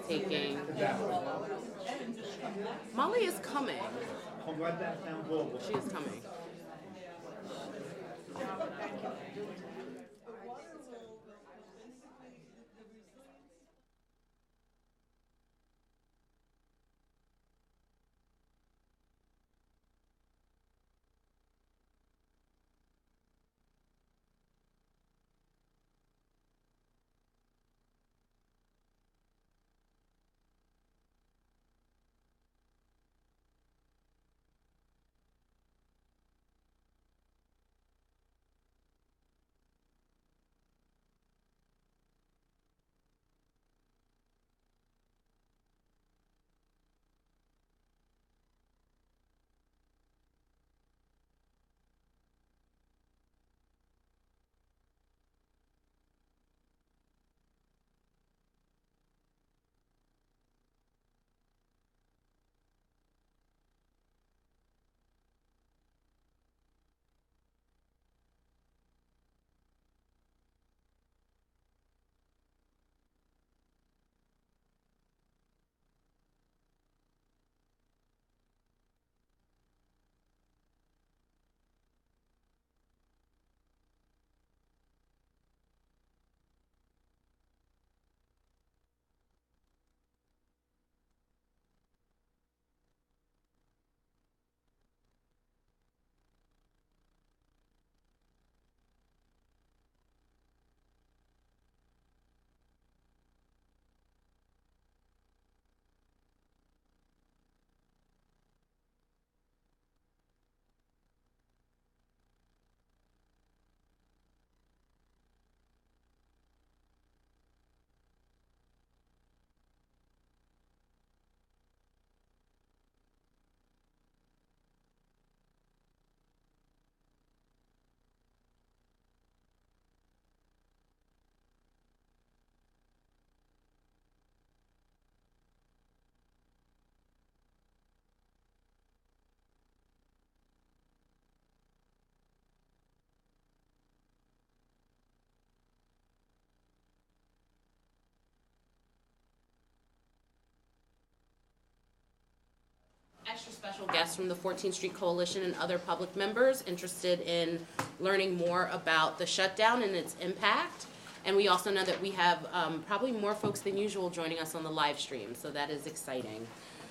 taking. Molly is coming. She is coming. Extra special guests from the 14th Street Coalition and other public members interested in learning more about the shutdown and its impact. And we also know that we have probably more folks than usual joining us on the live stream, so that is exciting.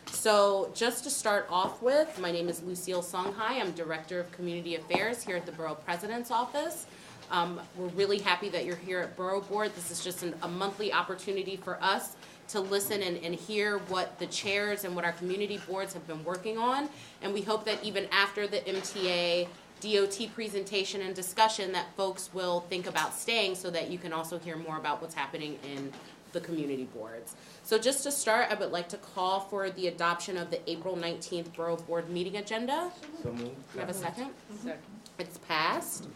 So just to start off with, my name is Lucille Songhai. I'm Director of Community Affairs here at the Borough President's Office. We're really happy that you're here at Borough Board. This is just a monthly opportunity for us to listen and hear what the chairs and what our community boards have been working on. And we hope that even after the MTA DOT presentation and discussion that folks will think about staying so that you can also hear more about what's happening in the community boards. So just to start, I would like to call for the adoption of the April 19th Borough Board meeting agenda. So moved. Do you have a second? Second. It's passed.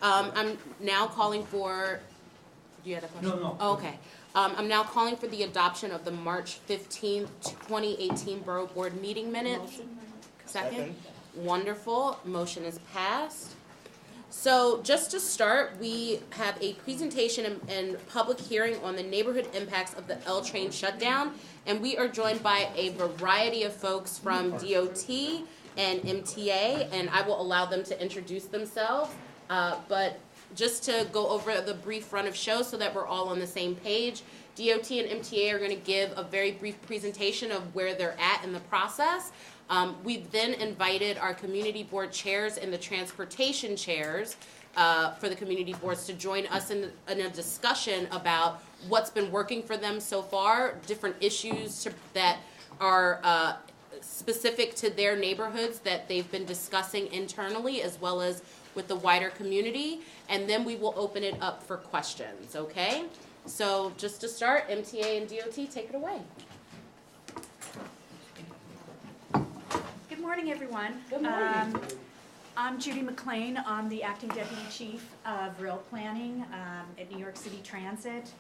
I'm now calling for, do you have a question? No. Oh, okay. I'm now calling for the adoption of the March 15th, 2018 Borough Board meeting minutes. Second? Wonderful. Motion is passed. So just to start, we have a presentation and public hearing on the neighborhood impacts of the L train shutdown, and we are joined by a variety of folks from DOT and MTA, and I will allow them to introduce themselves. But just to go over the brief run of show so that we're all on the same page, DOT and MTA are going to give a very brief presentation of where they're at in the process. We've then invited our community board chairs and the transportation chairs for the community boards to join us in a discussion about what's been working for them so far, different issues that are specific to their neighborhoods that they've been discussing internally as well as with the wider community, and then we will open it up for questions, okay? So just to start, MTA and DOT, take it away. Good morning, everyone. Good morning. I'm Judy McLean. I'm the Acting Deputy Chief of Rail Planning at New York City Transit.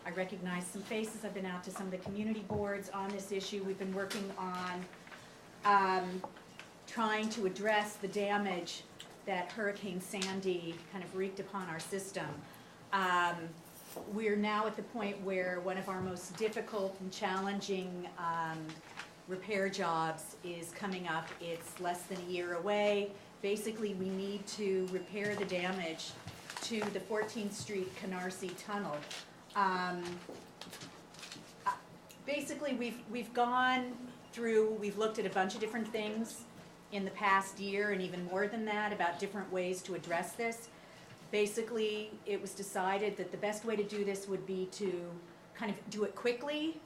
I recognize some faces. I've been out to some of the community boards on this issue. We've been working on trying to address the damage that Hurricane Sandy kind of wreaked upon our system. we're now at the point where one of our most difficult and challenging repair jobs is coming up. It's less than a year away. Basically, we need to repair the damage to the 14th Street Canarsie Tunnel. Basically, we've gone through, we've looked at a bunch of different things in the past year and even more than that about different ways to address this. Basically, it was decided that the best way to do this would be to kind of do it quickly.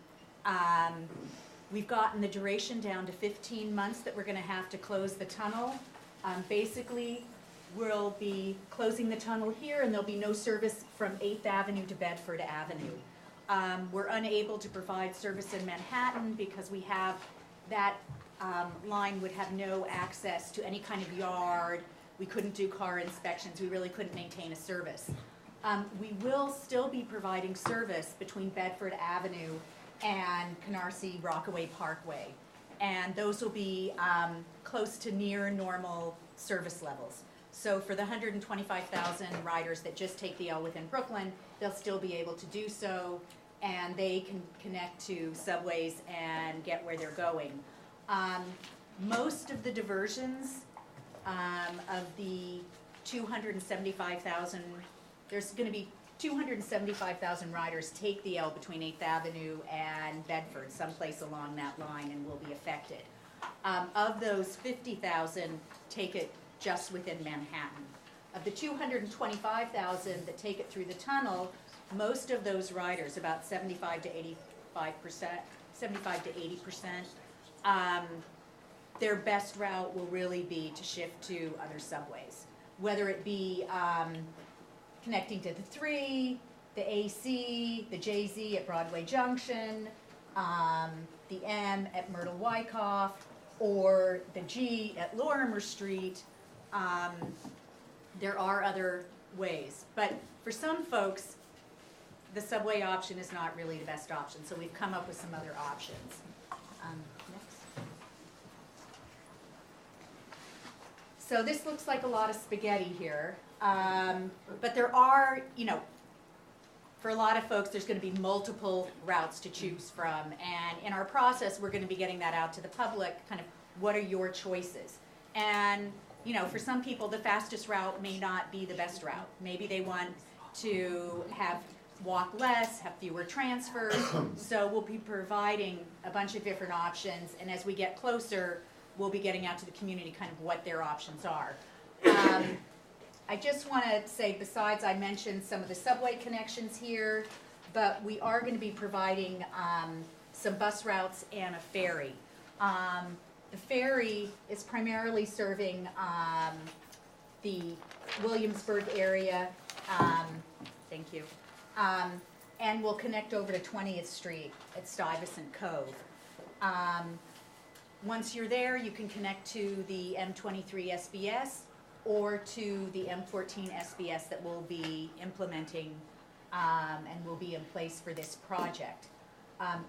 We've gotten the duration down to 15 months that we're going to have to close the tunnel. Basically, we'll be closing the tunnel here and there'll be no service from 8th Avenue to Bedford Avenue. We're unable to provide service in Manhattan because we have that line would have no access to any kind of yard. We couldn't do car inspections. We really couldn't maintain a service. We will still be providing service between Bedford Avenue and Canarsie Rockaway Parkway. And those will be close to near normal service levels. So for the 125,000 riders that just take the L within Brooklyn, they'll still be able to do so, and they can connect to subways and get where they're going. Most of the diversions of the 275,000, there's going to be 275,000 riders take the L between 8th Avenue and Bedford, someplace along that line, and will be affected. Of those, 50,000 take it just within Manhattan. Of the 225,000 that take it through the tunnel, most of those riders, about 75 to 80%, their best route will really be to shift to other subways, whether it be connecting to the 3, the AC, the JZ at Broadway Junction, the M at Myrtle Wyckoff, or the G at Lorimer Street. There are other ways, but for some folks, the subway option is not really the best option, so we've come up with some other options. Next. So this looks like a lot of spaghetti here, but there are, for a lot of folks, there's going to be multiple routes to choose from, and in our process, we're going to be getting that out to the public, kind of what are your choices. And, for some people, the fastest route may not be the best route. Maybe they want to walk less, have fewer transfers, so we'll be providing a bunch of different options, and as we get closer, we'll be getting out to the community kind of what their options are. I just want to say, besides, I mentioned some of the subway connections here, but we are going to be providing some bus routes and a ferry. The ferry is primarily serving the Williamsburg area, thank you, and will connect over to 20th Street at Stuyvesant Cove. Once you're there, you can connect to the M23 SBS or to the M14 SBS that we'll be implementing and will be in place for this project.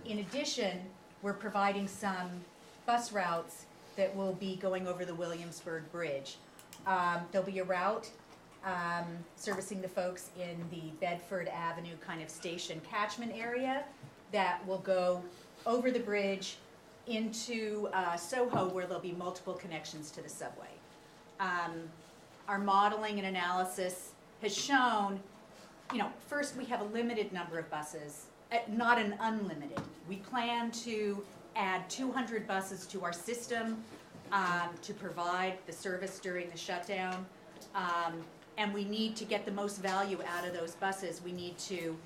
In addition, we're providing some bus routes that will be going over the Williamsburg Bridge. There'll be a route servicing the folks in the Bedford Avenue kind of station catchment area that will go over the bridge into Soho, where there'll be multiple connections to the subway. Our modeling and analysis has shown, first we have a limited number of buses, not an unlimited. We plan to add 200 buses to our system to provide the service during the shutdown. And we need to get the most value out of those buses. We need to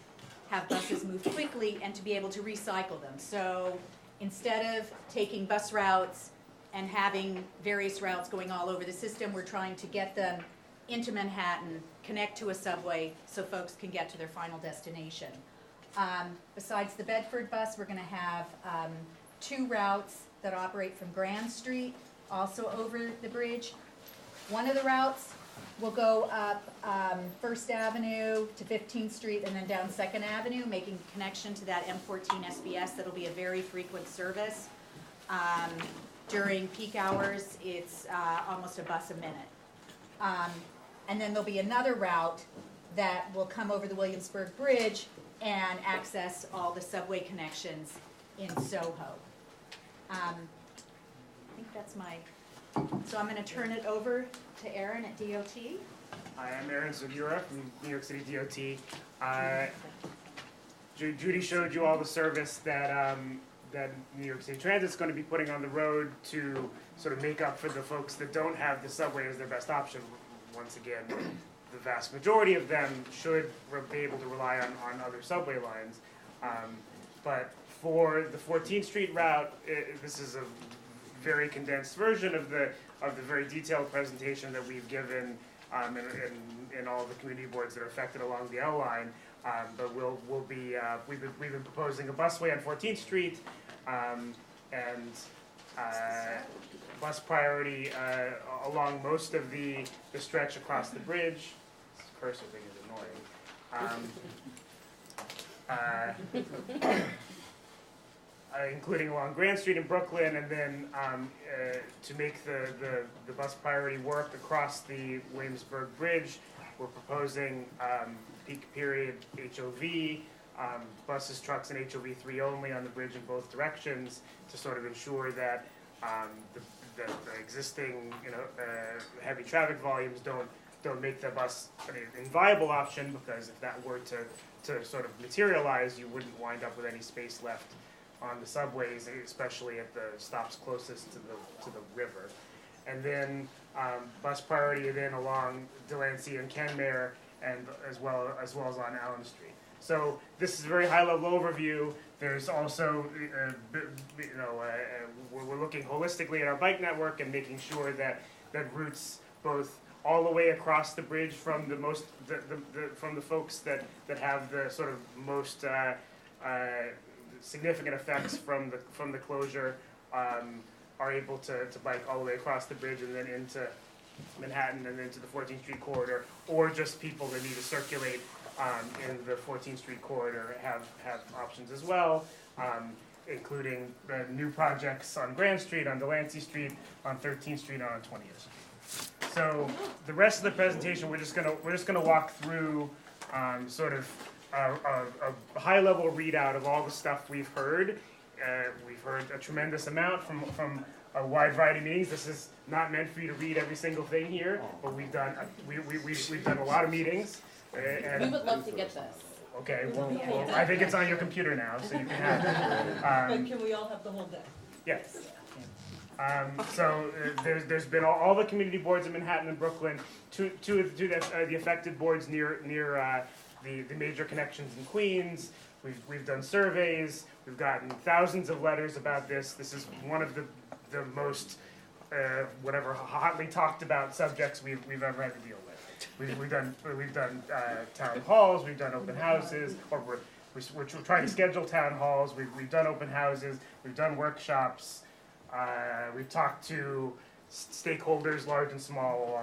have buses move quickly and to be able to recycle them. So instead of taking bus routes and having various routes going all over the system, we're trying to get them into Manhattan, connect to a subway so folks can get to their final destination. Besides the Bedford bus, we're going to have 2 routes that operate from Grand Street, also over the bridge. One of the routes will go up 1st Avenue to 15th Street and then down 2nd Avenue, making a connection to that M14 SBS. That'll be a very frequent service. During peak hours, it's almost a bus a minute. And then there'll be another route that will come over the Williamsburg Bridge and access all the subway connections in Soho. I think that's so I'm going to turn it over to Aaron at DOT. Hi, I'm Aaron Zugura from New York City DOT. Judy showed you all the service that New York City Transit is going to be putting on the road to sort of make up for the folks that don't have the subway as their best option. Once again, the vast majority of them should be able to rely on other subway lines. But for the 14th Street route, this is a very condensed version of the very detailed presentation that we've given in all the community boards that are affected along the L line. But we've been proposing a busway on 14th Street and bus priority along most of the stretch across the bridge. This cursor thing is annoying. Including along Grand Street in Brooklyn, and then to make the bus priority work across the Williamsburg Bridge, we're proposing peak period HOV, buses, trucks, and HOV 3 only on the bridge in both directions to sort of ensure that the existing heavy traffic volumes don't make the bus an inviable option, because if that were to sort of materialize, you wouldn't wind up with any space left on the subways, especially at the stops closest to the river. And then bus priority then along Delancey and Kenmare, and as well as on Allen Street. So this is a very high-level overview. There's also, we're looking holistically at our bike network and making sure that routes both all the way across the bridge from from the folks that have the sort of most significant effects from the closure are able to bike all the way across the bridge and then into Manhattan and into the 14th Street corridor, or just people that need to circulate in the 14th Street corridor have options as well, including the new projects on Grand Street, on Delancey Street, on 13th Street, and on 20th. So the rest of the presentation, we're just gonna walk through sort of a high-level readout of all the stuff we've heard. We've heard a tremendous amount from a wide variety of meetings. This is not meant for you to read every single thing here, but we've done a lot of meetings. And We would love to get this. okay, well, I think it's on your computer now, so you can have it. But can we all have the whole day? Yes. So there's been all the community boards in Manhattan and Brooklyn, two of the affected boards near the major connections in Queens. We've done surveys. We've gotten thousands of letters about this. This is one of the most hotly talked about subjects we've ever had to deal with. We've done town halls. We've done open houses, or we're trying to schedule town halls. We've done open houses. We've done workshops. We've talked to stakeholders, large and small,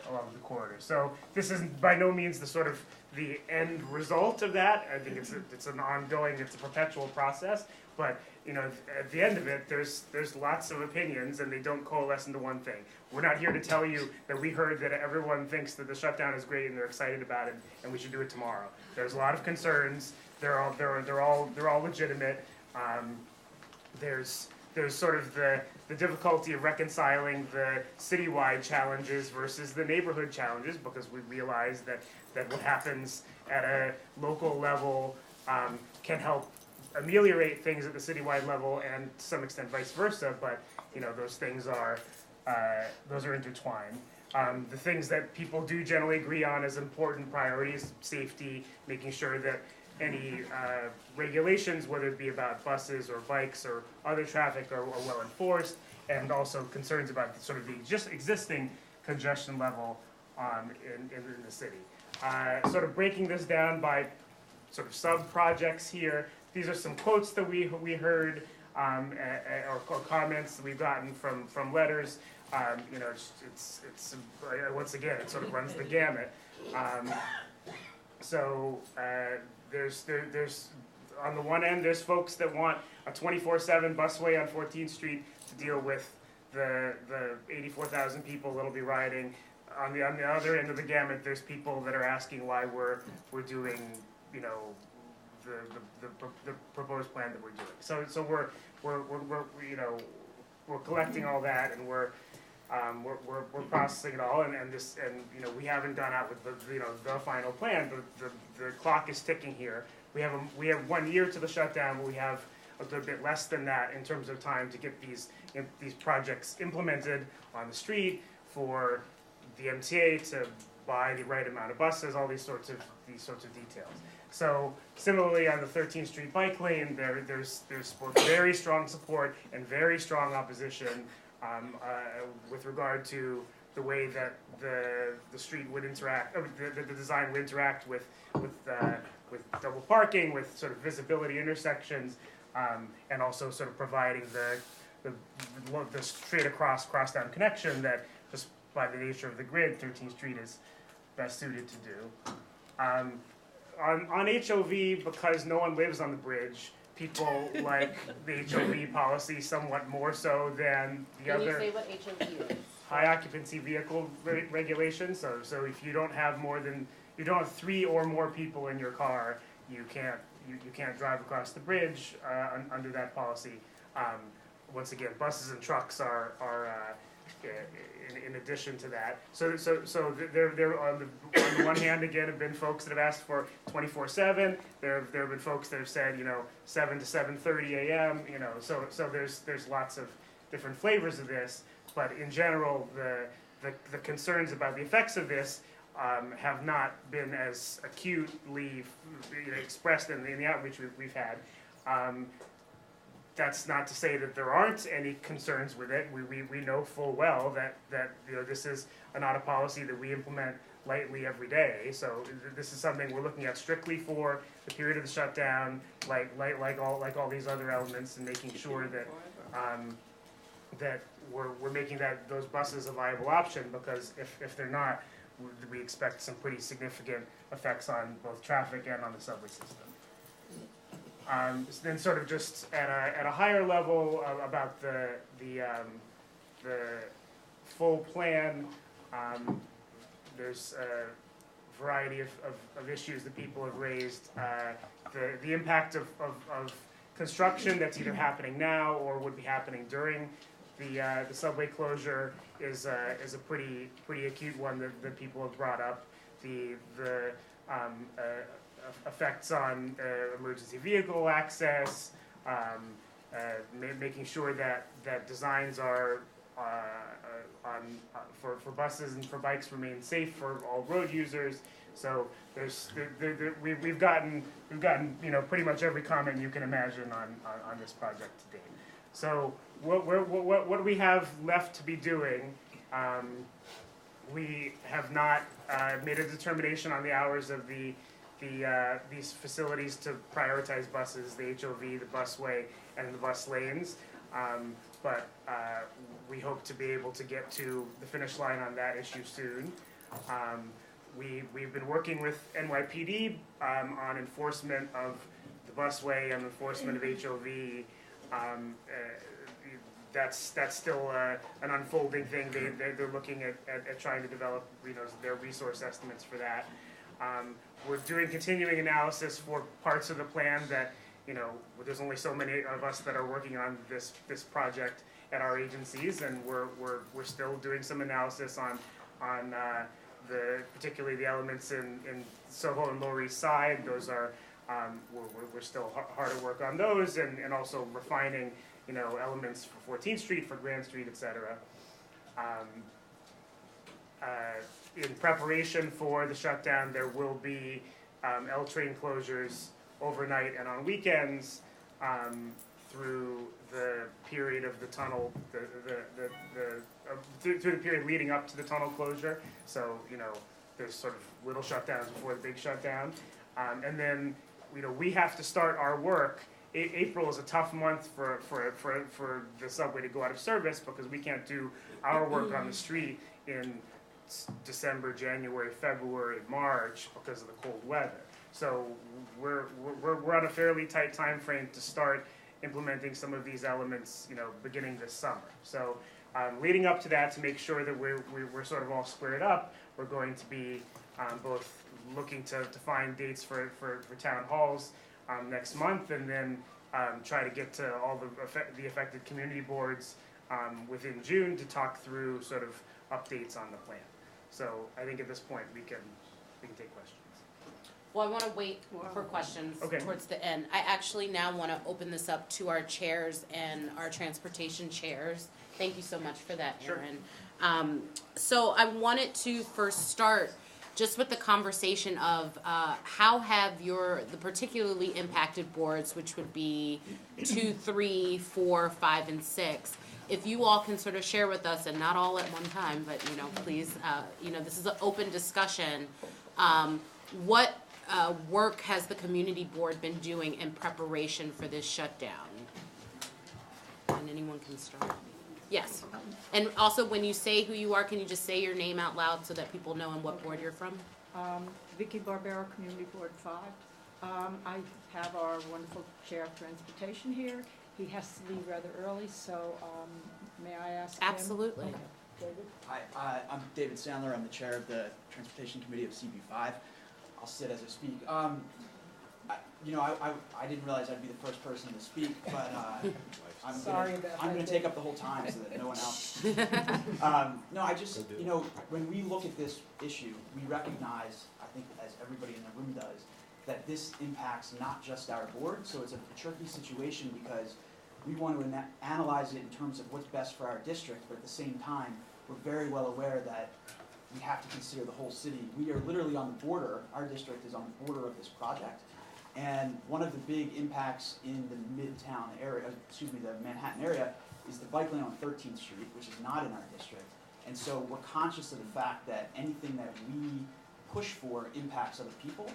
along the corridor. So this is by no means the end result of that. I think it's an ongoing, it's a perpetual process. But at the end of it, there's lots of opinions, and they don't coalesce into one thing. We're not here to tell you that we heard that everyone thinks that the shutdown is great and they're excited about it, and we should do it tomorrow. There's a lot of concerns. They're all legitimate. There's sort of the difficulty of reconciling the citywide challenges versus the neighborhood challenges, because we realize that what happens at a local level can help ameliorate things at the citywide level, and to some extent vice versa. But those things are intertwined. The things that people do generally agree on as important priorities: safety, making sure that any regulations, whether it be about buses or bikes or other traffic, are well enforced, and also concerns about sort of the just existing congestion level in the city. Sort of breaking this down by sort of sub-projects here. These are some quotes that we heard or comments that we've gotten from letters. It's once again, it sort of runs the gamut. There's on the one end, there's folks that want a 24/7 busway on 14th Street to deal with the 84,000 people that'll be riding on the other end of the gamut, there's people that are asking why we're doing, you know, the proposed plan that we're doing. So we're you know, we're collecting all that, and we're processing it all, and you know, we haven't gone out with the final plan. The clock is ticking here. We have 1 year to the shutdown, but we have a good bit less than that in terms of time to get these projects implemented on the street, for the MTA to buy the right amount of buses, all these sorts of details. So similarly on the 13th Street bike lane, there's very strong support and very strong opposition with regard to the way that the street would interact, the design would interact with double parking, with sort of visibility intersections, and also sort of providing the straight across crosstown connection that, just by the nature of the grid, 13th Street is best suited to do. On HOV, because no one lives on the bridge, people like the HOV policy somewhat more so than the other. Can you say what HOV is? High occupancy vehicle regulations. So if you don't have 3 or more people in your car, you can't drive across the bridge under that policy. Once again, buses and trucks are in addition to that. So there on the one hand, again, have been folks that have asked for 24/7. There have been folks that have said, 7 to 7:30 a.m. So there's lots of different flavors of this. But in general, the concerns about the effects of this have not been as acutely expressed in the outreach we've had. That's not to say that there aren't any concerns with it. We know full well that this is not a policy that we implement lightly every day. So this is something we're looking at strictly for the period of the shutdown, like all these other elements, and making sure that that we're making those buses a viable option, because if they're not, we expect some pretty significant effects on both traffic and on the subway system. Then sort of just at a higher level about the full plan, there's a variety of issues that people have raised. The impact of construction that's either happening now or would be happening during the subway closure is a pretty acute one that people have brought up. The effects on emergency vehicle access, making sure that designs are for buses and for bikes remain safe for all road users. So we've gotten pretty much every comment you can imagine on this project to date. So what do we have left to be doing? We have not made a determination on the hours of these facilities to prioritize buses, the HOV, the busway, and the bus lanes. But we hope to be able to get to the finish line on that issue soon. We've been working with NYPD on enforcement of the busway and enforcement of HOV. That's still an unfolding thing. They're looking at trying to develop their resource estimates for that. We're doing continuing analysis for parts of the plan that, there's only so many of us that are working on this project at our agencies, and we're still doing some analysis on particularly the elements in Soho and Lower East Side. Those are we're still hard at work on those, and also refining elements for 14th Street, for Grand Street, etc. In preparation for the shutdown, there will be L train closures overnight and on weekends through the period of the tunnel, through the period leading up to the tunnel closure. So there's sort of little shutdowns before the big shutdown, and then we have to start our work. April is a tough month for the subway to go out of service, because we can't do our work on the street in December, January, February, March because of the cold weather. So we're on a fairly tight time frame to start implementing some of these elements, beginning this summer. So leading up to that, to make sure that we're sort of all squared up, we're going to be both looking to find dates for town halls next month, and then try to get to all the affected community boards within June to talk through sort of updates on the plan. So I think at this point we can take questions. Well, I want to wait for questions Okay. towards the end. I actually now want to open this up to our chairs and our transportation chairs. Thank you so much for that, Sure. Aaron. So I wanted to first start just with the conversation of how have the particularly impacted boards, which would be 2, 3, 4, 5, and 6, if you all can sort of share with us, and not all at one time, but please, this is an open discussion. What work has the community board been doing in preparation for this shutdown? And anyone can start. Yes. And also, when you say who you are, can you just say your name out loud so that people know on what board you're from? Vicky Barbero, Community Board 5. I have our wonderful Chair of Transportation here. He has to leave rather early, so may I ask him? Absolutely. Okay. David? Hi, I'm David Sandler. I'm the chair of the Transportation Committee of CB5. I'll sit as I speak. I didn't realize I'd be the first person to speak, but I'm going to take up the whole time so that no one else. When we look at this issue, we recognize, I think as everybody in the room does, that this impacts not just our board. So it's a tricky situation because we want to analyze it in terms of what's best for our district, but at the same time, we're very well aware that we have to consider the whole city. We are literally on the border, our district is on the border of this project. And one of the big impacts in the Midtown area, the Manhattan area, is the bike lane on 13th Street, which is not in our district. And so we're conscious of the fact that anything that we push for impacts other people.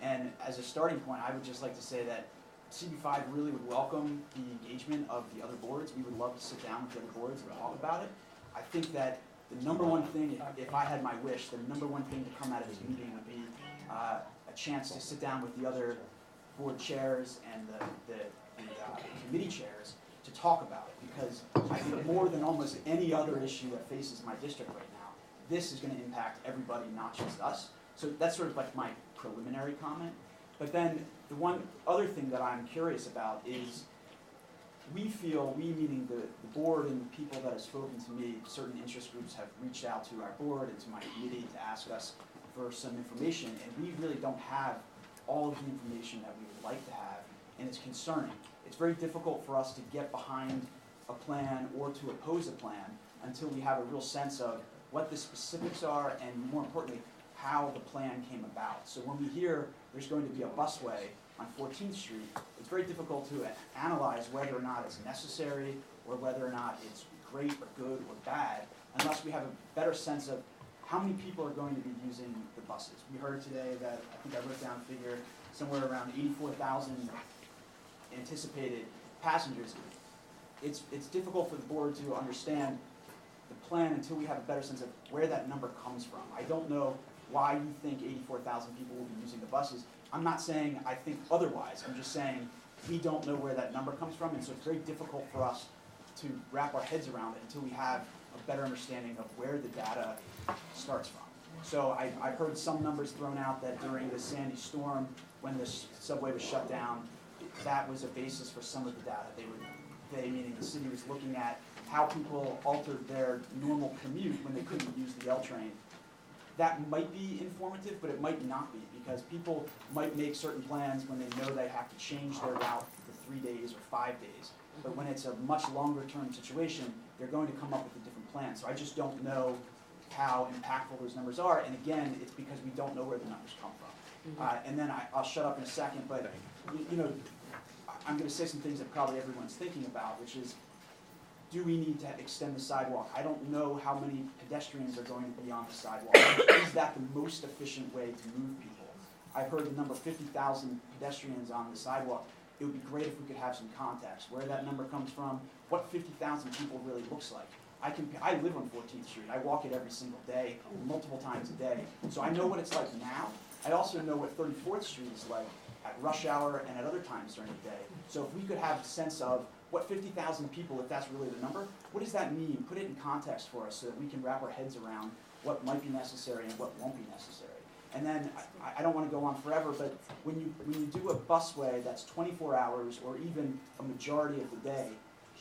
And as a starting point, I would just like to say that CB5 really would welcome the engagement of the other boards. We would love to sit down with the other boards and talk about it. I think that the number one thing, if I had my wish, the number one thing to come out of this meeting would be a chance to sit down with the other board chairs and the committee chairs to talk about it, because I think more than almost any other issue that faces my district right now, this is going to impact everybody, not just us. So that's sort of like my preliminary comment. But then the one other thing that I'm curious about is we meaning the board and the people that have spoken to me, certain interest groups have reached out to our board and to my committee to ask us for some information, and we really don't have all of the information that we would like to have, and it's concerning. It's very difficult for us to get behind a plan or to oppose a plan until we have a real sense of what the specifics are and, more importantly, how the plan came about. So when we hear there's going to be a busway on 14th Street, it's very difficult to analyze whether or not it's necessary or whether or not it's great or good or bad unless we have a better sense of how many people are going to be using the buses. We heard today that, I think I wrote down a figure, somewhere around 84,000 anticipated passengers. It's difficult for the board to understand the plan until we have a better sense of where that number comes from. I don't know why you think 84,000 people will be using the buses. I'm not saying I think otherwise. I'm just saying we don't know where that number comes from, and so it's very difficult for us to wrap our heads around it until we have a better understanding of where the data starts from. So I've heard some numbers thrown out that during the Sandy storm, when the subway was shut down, that was a basis for some of the data. They meaning the city, was looking at how people altered their normal commute when they couldn't use the L train. That might be informative, but it might not be, because people might make certain plans when they know they have to change their route for 3 days or 5 days. But when it's a much longer term situation, they're going to come up with a different plan. So I just don't know how impactful those numbers are. And again, it's because we don't know where the numbers come from. And then I'll shut up in a second, but I'm going to say some things that probably everyone's thinking about, which is, do we need to extend the sidewalk? I don't know how many pedestrians are going to be on the sidewalk. Is that the most efficient way to move people? I've heard the number 50,000 pedestrians on the sidewalk. It would be great if we could have some context, where that number comes from, what 50,000 people really looks like. I live on 14th Street. I walk it every single day, multiple times a day. So I know what it's like now. I also know what 34th Street is like at rush hour, and at other times during the day. So if we could have a sense of what 50,000 people, if that's really the number, what does that mean? Put it in context for us so that we can wrap our heads around what might be necessary and what won't be necessary. And then, I don't want to go on forever, but when you do a busway that's 24 hours or even a majority of the day,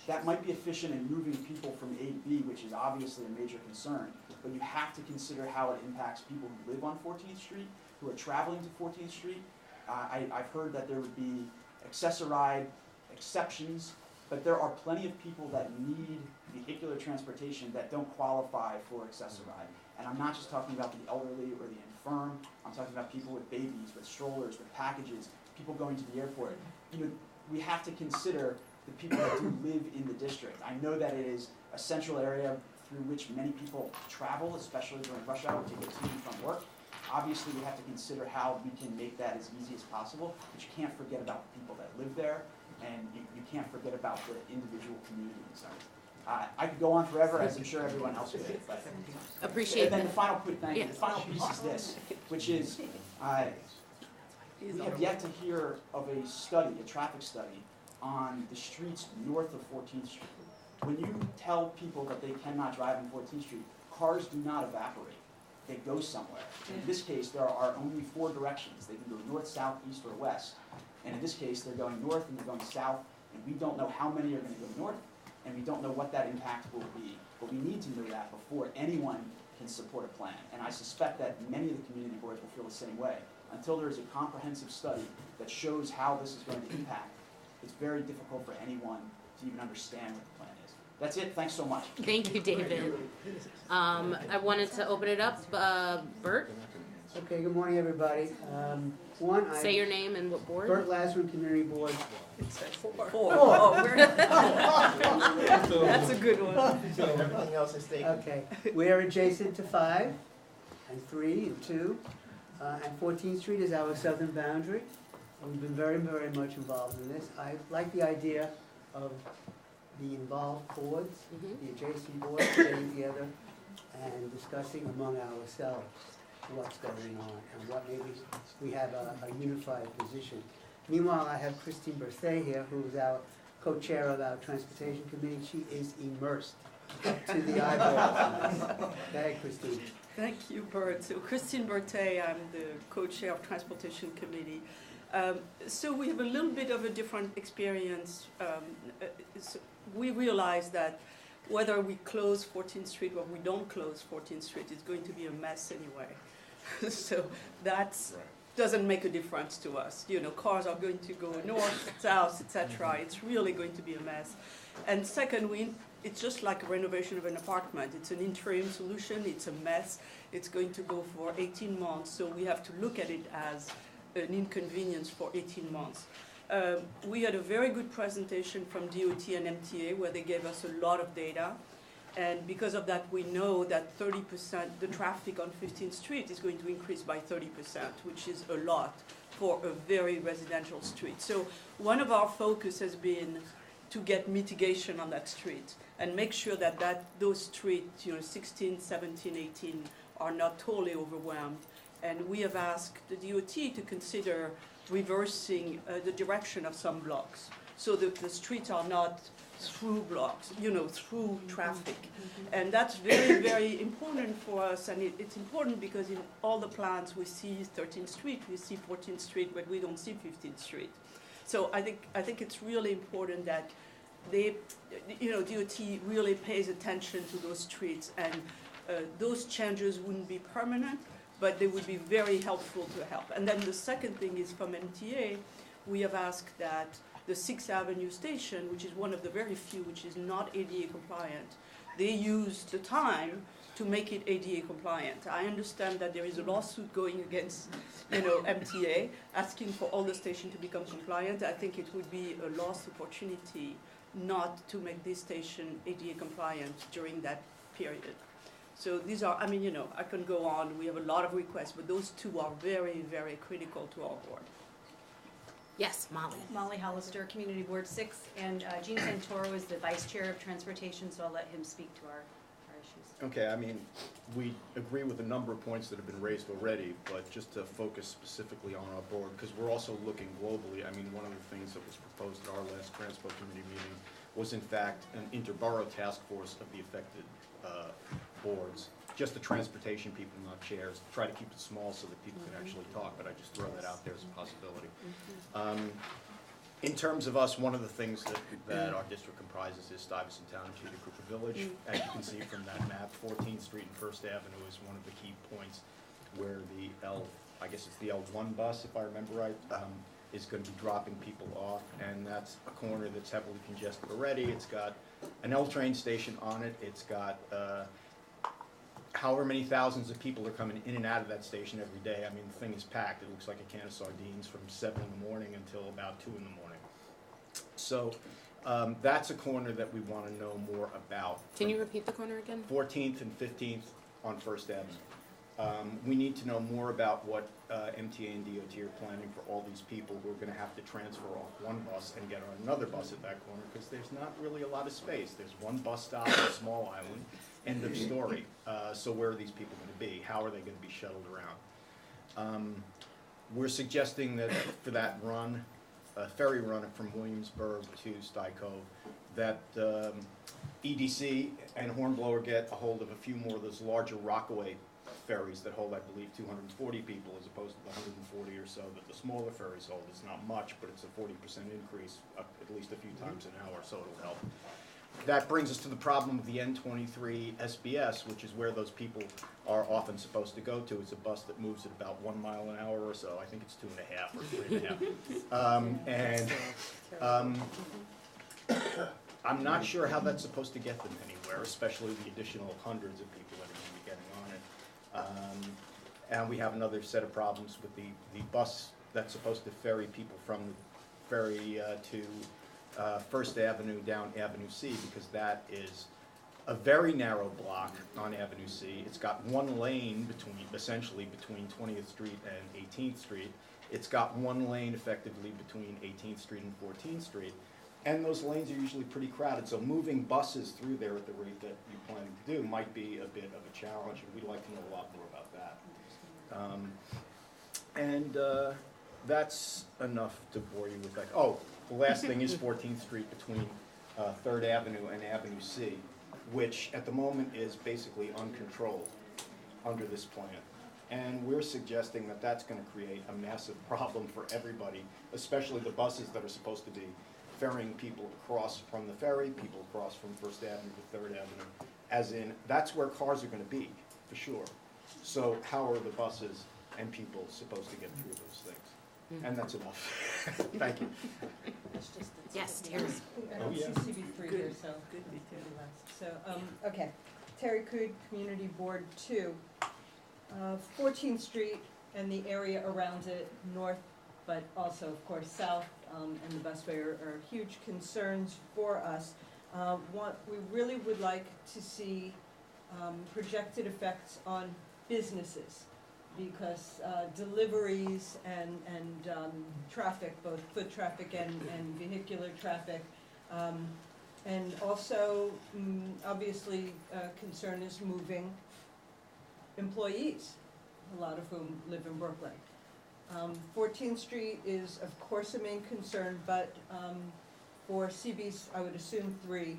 that might be efficient in moving people from A to B, which is obviously a major concern. But you have to consider how it impacts people who live on 14th Street, who are traveling to 14th Street. I've heard that there would be accessoride exceptions, but there are plenty of people that need vehicular transportation that don't qualify for accessoride. And I'm not just talking about the elderly or the infirm. I'm talking about people with babies, with strollers, with packages, people going to the airport. You know, we have to consider the people that do live in the district. I know that it is a central area through which many people travel, especially during rush hour, to get to and from work. Obviously, we have to consider how we can make that as easy as possible, but you can't forget about the people that live there, and you can't forget about the individual community concerns. I could go on forever, as I'm sure everyone else could, but Appreciate and then that. the final point, thank you. Yeah. The final piece is this, which is we have yet to hear of a study, a traffic study, on the streets north of 14th Street. When you tell people that they cannot drive on 14th Street, cars do not evaporate. They go somewhere. In this case, there are only 4 directions. They can go north, south, east, or west. And in this case, they're going north and they're going south, and we don't know how many are going to go north, and we don't know what that impact will be. But we need to know that before anyone can support a plan. And I suspect that many of the community boards will feel the same way. Until there is a comprehensive study that shows how this is going to impact, it's very difficult for anyone to even understand what the plan is. That's it. Thanks so much. Thank you, David. I wanted to open it up. Bert, Okay, good morning, everybody. say your name and what board? Bert Lassman, Community Board. That's a good one. Everything else is taken. Okay, we are adjacent to 5 and 3 and 2, and 14th Street is our southern boundary. We've been very, very much involved in this. I like the idea of the involved boards, the adjacent boards getting together and discussing among ourselves what's going on and what maybe we have a unified position. Meanwhile, I have Christine Berthet here, who is our co-chair of our Transportation Committee. She is immersed up to the eyeballs in this. Go ahead, Christine. Thank you, Bert. So Christine Berthet, I'm the co-chair of Transportation Committee. So we have a little bit of a different experience. So we realize that whether we close 14th Street or we don't close 14th Street, it's going to be a mess anyway. So that doesn't make a difference to us. You know, cars are going to go north, south, etc. It's really going to be a mess. And second, it's just like a renovation of an apartment. It's an interim solution. It's a mess. It's going to go for 18 months. So we have to look at it as an inconvenience for 18 months. We had a very good presentation from DOT and MTA where they gave us a lot of data. And because of that, we know that 30%, the traffic on 15th Street is going to increase by 30%, which is a lot for a very residential street. So one of our focus has been to get mitigation on that street and make sure that those streets, 16, 17, 18, are not totally overwhelmed. And we have asked the DOT to consider reversing the direction of some blocks so that the streets are not through blocks, through traffic. And that's very, very important for us. And it's important because in all the plans we see 13th Street, we see 14th Street, but we don't see 15th Street. So I think it's really important that DOT really pays attention to those streets, and those changes wouldn't be permanent, but they would be very helpful to help. And then the second thing is from MTA, we have asked that the 6th Avenue station, which is one of the very few which is not ADA compliant, they use the time to make it ADA compliant. I understand that there is a lawsuit going against MTA asking for all the stations to become compliant. I think it would be a lost opportunity not to make this station ADA compliant during that period. So these are, I can go on. We have a lot of requests, but those two are very, very critical to our board. Yes, Molly. Molly Hollister, Community Board 6, and Gene Santoro is the Vice Chair of Transportation, so I'll let him speak to our issue. Okay, I mean, we agree with a number of points that have been raised already, but just to focus specifically on our board, because we're also looking globally. I mean, one of the things that was proposed at our last Transport Committee meeting was in fact an interborough task force of the affected boards, just the transportation people, not chairs. Try to keep it small so that people can actually talk, but I just throw that out there as a possibility. In terms of us, one of the things that our district comprises is Stuyvesant Town and Cheetah Cooper Village. As you can see from that map, 14th Street and First Avenue is one of the key points where the I guess it's the L1 bus, if I remember right, is going to be dropping people off, and that's a corner that's heavily congested already. It's got an L train station on it. It's got however many thousands of people are coming in and out of that station every day. I mean, the thing is packed. It looks like a can of sardines from 7 in the morning until about 2 in the morning. So that's a corner that we want to know more about. Can you repeat the corner again? 14th and 15th on First Avenue. We need to know more about what MTA and DOT are planning for all these people who are going to have to transfer off one bus and get on another bus at that corner, because there's not really a lot of space. There's one bus stop, a small island, end of story. So where are these people going to be? How are they going to be shuttled around? We're suggesting that for that run, a ferry run from Williamsburg to Stuyvesant Cove, that EDC and Hornblower get a hold of a few more of those larger Rockaway ferries that hold, I believe, 240 people as opposed to the 140 or so that the smaller ferries hold. It's not much, but it's a 40% increase at least a few times an hour, so it'll help. That brings us to the problem of the N23 SBS, which is where those people are often supposed to go to. It's a bus that moves at about 1 mile an hour or so. I think it's 2.5 or 3.5. I'm not sure how that's supposed to get them anywhere, especially the additional hundreds of people that are going to be getting on it. And we have another set of problems with the bus that's supposed to ferry people from the ferry to First Avenue down Avenue C, because that is a very narrow block on Avenue C. It's got one lane essentially between 20th Street and 18th Street. It's got one lane effectively between 18th Street and 14th Street. And those lanes are usually pretty crowded, so moving buses through there at the rate that you're planning to do might be a bit of a challenge, and we'd like to know a lot more about that. That's enough to bore you with that. Oh, the last thing is 14th Street between 3rd Avenue and Avenue C, which at the moment is basically uncontrolled under this plan. And we're suggesting that that's going to create a massive problem for everybody, especially the buses that are supposed to be ferrying people across from the ferry, people across from First Avenue to 3rd Avenue, as in that's where cars are going to be, for sure. So how are the buses and people supposed to get through those things? And that's enough. Thank you. Yes, Terry. Oh, yeah. CB3 here, so. Good, me too. So, okay, Terry Cood, Community Board 2. 14th Street and the area around it, north, but also, of course, south, and the busway are huge concerns for us. We really would like to see projected effects on businesses, because deliveries and traffic, both foot traffic and vehicular traffic, and also obviously concern is moving employees, a lot of whom live in Brooklyn. 14th Street is of course a main concern, but for CB's, I would assume 3,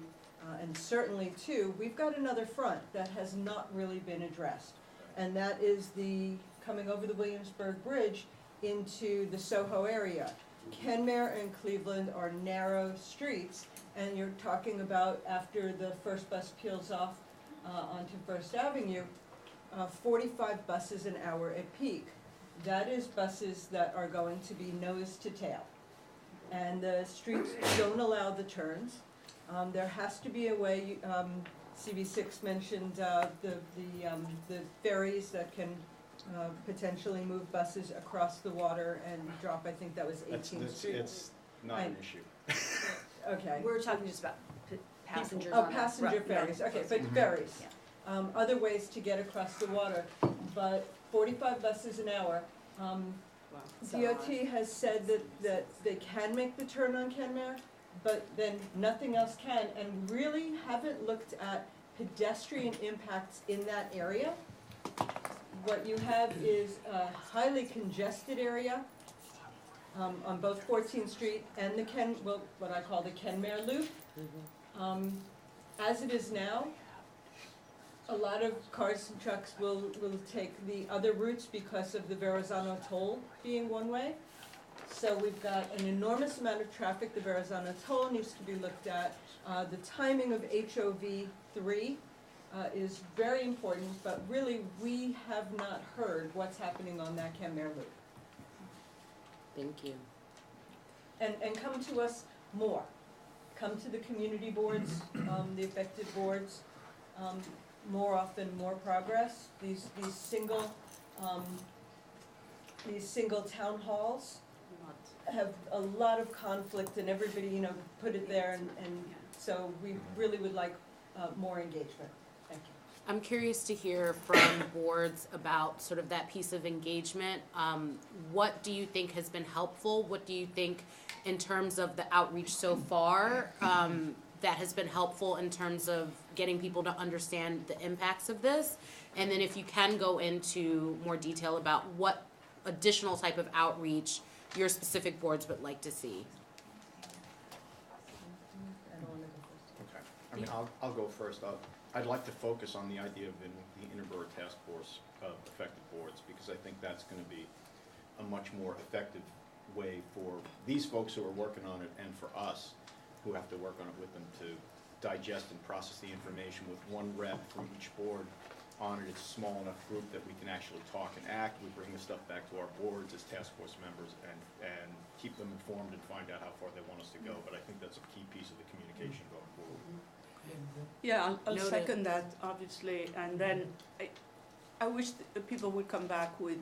and certainly 2, we've got another front that has not really been addressed. And that is the coming over the Williamsburg Bridge into the Soho area. Kenmare and Cleveland are narrow streets, and you're talking about after the first bus peels off onto First Avenue, 45 buses an hour at peak. That is buses that are going to be nose to tail. And the streets don't allow the turns. There has to be a way, CB6 mentioned the ferries that can potentially move buses across the water and drop, I think that was 18th Street. It's not an issue. Okay. We're talking just about passengers Oh, on that. passenger Right, ferries, yeah. okay, but ferries. Other ways to get across the water, but 45 buses an hour. DOT has said that they can make the turn on Kenmare, but then nothing else can, and really haven't looked at pedestrian impacts in that area. What you have is a highly congested area on both 14th Street and the what I call the Kenmare Loop. As it is now, a lot of cars and trucks will take the other routes because of the Verrazano toll being one way. So we've got an enormous amount of traffic. The Verrazano toll needs to be looked at. The timing of HOV 3 is very important, but really we have not heard what's happening on that Kenmare Loop. Thank you. And come to us more. Come to the community boards, the affected boards. More often, more progress. These single town halls have a lot of conflict, and everybody put it there, and so we really would like more engagement. Thank you. I'm curious to hear from boards about sort of that piece of engagement. What do you think has been helpful? What do you think in terms of the outreach so far that has been helpful in terms of getting people to understand the impacts of this? And then if you can go into more detail about what additional type of outreach your specific boards would like to see. Okay, I mean, I'll go first. I'd like to focus on the idea of the Interborough Task Force of affected boards, because I think that's going to be a much more effective way for these folks who are working on it and for us who have to work on it with them to digest and process the information with one rep from each board on it. It's a small enough group that we can actually talk and act. We bring the stuff back to our boards as task force members and keep them informed and find out how far they want us to go. But I think that's a key piece of the communication going forward. Yeah, I'll Noted. second that, obviously, and then I wish the people would come back with,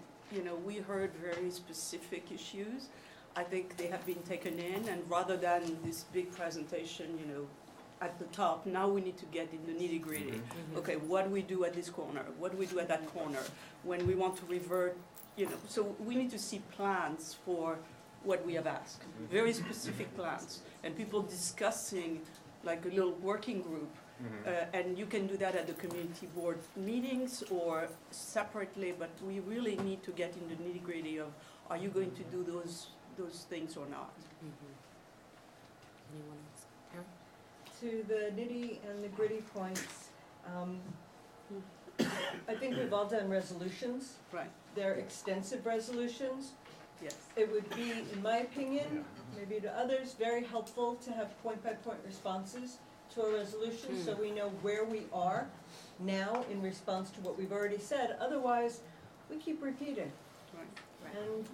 we heard very specific issues. I think they have been taken in, and rather than this big presentation, at the top, now we need to get in the nitty-gritty. Okay, what do we do at this corner? What do we do at that corner? When we want to revert, so we need to see plans for what we have asked, very specific plans, and people discussing like a little working group. And you can do that at the community board meetings or separately, but we really need to get in the nitty-gritty of, are you going to do those things or not? Anyone else? Karen? To the nitty and the gritty points, I think we've all done resolutions. Right, They're extensive resolutions. yes. It would be, in my opinion, maybe to others, very helpful to have point-by-point responses to a resolution so we know where we are now in response to what we've already said. Otherwise, we keep repeating. Right. And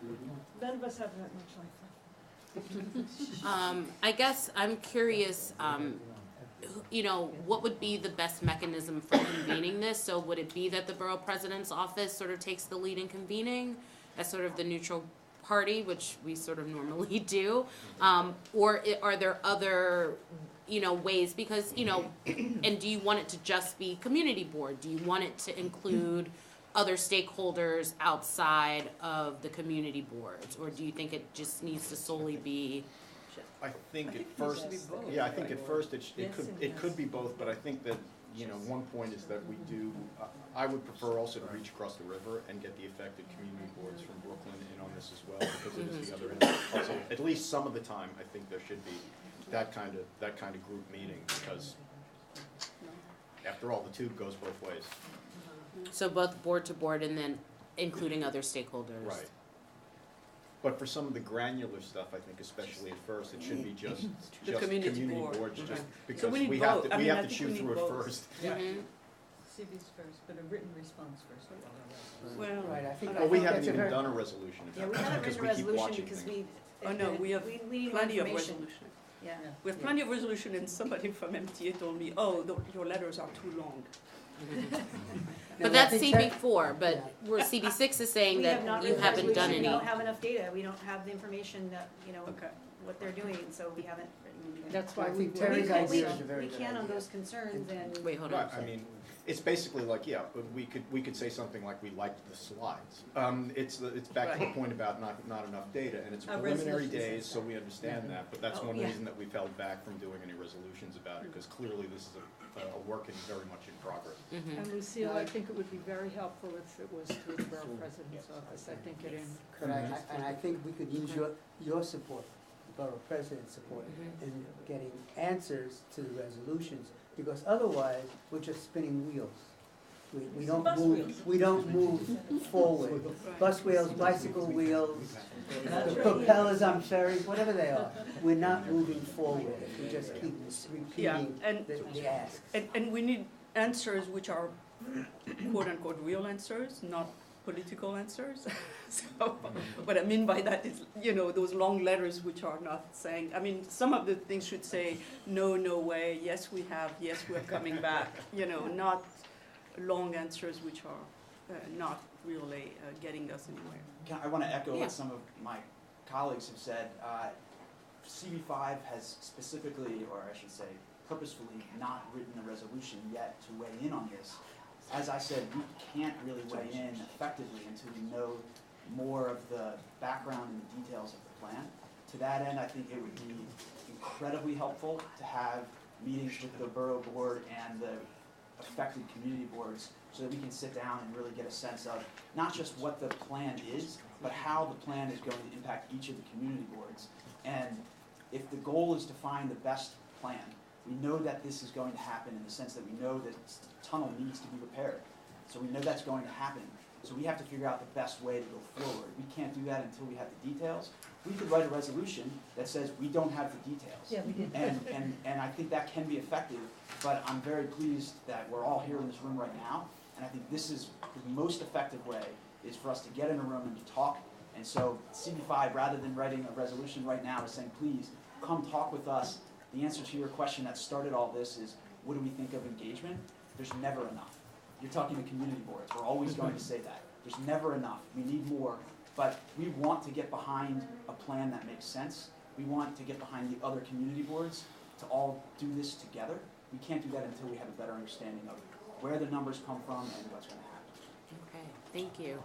none of us have that much life left. I guess I'm curious, what would be the best mechanism for convening this? So would it be that the borough president's office sort of takes the lead in convening as sort of the neutral party, which we sort of normally do? Or are there other, ways? Because, and do you want it to just be community board? Do you want it to include other stakeholders outside of the community boards? Or do you think it just needs to solely be? I think at it needs first, to be both. yeah, I think at first it Yes could, and it could yes. be both, but I think that, one point is that we do, I would prefer also to reach across the river and get the affected community boards from Brooklyn in on this as well, because it is the other end of the puzzle. At least some of the time, I think there should be that kind of group meeting, because after all, the tube goes both ways. So both board to board and then including other stakeholders? Right. But for some of the granular stuff, I think especially at first, it should be just The community community board. boards, just So because we need we have both. to, I we mean, I have to think we chew need through it both. first. Mhm. CV's first, but a written response first. Well, Right, I think, Well, we that's haven't a even very, done a resolution, Yeah, we haven't because written a we keep resolution watching because things. oh no, we have we need more plenty of information. resolution. Yeah. We have plenty of resolution, and somebody from MTA told me, your letters are too long. But that's CB4, but where CB6 is saying We have not that you written a haven't done resolution. any. We don't have enough data. We don't have the information that, Okay. what they're doing, so we haven't written anything. that's why I think We Terry's can- idea is a very good We can on idea. those concerns and. Wait, hold Right, on. I mean, It's basically like, yeah, but we could say something like we liked the slides. It's back to the Right. point about not enough data, and it's A preliminary resolution days, so we understand that, but that's Oh, one yeah. reason that we've held back from doing any resolutions about it, because clearly this is a work in very much in progress. Mhm. And Lucille, I think it would be very helpful if it was through the Borough President's office. I think it But encourages. I think we could use your support, the Borough President's support, Mhm. in getting answers to the resolutions, because otherwise, we're just spinning wheels. We don't Bus move, wheels. we don't move forward. Bus wheels, bicycle wheels, That's the right. propellers on ferries, whatever they are, we're not moving forward. We just keep Yeah, repeating and- the asks. And we need answers which are quote-unquote real answers, not political answers. So what I mean by that is, those long letters which are not saying, I mean, some of the things should say, no, no way, yes, we have, yes, we're coming back, not long answers which are not really getting us anywhere. I want to echo Yeah. what some of my colleagues have said. CB5 has specifically, or I should say purposefully, not written a resolution yet to weigh in on this. As I said, we can't really weigh in effectively until we know more of the background and the details of the plan. To that end, I think it would be incredibly helpful to have meetings with the borough board and the affected community boards so that we can sit down and really get a sense of not just what the plan is, but how the plan is going to impact each of the community boards. And if the goal is to find the best plan, we know that this is going to happen in the sense that we know that the tunnel needs to be repaired. So we know that's going to happen. So we have to figure out the best way to go forward. We can't do that until we have the details. We could write a resolution that says we don't have the details. Yeah, we did. And I think that can be effective, but I'm very pleased that we're all here in this room right now. And I think this is the most effective way, is for us to get in a room and to talk. And so CB5, rather than writing a resolution right now, is saying, please, come talk with us. The answer to your question that started all this is, what do we think of engagement? There's never enough. You're talking to community boards. We're always going to say that. There's never enough. We need more. But we want to get behind a plan that makes sense. We want to get behind the other community boards to all do this together. We can't do that until we have a better understanding of where the numbers come from and what's going to happen. Okay, thank you.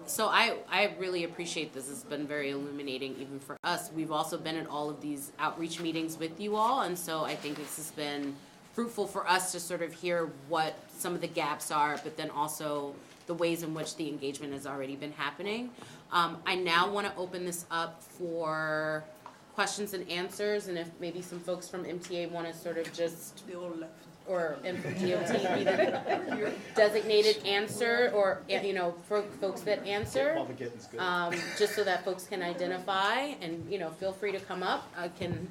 So I really appreciate this. It's been very illuminating even for us. We've also been at all of these outreach meetings with you all, and so I think this has been fruitful for us to sort of hear what some of the gaps are, but then also the ways in which the engagement has already been happening. I now want to open this up for questions and answers, and if maybe some folks from MTA want to sort of just, They all left. or and from DOT, be the designated answer, or for folks that answer, While the getting's good. just so that folks can identify, and feel free to come up. I can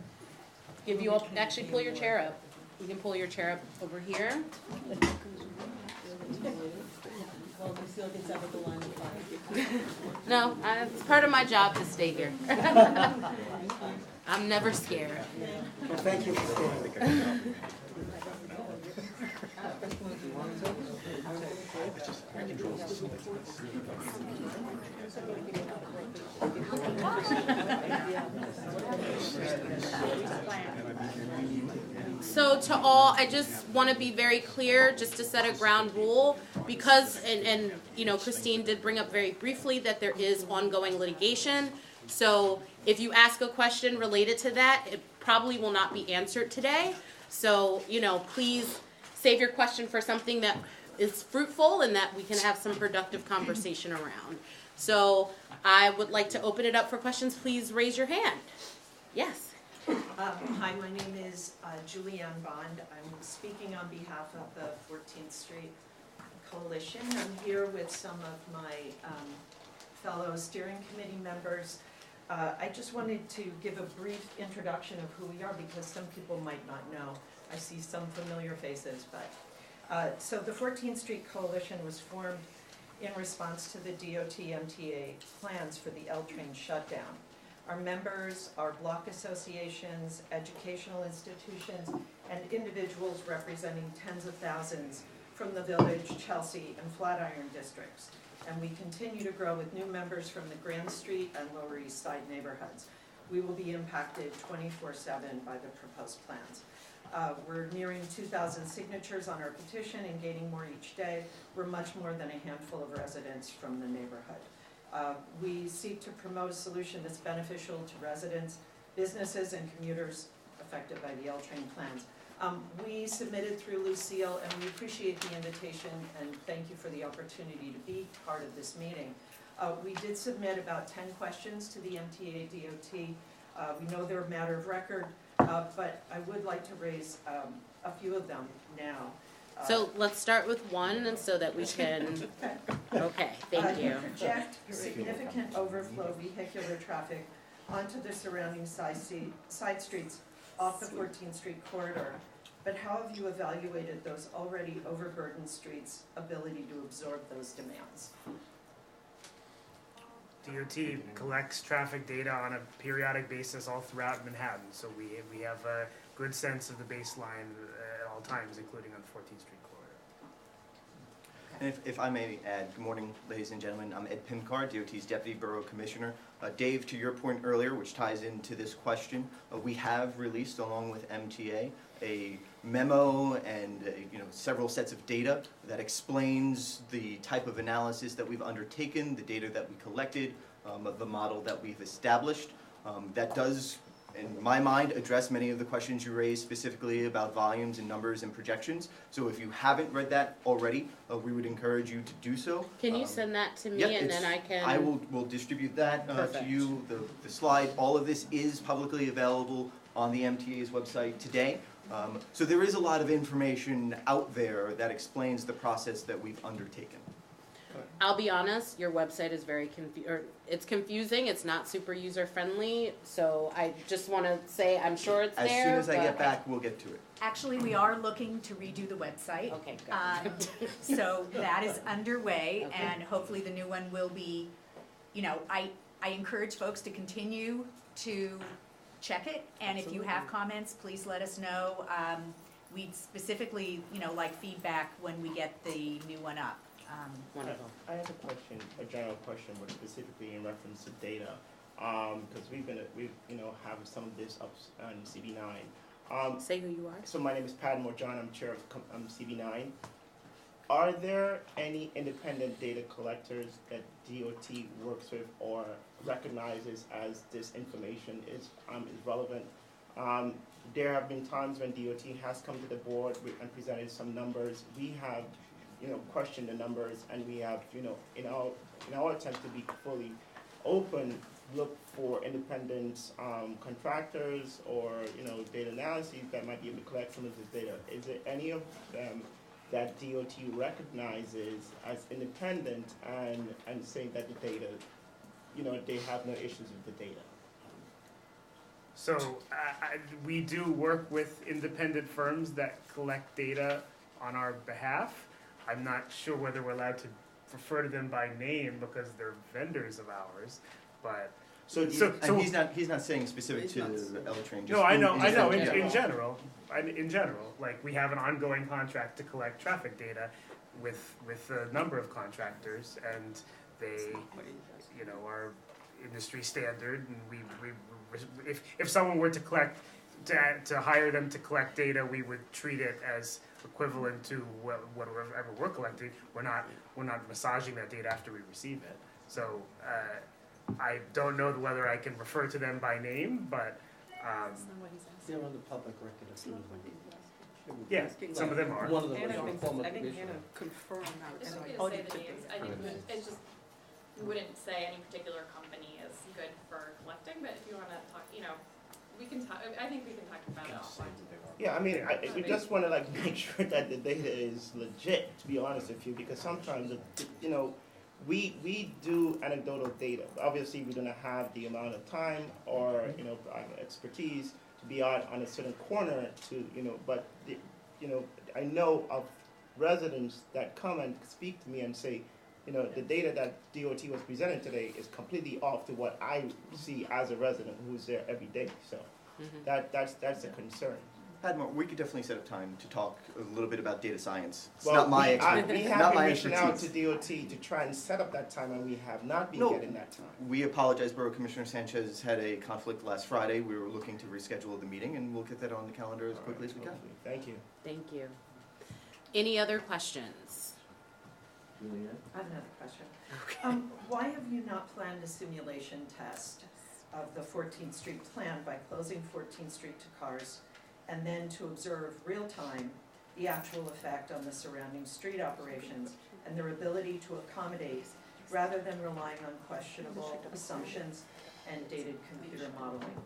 give you all, actually pull your chair up. You can pull your chair up over here. Well, Lucille gets up at the line of fire. No, it's part of my job to stay here. I'm never scared. Well, thank you for staying. So to all, I just want to be very clear, just to set a ground rule, because, and Christine did bring up very briefly that there is ongoing litigation. So if you ask a question related to that, it probably will not be answered today. So, please save your question for something that is fruitful and that we can have some productive conversation around. So I would like to open it up for questions. Please raise your hand. Yes. Hi, my name is Julianne Bond. I'm speaking on behalf of the 14th Street Coalition. I'm here with some of my fellow steering committee members. I just wanted to give a brief introduction of who we are because some people might not know. I see some familiar faces, but so the 14th Street Coalition was formed in response to the DOT MTA plans for the L train shutdown. Our members are block associations, educational institutions, and individuals representing tens of thousands from the Village, Chelsea, and Flatiron districts. And we continue to grow with new members from the Grand Street and Lower East Side neighborhoods. we will be impacted 24/7 by the proposed plans. We're nearing 2,000 signatures on our petition and gaining more each day. We're much more than a handful of residents from the neighborhood. We seek to promote a solution that's beneficial to residents, businesses, and commuters affected by the L-train plans. We submitted through Lucille, and we appreciate the invitation, and thank you for the opportunity to be part of this meeting. We did submit about 10 questions to the MTA DOT. We know they're a matter of record, but I would like to raise a few of them now. So let's start with one, and so that we can, okay, thank you. Project significant overflow vehicular traffic onto the surrounding side streets off the 14th Street corridor. But how have you evaluated those already overburdened streets' ability to absorb those demands? DOT collects traffic data on a periodic basis all throughout Manhattan, so we have a good sense of the baseline at all times, including on the 14th Street corridor. And if I may add, good morning, ladies and gentlemen. I'm Ed Pimcar, DOT's Deputy Borough Commissioner. Dave, to your point earlier, which ties into this question, we have released, along with MTA, a memo and several sets of data that explains the type of analysis that we've undertaken, the data that we collected, the model that we've established. That does, in my mind, address many of the questions you raised specifically about volumes and numbers and projections. So if you haven't read that already, we would encourage you to do so. Can you send that to me, Yep, and then I can? I will distribute that to Perfect. you, the slide. All of this is publicly available on the MTA's website today. So there is a lot of information out there that explains the process that we've undertaken. I'll be honest, your website is very it's confusing, it's not super user-friendly, so I just want to say, I'm sure it's As there, soon as I but get back, we'll get to it. Actually, we are looking to redo the website. Okay, good. So that is underway, and hopefully the new one will be, I encourage folks to continue to check it, and if you have comments, please let us know. We'd specifically, like feedback when we get the new one up. Wonderful. I have a question, a general question, but specifically in reference to data, because we have some of this up on CB9. Say who you are. So my name is Padmore John. I'm chair of CB9. Are there any independent data collectors that DOT works with or recognizes as this information is relevant? There have been times when DOT has come to the board and presented some numbers. We have question the numbers, and we have, in our attempt to be fully open, look for independent contractors or, data analyses that might be able to collect some of this data. Is there any of them that DOT recognizes as independent and saying that the data, they have no issues with the data? So we do work with independent firms that collect data on our behalf. I'm not sure whether we're allowed to refer to them by name because they're vendors of ours, but He's not saying specific to the L train. no, I know. In general, like we have an ongoing contract to collect traffic data with a number of contractors, and they, are industry standard. And if someone were to hire them to collect data, we would treat it as equivalent to whatever we're collecting. We're not massaging that data after we receive it. So I don't know whether I can refer to them by name, but they're on the public record. yeah, some of them are. One of them And was I a think former Hannah commissioner. confirmed that. It's and okay I to say audited the names. I think it's just, we wouldn't say any particular company is good for collecting, but if you wanna talk, we can talk, I think we can talk about it offline. Yeah, I mean, we just want to make sure that the data is legit, to be honest with you, because sometimes, we do anecdotal data. Obviously, we don't have the amount of time or, expertise to be out on a certain corner to, but, I know of residents that come and speak to me and say, the data that DOT was presenting today is completely off to what I see as a resident who's there every day, so that's a concern. Padmore, we could definitely set up time to talk a little bit about data science. It's Well, not my we have not been my reaching out expertise. to DOT to try and set up that time, and we have not been No. getting that time. We apologize, Borough Commissioner Sanchez had a conflict last Friday. We were looking to reschedule the meeting, and we'll get that on the calendar as quickly as we can. Thank you. Thank you. Any other questions? I have another question. Why have you not planned a simulation test of the 14th Street plan by closing 14th Street to cars and then to observe real-time the actual effect on the surrounding street operations and their ability to accommodate rather than relying on questionable assumptions and dated computer modeling?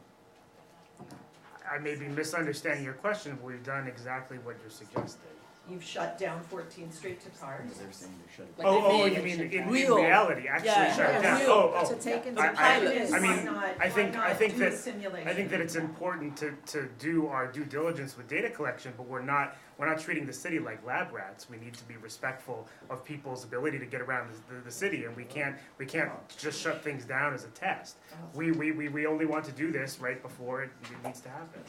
I may be misunderstanding your question, but we've done exactly what you're suggesting. You've shut down 14th Street to cars? They're saying they're shutting Like Oh, they you mean in Real. reality, actually Yeah, shut it down? real. Oh, To take into I Why mean, not I think do a that simulation? I think that it's important to do our due diligence with data collection, but we're not treating the city like lab rats. We need to be respectful of people's ability to get around the city, and we can't just shut things down as a test. We only want to do this right before it needs to happen.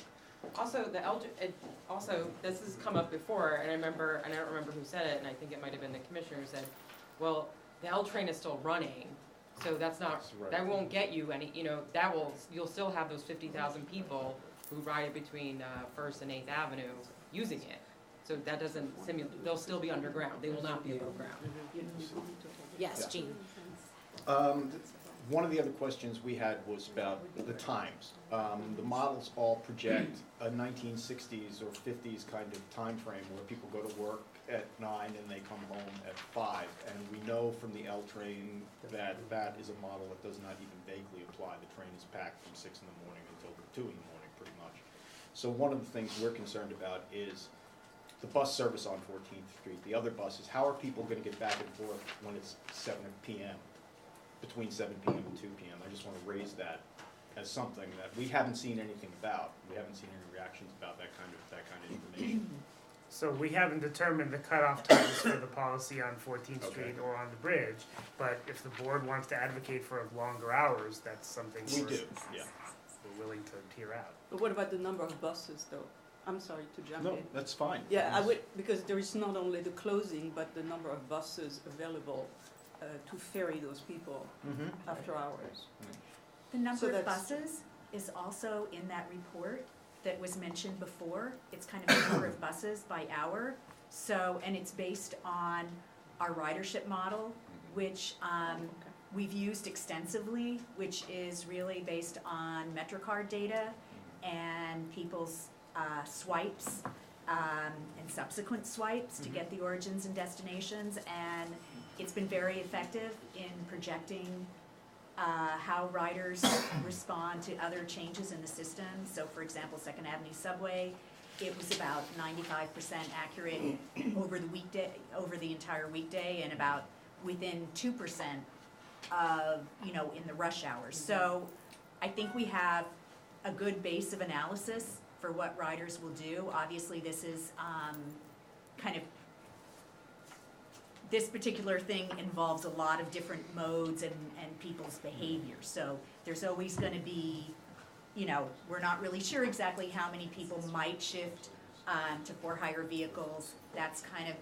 Also, this has come up before, and I don't remember who said it, and I think it might have been the commissioner who said, well, the L train is still running, so that won't get you any, you'll still have those 50,000 people who ride it between First and 8th Avenue using it. So that doesn't simulate, they'll still be underground, they will not be above ground. Yes, Jean. One of the other questions we had was about the times. The models all project a 1960s or 50s kind of time frame where people go to work at 9 and they come home at 5. And we know from the L train that that is a model that does not even vaguely apply. The train is packed from 6 in the morning until 2 in the morning, pretty much. So one of the things we're concerned about is the bus service on 14th Street. The other buses, how are people going to get back and forth when it's 7 p.m.? Between 7 p.m. and 2 p.m. I just want to raise that as something that we haven't seen anything about. We haven't seen any reactions about that kind of information. So we haven't determined the cutoff times for the policy on 14th Okay. Street or on the bridge, but if the board wants to advocate for longer hours, that's something We do, yeah. we're willing to hear out. But what about the number of buses, though? I'm sorry to jump No, in. that's fine. Yeah, I would, because there is not only the closing, but the number of buses available to ferry those people after hours. The number So of that's- buses is also in that report that was mentioned before. It's kind of the number of buses by hour. So, and it's based on our ridership model, which we've used extensively, which is really based on MetroCard data and people's swipes and subsequent swipes to get the origins and destinations. And it's been very effective in projecting how riders respond to other changes in the system. So for example, Second Avenue Subway, it was about 95% accurate over the entire weekday, and about within 2% of, in the rush hours. So I think we have a good base of analysis for what riders will do. Obviously, this is this particular thing involves a lot of different modes and people's behavior. So there's always gonna be, we're not really sure exactly how many people might shift to for-hire vehicles. That's kind of,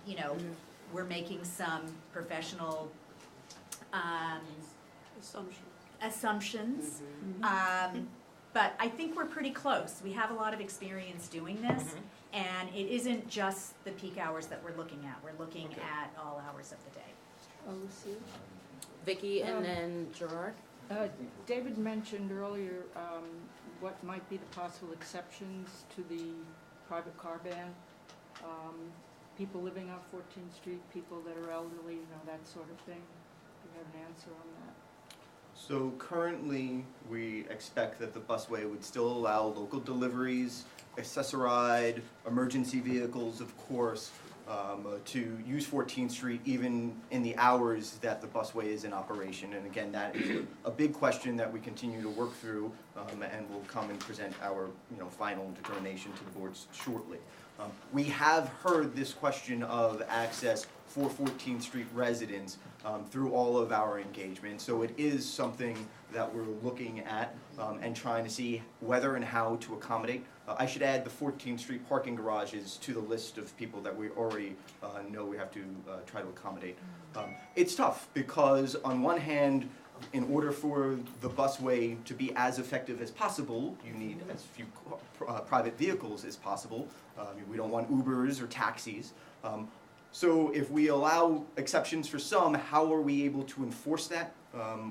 we're making some professional assumptions. But I think we're pretty close. We have a lot of experience doing this. And it isn't just the peak hours that we're looking at. We're looking at all hours of the day. Vicky and then Gerard. David mentioned earlier what might be the possible exceptions to the private car ban. People living on 14th Street, people that are elderly, that sort of thing. Do you have an answer on that? So currently, we expect that the busway would still allow local deliveries, accessoride, emergency vehicles, of course, to use 14th Street even in the hours that the busway is in operation. And again, that is a big question that we continue to work through, and we'll come and present our final determination to the boards shortly. We have heard this question of access for 14th Street residents through all of our engagement. So it is something that we're looking at and trying to see whether and how to accommodate. I should add the 14th Street parking garages to the list of people that we already know we have to try to accommodate. It's tough because on one hand, in order for the busway to be as effective as possible, you need as few private vehicles as possible. We don't want Ubers or taxis. So if we allow exceptions for some, how are we able to enforce that?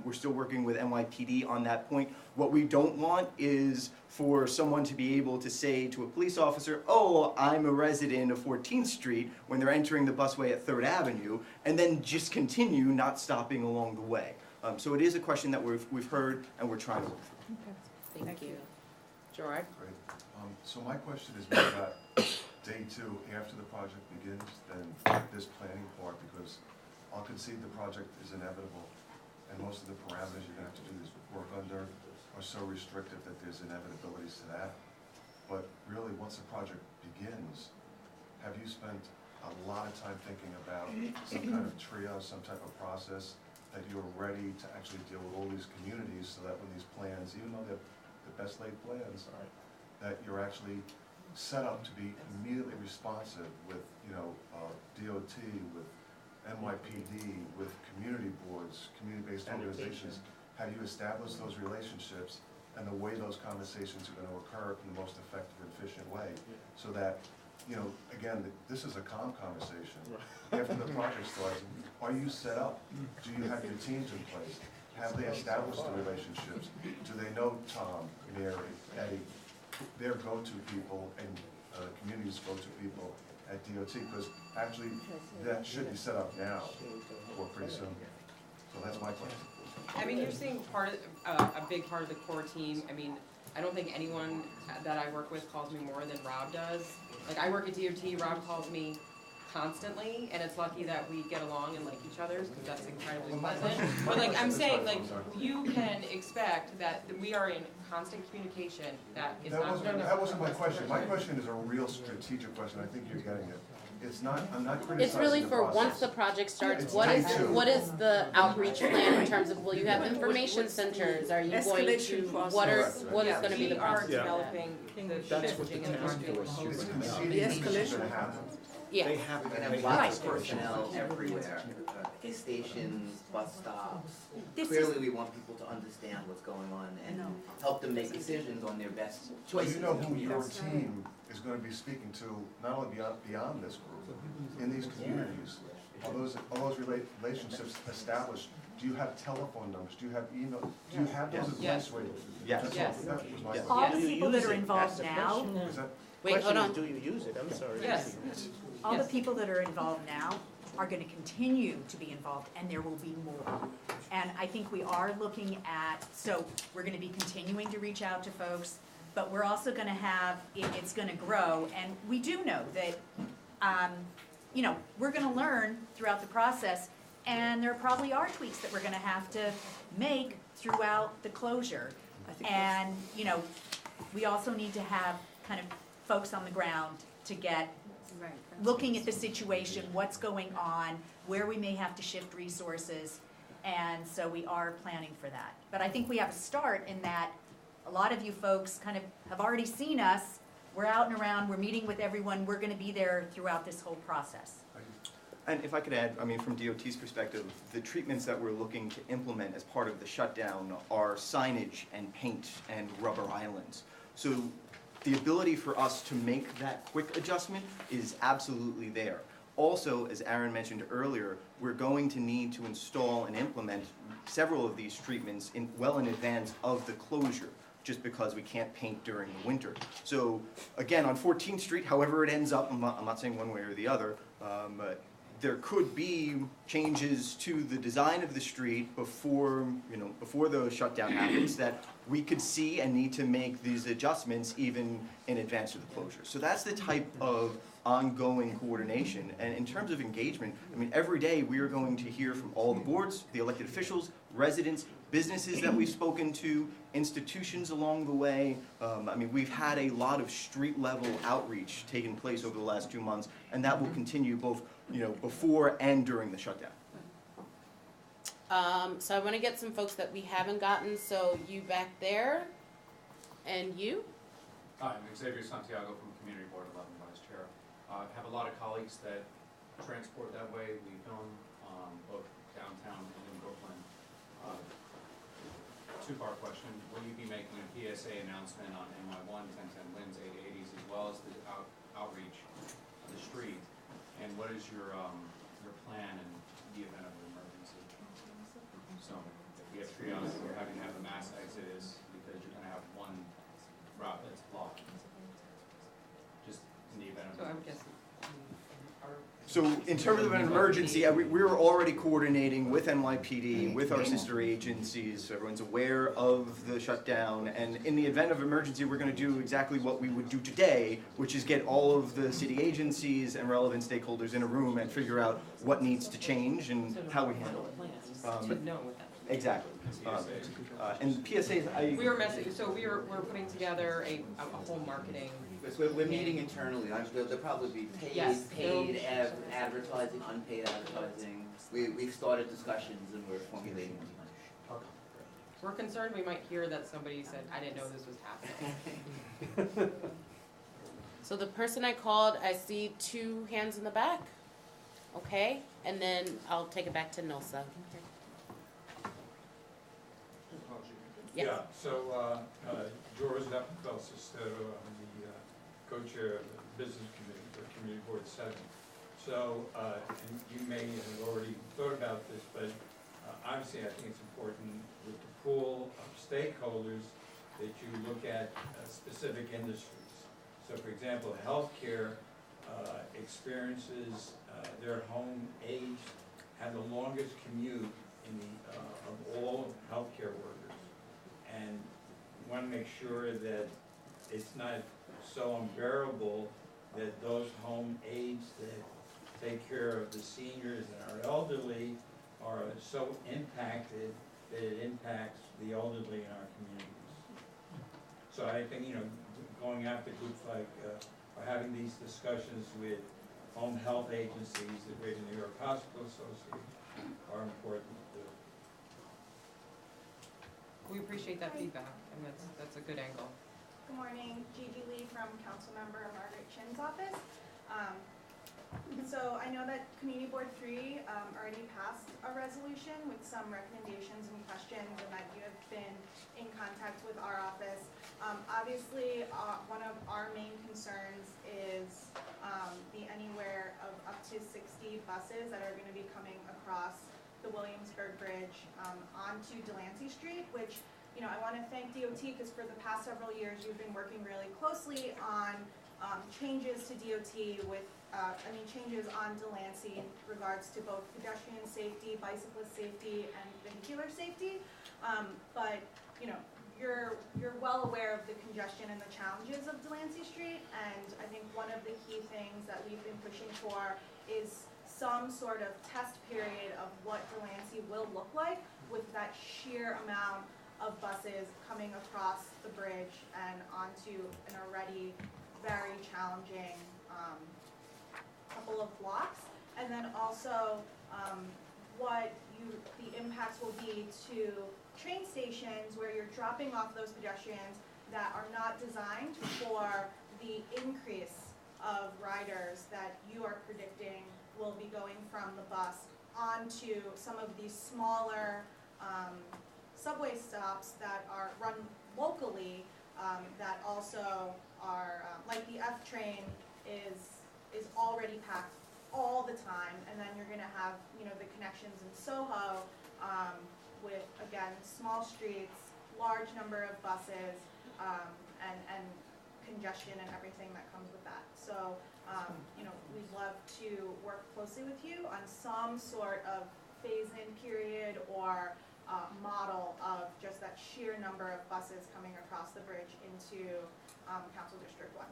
We're still working with NYPD on that point. What we don't want is for someone to be able to say to a police officer, oh, I'm a resident of 14th Street when they're entering the busway at 3rd Avenue, and then just continue not stopping along the way. So it is a question that we've heard and we're trying to work through. Thank you. Gerard? Great. So my question is more about day 2 after the project begins than this planning part, because I'll concede the project is inevitable and most of the parameters you're gonna have to do this work under are so restrictive that there's inevitabilities to that. But really, once the project begins, have you spent a lot of time thinking about some kind of triage, some type of process that you're ready to actually deal with all these communities so that when these plans, even though they're the best laid plans, that you're actually set up to be immediately responsive with, DOT, with NYPD, with community boards, community-based organizations? Have you established those relationships and the way those conversations are going to occur in the most effective and efficient way, so that, again, this is a calm conversation. After the project starts, are you set up? Do you have your teams in place? Have they established the relationships? Do they know Tom, Mary, Eddie, their go-to people and communities' go-to people at DOT? Because actually, that should be set up now or pretty soon. So that's my question. I mean, you're seeing a big part of the core team. I mean, I don't think anyone that I work with calls me more than Rob does. Like, I work at DOT, Rob calls me constantly, and it's lucky that we get along and like each other, because that's incredibly pleasant. But like, I'm saying, like, you can expect that we are in constant communication. That wasn't my question. My question is a real strategic question. I think you're getting it. It's not, I'm not criticizing It's really the for process. once the project starts, It's what day is 2. the outreach plan in terms of, will you have information centers? Are you going to, Escalation process. what is gonna be the process? We are developing the That's what the shifting in the task market. force It's should conceding The this is escalation. gonna happen. Yeah. They have We're gonna have they lots have of personnel everywhere, gas stations, bus stops. This Clearly, we want people to understand what's going on and help them make decisions on their best choices. You know who your team is going to be speaking to, not only beyond this group, in these communities. Are those relationships established? Do you have telephone numbers? Do you have email? Do you have those in place? Yes. Yes. That's Yes. all. That was my Yes. question. All the people that are involved now, Is that- Wait, hold on. Do you use it? I'm sorry. Yes. all the Yes. people that are involved now are gonna continue to be involved, and there will be more. And I think we are looking at, so we're gonna be continuing to reach out to folks, but we're also gonna have, it's gonna grow, and we do know that, we're gonna learn throughout the process, and there probably are tweaks that we're gonna have to make throughout the closure. And, we also need to have kind of folks on the ground to get looking at the situation, what's going on, where we may have to shift resources, and so we are planning for that. But I think we have a start in that a lot of you folks kind of have already seen us. We're out and around, we're meeting with everyone, we're gonna be there throughout this whole process. And if I could add, from DOT's perspective, the treatments that we're looking to implement as part of the shutdown are signage and paint and rubber islands. So the ability for us to make that quick adjustment is absolutely there. Also, as Aaron mentioned earlier, we're going to need to install and implement several of these treatments well in advance of the closure, just because we can't paint during the winter. So again, on 14th Street, however it ends up, I'm not saying one way or the other, but there could be changes to the design of the street before the shutdown happens that we could see and need to make these adjustments even in advance of the closure. So that's the type of ongoing coordination. And in terms of engagement, every day we are going to hear from all the boards, the elected officials, residents, businesses that we've spoken to, institutions along the way. I mean, we've had a lot of street-level outreach taking place over the last 2 months, and that will continue both, before and during the shutdown. So I want to get some folks that we haven't gotten. So you back there, and you. Hi, I'm Xavier Santiago from Community Board 11, Vice Chair. I have a lot of colleagues that transport that way. We've known both downtown and in Brooklyn. Two-part question. Will you be making a PSA announcement on NY1, 1010 Linz, 880s, as well as the outreach on the street? And what is your plan in the event of an emergency? So if we have triage, we're having to have a mass exodus because you're going to have one route that's blocked. Just in the event of. So I would guess. So in terms of an emergency, we're already coordinating with NYPD, with our sister agencies, so everyone's aware of the shutdown, and in the event of emergency, we're going to do exactly what we would do today, which is get all of the city agencies and relevant stakeholders in a room and figure out what needs to change and how we handle it. Exactly. And PSAs, we're putting together a whole marketing. We're meeting internally. There'll probably be paid advertising, unpaid advertising. We've started discussions and we're formulating them. We're concerned we might hear that somebody said, I didn't know this was happening. So the person I called, I see 2 hands in the back. Okay, and then I'll take it back to Nilsa. Yes. Yeah, so George Appelsis, I'm the co-chair of the business committee for Community Board 7. So, and you may have already thought about this, but obviously I think it's important with the pool of stakeholders that you look at specific industries. So for example, healthcare experiences their home age have the longest commute in of all healthcare workers. And we want to make sure that it's not so unbearable that those home aides that take care of the seniors and our elderly are so impacted that it impacts the elderly in our communities. So I think, going after groups like, or having these discussions with home health agencies, the Greater New York Hospital Association, are important. We appreciate that feedback, and that's a good angle. Good morning, Gigi Lee from Councilmember Margaret Chin's office. So I know that Community Board 3 already passed a resolution with some recommendations and questions, and that you have been in contact with our office. Obviously, one of our main concerns is the anywhere of up to 60 buses that are going to be coming across the Williamsburg Bridge onto Delancey Street, which, I want to thank DOT because for the past several years you've been working really closely on changes to DOT with, changes on Delancey in regards to both pedestrian safety, bicyclist safety, and vehicular safety. But, you're well aware of the congestion and the challenges of Delancey Street, and I think one of the key things that we've been pushing for is some sort of test period of what Delancey will look like with that sheer amount of buses coming across the bridge and onto an already very challenging couple of blocks. And then also what the impacts will be to train stations where you're dropping off those pedestrians that are not designed for the increase of riders that you are predicting will be going from the bus onto some of these smaller subway stops that are run locally that also are, like the F train is already packed all the time, and then you're going to have, the connections in Soho with, again, small streets, large number of buses, and congestion and everything that comes with that. So, we'd love to work closely with you on some sort of phase-in period or model of just that sheer number of buses coming across the bridge into Council District 1.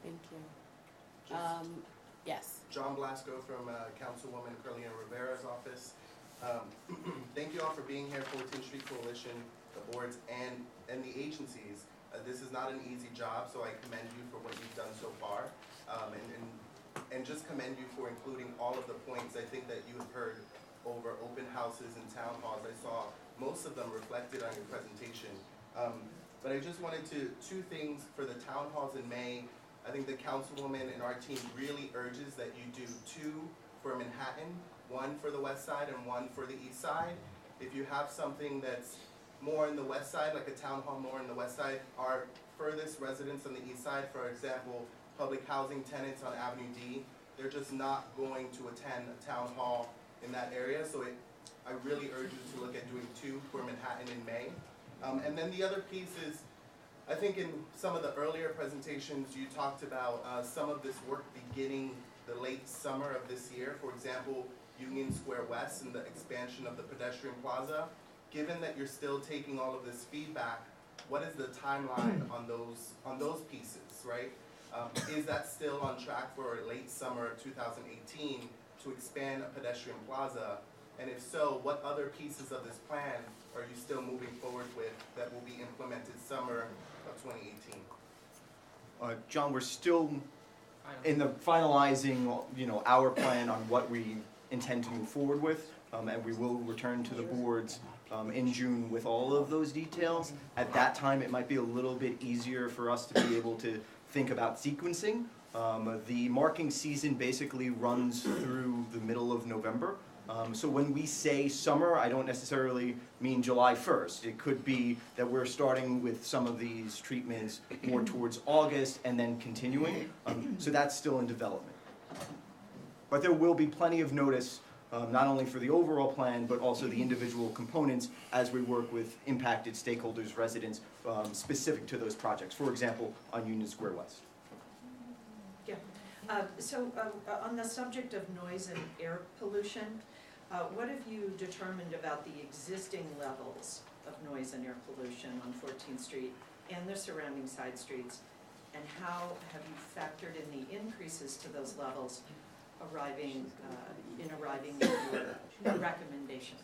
Thank you. Yes. John Blasco from Councilwoman Carlina Rivera's office. Thank you all for being here, 14th Street Coalition, the boards, and the agencies. This is not an easy job, so I commend you for what you've done so far, and just commend you for including all of the points I think that you have heard over open houses and town halls. I saw most of them reflected on your presentation. But I just wanted two things for the town halls in May. I think the councilwoman and our team really urges that you do 2 for Manhattan, 1 for the west side and 1 for the east side. If you have something that's more in the west side, like a town hall more in the west side, our furthest residents on the east side, for example, public housing tenants on Avenue D, they're just not going to attend a town hall in that area. So I really urge you to look at doing 2 for Manhattan in May. And then the other piece is, I think in some of the earlier presentations you talked about some of this work beginning the late summer of this year. For example, Union Square West and the expansion of the pedestrian plaza. Given that you're still taking all of this feedback, what is the timeline on those pieces, right? Is that still on track for late summer of 2018 to expand a pedestrian plaza? And if so, what other pieces of this plan are you still moving forward with that will be implemented summer of 2018? John, we're still in the finalizing, our plan on what we intend to move forward with, and we will return to the boards in June with all of those details. At that time, it might be a little bit easier for us to be able to think about sequencing. The marking season basically runs through the middle of November. So when we say summer, I don't necessarily mean July 1st. It could be that we're starting with some of these treatments more towards August and then continuing. So that's still in development. But there will be plenty of notice, not only for the overall plan, but also the individual components as we work with impacted stakeholders, residents, specific to those projects. For example, on Union Square West. Yeah. On the subject of noise and air pollution, what have you determined about the existing levels of noise and air pollution on 14th Street and the surrounding side streets? And how have you factored in the increases to those levels arriving at your recommendation?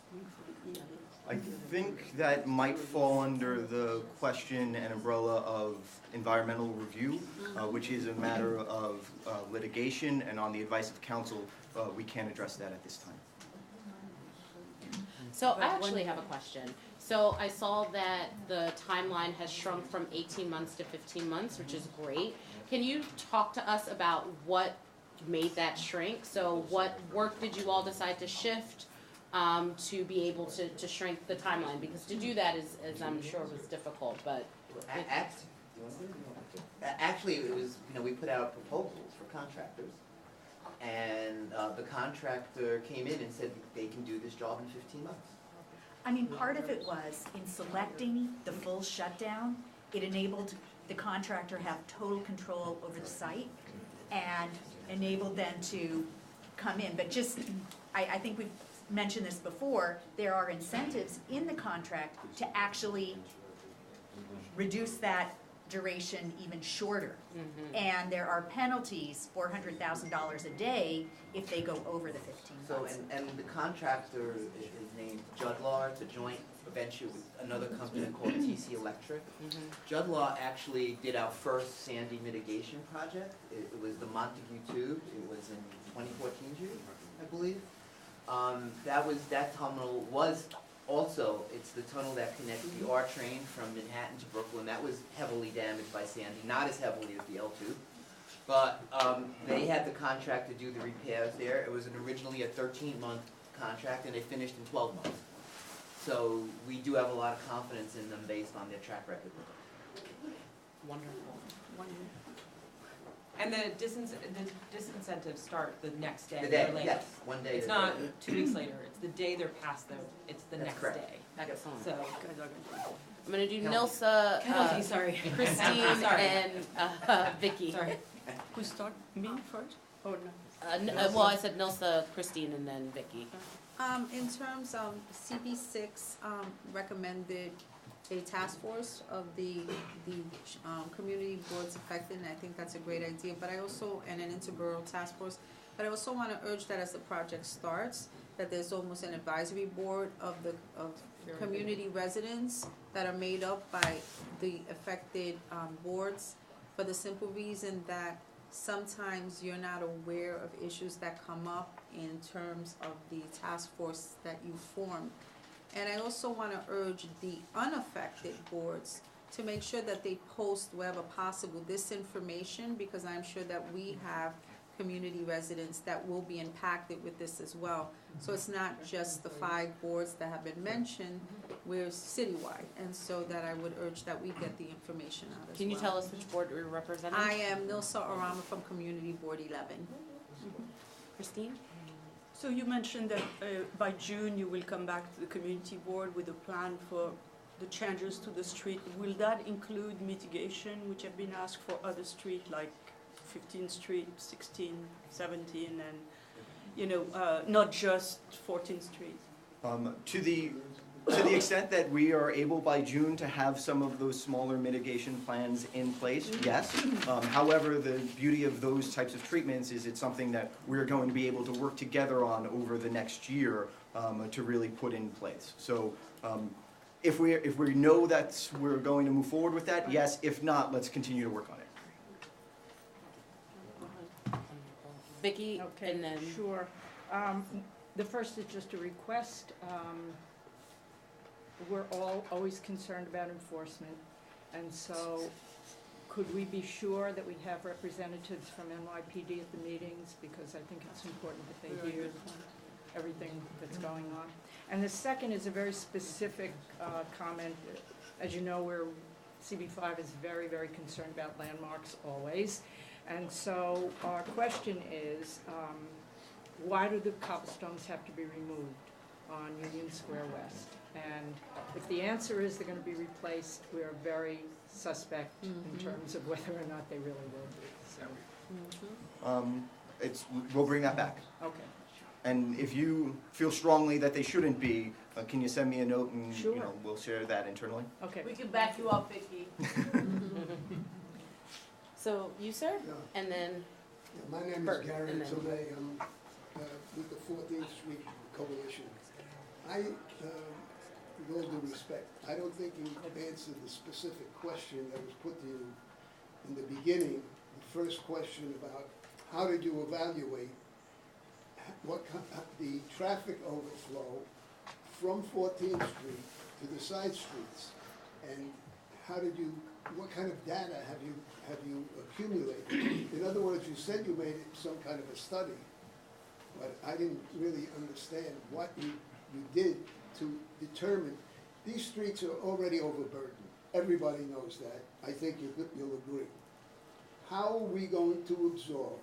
I think that might fall under the question and umbrella of environmental review, which is a matter of litigation, and on the advice of counsel, we can't address that at this time. So I actually have a question. So I saw that the timeline has shrunk from 18 months to 15 months, which is great. Can you talk to us about what made that shrink? So what work did you all decide to shift to be able to shrink the timeline? Because to do that is, as I'm sure, was difficult, but. Actually, it was, we put out proposals for contractors, and the contractor came in and said they can do this job in 15 months. I mean, part of it was in selecting the full shutdown, it enabled the contractor have total control over the site and enabled them to come in. But just, I think we've mentioned this before, there are incentives in the contract to actually reduce that duration even shorter. Mm-hmm. And there are penalties, $400,000 a day, if they go over the 15 months. So, and the contractor is named Judd Law. It's a joint venture with another company called TC Electric. Mm-hmm. Judd Law actually did our first Sandy mitigation project. It was the Montague Tube. It was in 2014, Judy, I believe. That tunnel was also, it's the tunnel that connects the R train from Manhattan to Brooklyn. That was heavily damaged by Sandy, not as heavily as the L tube. But they had the contract to do the repairs there. It was originally a 13-month contract, and they finished in 12 months. So we do have a lot of confidence in them based on their track record. Wonderful. And the disincentives start the next day. The day, or later. yes, one day. It's not 2 weeks later. It's the day they're past it's the That's next correct. day. Excellent. So, I'm going to do Nilsa, Christine, and Vicky. Sorry. Who start? Me first? Or no? Well, I said Nilsa, Christine, and then Vicky. In terms of CB6 recommended a task force of the community boards affected, and I think that's a great idea, but I also, and an interborough task force, but I also want to urge that as the project starts, that there's almost an advisory board of community residents that are made up by the affected boards, for the simple reason that sometimes you're not aware of issues that come up in terms of the task force that you form. And I also want to urge the unaffected boards to make sure that they post wherever possible this information, because I'm sure that we have community residents that will be impacted with this as well. So it's not just the 5 boards that have been mentioned, we're citywide, and so that I would urge that we get the information out as well. Can you tell us which board you're representing? I am Nilsa Arama from Community Board 11. Christine? So you mentioned that by June you will come back to the community board with a plan for the changes to the street. Will that include mitigation, which have been asked for other streets like 15th Street, 16, 17, and, you know, not just 14th Street? To the extent that we are able by June to have some of those smaller mitigation plans in place, yes. However, the beauty of those types of treatments is it's something that we're going to be able to work together on over the next year to really put in place. So if we know that we're going to move forward with that, yes. If not, let's continue to work on it. Vicki, Okay, and then sure. The first is just a request. We're all always concerned about enforcement, and so could we be sure that we have representatives from NYPD at the meetings, because I think it's important that they hear everything that's going on. And the second is a very specific comment. As you know, CB5 is very, very concerned about landmarks always. And so our question is, why do the cobblestones have to be removed on Union Square West? And if the answer is they're going to be replaced, we're very suspect in terms of whether or not they really will be. So. We'll bring that back. Okay. And if you feel strongly that they shouldn't be, can you send me a note and Sure. we'll share that internally? Okay. We can back you up, Vicki. So you, sir, and then My name Bert, is Gary and then- Tomei. I'm with the 14th Street Coalition. With all due respect, I don't think you answered the specific question that was put to you in the beginning. The first question about how did you evaluate the traffic overflow from 14th Street to the side streets, and what kind of data have you accumulated? In other words, you said you made some kind of a study, but I didn't really understand what you did to determine. These streets are already overburdened. Everybody knows that. I think you'll agree. How are we going to absorb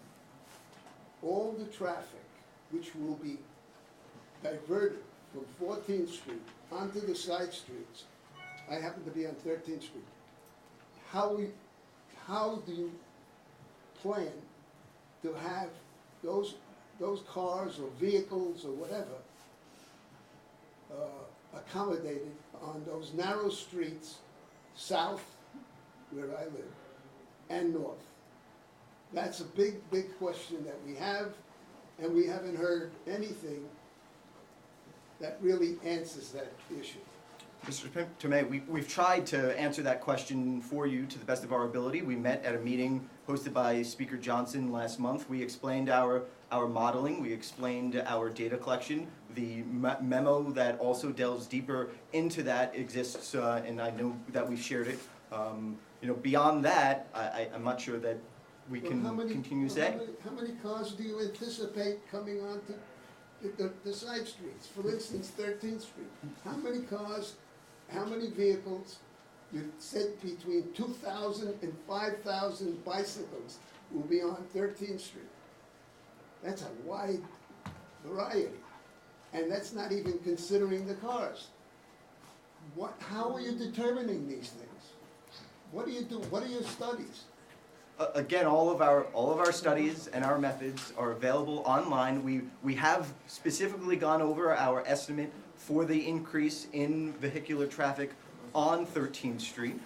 all the traffic which will be diverted from 14th Street onto the side streets? I happen to be on 13th Street. How do you plan to have those cars or vehicles or whatever accommodated on those narrow streets south, where I live, and north? That's a big, big question that we have, and we haven't heard anything that really answers that issue. Mr. Tomei, we've tried to answer that question for you to the best of our ability. We met at a meeting hosted by Speaker Johnson last month. We explained our modeling, we explained our data collection. The memo that also delves deeper into that exists, and I know that we've shared it. Beyond that, I'm not sure that we can continue to say. How many cars do you anticipate coming onto the side streets? For instance, 13th Street. How many cars, how many vehicles? You said between 2,000 and 5,000 bicycles will be on 13th Street. That's a wide variety. And that's not even considering the cars. How are you determining these things? What do you do? What are your studies? Again, all of our studies and our methods are available online. We have specifically gone over our estimate for the increase in vehicular traffic on 13th Street.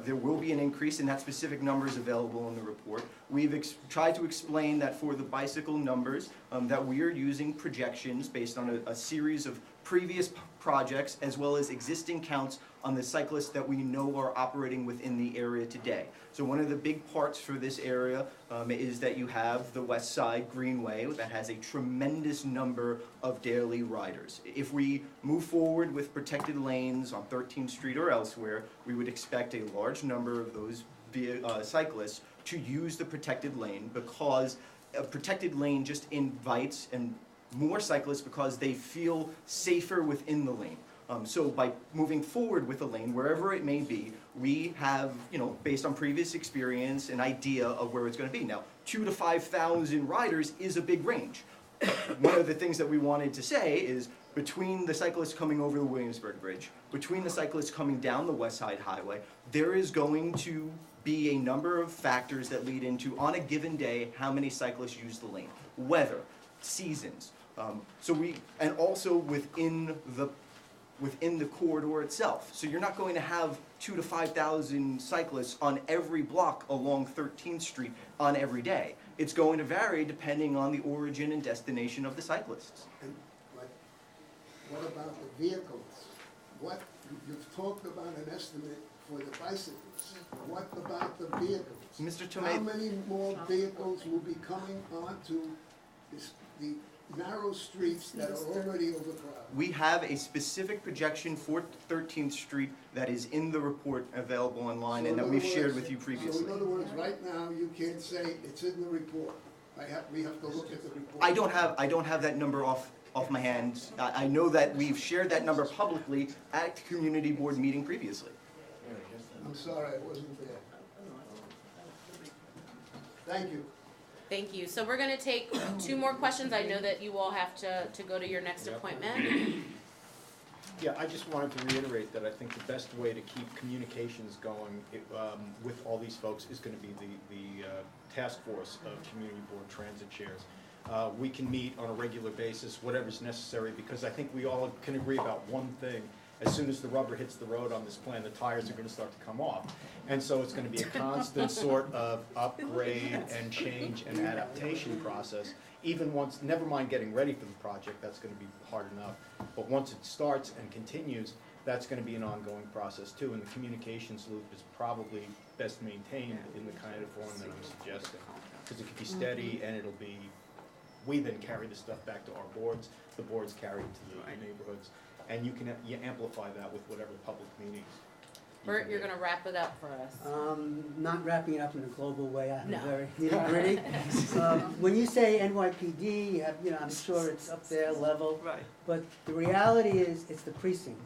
There will be an increase, and that specific number is available in the report. We've tried to explain that for the bicycle numbers, that we are using projections based on a series of previous projects as well as existing counts on the cyclists that we know are operating within the area today. So one of the big parts for this area is that you have the West Side Greenway that has a tremendous number of daily riders. If we move forward with protected lanes on 13th Street or elsewhere, we would expect a large number of those cyclists to use the protected lane, because a protected lane just invites and more cyclists because they feel safer within the lane. So by moving forward with a lane, wherever it may be, we have, based on previous experience, an idea of where it's going to be. Now, 2,000 to 5,000 riders is a big range. One of the things that we wanted to say is, between the cyclists coming over the Williamsburg Bridge, between the cyclists coming down the West Side Highway, there is going to be a number of factors that lead into, on a given day, how many cyclists use the lane. Weather, seasons. And also within the corridor itself. So you're not going to have 2,000 to 5,000 cyclists on every block along 13th Street on every day. It's going to vary depending on the origin and destination of the cyclists. And what about the vehicles? You've talked about an estimate for the bicycles. What about the vehicles? Mr. Tomei, how many more vehicles will be coming onto the narrow streets that are already overcrowded? we have a specific projection for 13th Street that is in the report available online and that we've shared with you previously. So in other words, right now, you can't say it's in the report. We have to look at the report. I don't have that number off my hands. I know that we've shared that number publicly at the community board meeting previously. I'm sorry, I wasn't there. Thank you. Thank you. So we're going to take 2 more questions. I know that you all have to go to your next appointment. Yeah, I just wanted to reiterate that I think the best way to keep communications going with all these folks is going to be the task force of community board transit chairs. We can meet on a regular basis, whatever's necessary, because I think we all can agree about one thing. As soon as the rubber hits the road on this plan, the tires are going to start to come off. And so it's going to be a constant sort of upgrade and change and adaptation process. Even once, never mind getting ready for the project, that's going to be hard enough. But once it starts and continues, that's going to be an ongoing process too. And the communications loop is probably best maintained in the kind of form that I'm suggesting. Because it could be steady and it'll be, we then carry the stuff back to our boards, the boards carry it to the neighborhoods. And you amplify that with whatever public meetings. Bert, you're going to wrap it up for us. Not wrapping it up in a global way. I'm No. very nitty-gritty. When you say NYPD, you have, I'm sure it's up there level. Right. But the reality is, it's the precinct.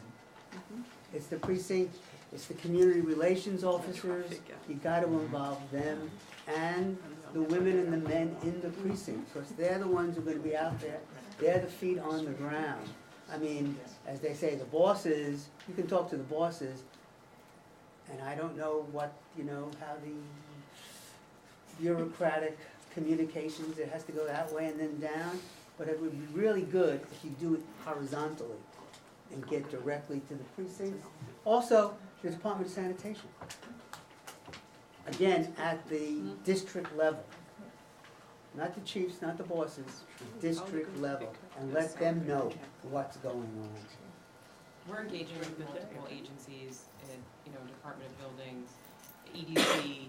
It's the precinct. It's the community relations officers. You got to involve them and the women and the men in the precinct, because they're the ones who are going to be out there. They're the feet on the ground. I mean, as they say, the bosses, you can talk to the bosses, and I don't know what, how the bureaucratic communications, it has to go that way and then down, but it would be really good if you do it horizontally and get directly to the precincts. Also, the Department of Sanitation. Again, at the district level. Not the chiefs, not the bosses, district level, and let them know what's going on. We're engaging with multiple agencies, Department of Buildings, EDC,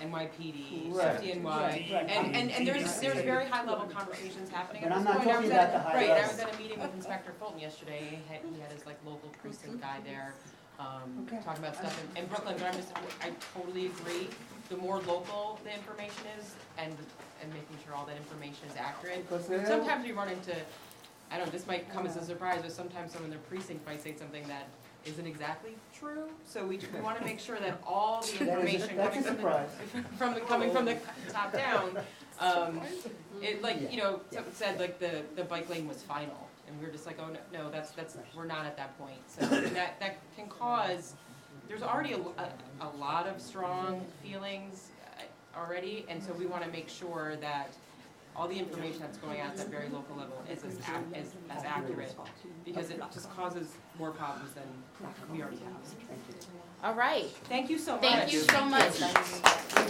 NYPD, Right. FDNY, Right. and there's very high level conversations happening at But I'm this not point. talking about the high Right, level. I was at a meeting with Inspector Fulton yesterday, he had his local precinct guy there, talking about stuff in Brooklyn, but I totally agree. The more local the information is, and making sure all that information is accurate. Sometimes we run into, I don't know, this might come as a surprise, but sometimes someone in their precinct might say something that isn't exactly true. So we want to make sure that all the information coming from the top down, someone said the bike lane was final, and we were just like, oh no, that's we're not at that point. So that can cause. There's already a lot of strong feelings already, and so we want to make sure that all the information that's going out at that very local level is as accurate, because it just causes more problems than we already have. All right. Thank you so much. Thank you so much. You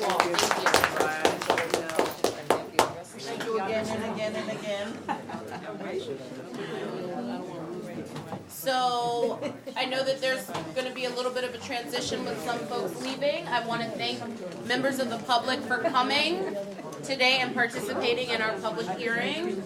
all, thank you. Thank you again and again and again. So I know that there's going to be a little bit of a transition with some folks leaving. I want to thank members of the public for coming today and participating in our public hearing.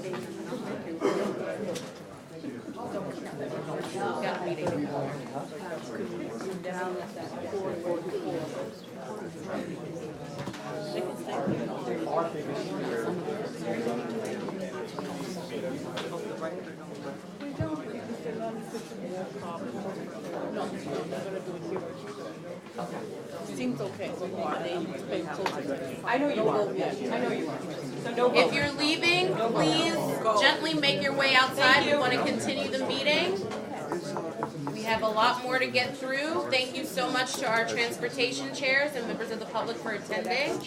Seems okay. I know you are. I know you are. So no If vote. you're leaving, please gently make your way outside. We want to continue the meeting. We have a lot more to get through. Thank you so much to our transportation chairs and members of the public for attending.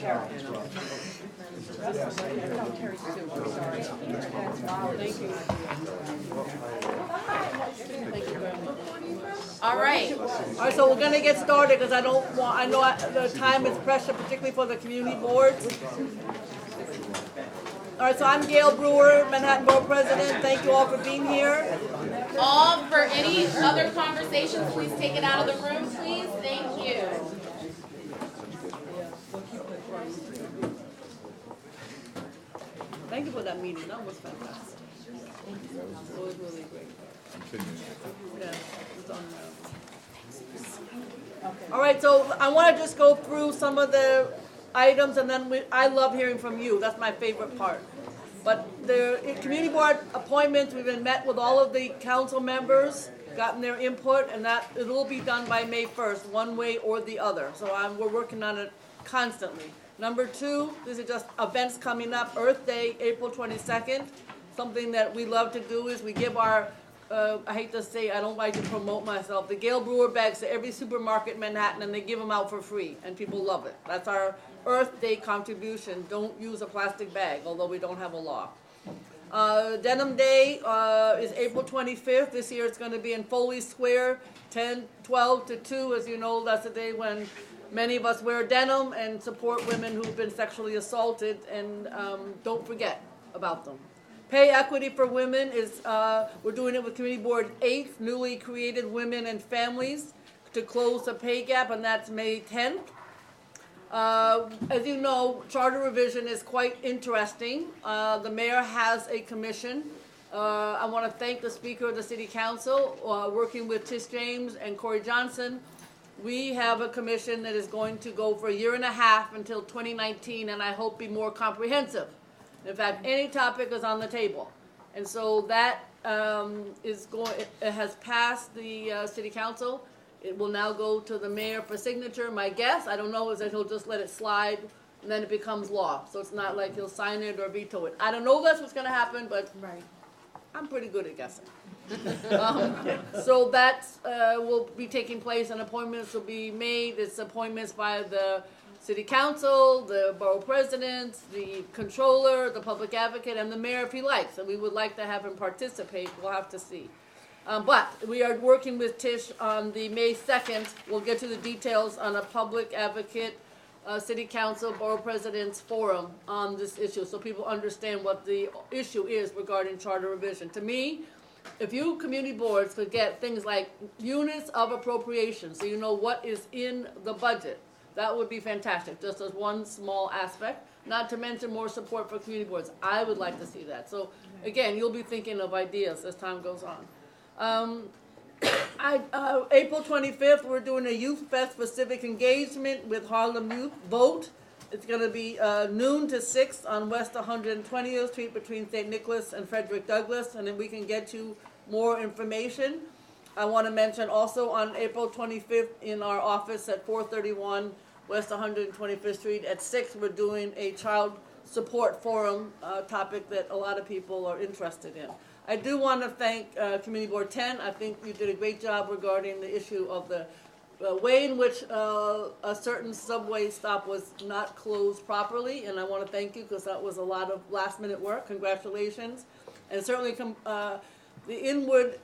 All right. All right, so we're gonna get started, because I know the time is pressure, particularly for the community boards. All right, so I'm Gail Brewer, Manhattan Borough President. Thank you all for being here. All for any other conversations, please take it out of the room, please. Thank you. Thank you for that meeting, that was fantastic. It was really great. Yeah, it's on All right, so I want to just go through some of the items, and then I love hearing from you. That's my favorite part. But the community board appointments, we've been met with all of the council members, gotten their input, and that it will be done by May 1st, one way or the other. So we're working on it constantly. Number 2, these are just events coming up. Earth Day, April 22nd. Something that we love to do is we give our I hate to say, I don't like to promote myself, the Gail Brewer bags to every supermarket in Manhattan, and they give them out for free, and people love it. That's our Earth Day contribution. Don't use a plastic bag, although we don't have a law. Denim Day is April 25th. This year it's going to be in Foley Square, 12 to 2. As you know, that's the day when many of us wear denim and support women who've been sexually assaulted, and don't forget about them. Pay equity for women is, we're doing it with Community Board 8, newly created Women and Families, to close the pay gap, and that's May 10th. As you know, charter revision is quite interesting. The mayor has a commission. I want to thank the Speaker of the City Council, working with Tish James and Corey Johnson. We have a commission that is going to go for a year and a half until 2019, and I hope be more comprehensive. In fact, any topic is on the table. And so that it has passed the City Council. It will now go to the mayor for signature. My guess, I don't know, is that he'll just let it slide and then it becomes law. So it's not like he'll sign it or veto it. I don't know if that's what's going to happen, but I'm pretty good at guessing. So that will be taking place, and appointments will be made. It's appointments by the City Council, the Borough President, the Controller, the Public Advocate, and the Mayor if he likes. And we would like to have him participate. We'll have to see. But we are working with Tish on the May 2nd. We'll get to the details on a Public Advocate, City Council, Borough President's Forum on this issue, so people understand what the issue is regarding charter revision. To me, if you community boards could get things like units of appropriation, so you know what is in the budget, that would be fantastic, just as one small aspect, not to mention more support for community boards. I would like to see that. So again, you'll be thinking of ideas as time goes on. April 25th, we're doing a Youth Fest for Civic Engagement with Harlem Youth Vote. It's going to be noon to 6 on West 120th Street between St. Nicholas and Frederick Douglass, and then we can get you more information. I want to mention also on April 25th in our office at 431 West 125th Street at 6, we're doing a child support forum topic that a lot of people are interested in. I do want to thank Community Board 10. I think you did a great job regarding the issue of the way in which a certain subway stop was not closed properly, and I want to thank you because that was a lot of last-minute work. Congratulations. And certainly the Inwood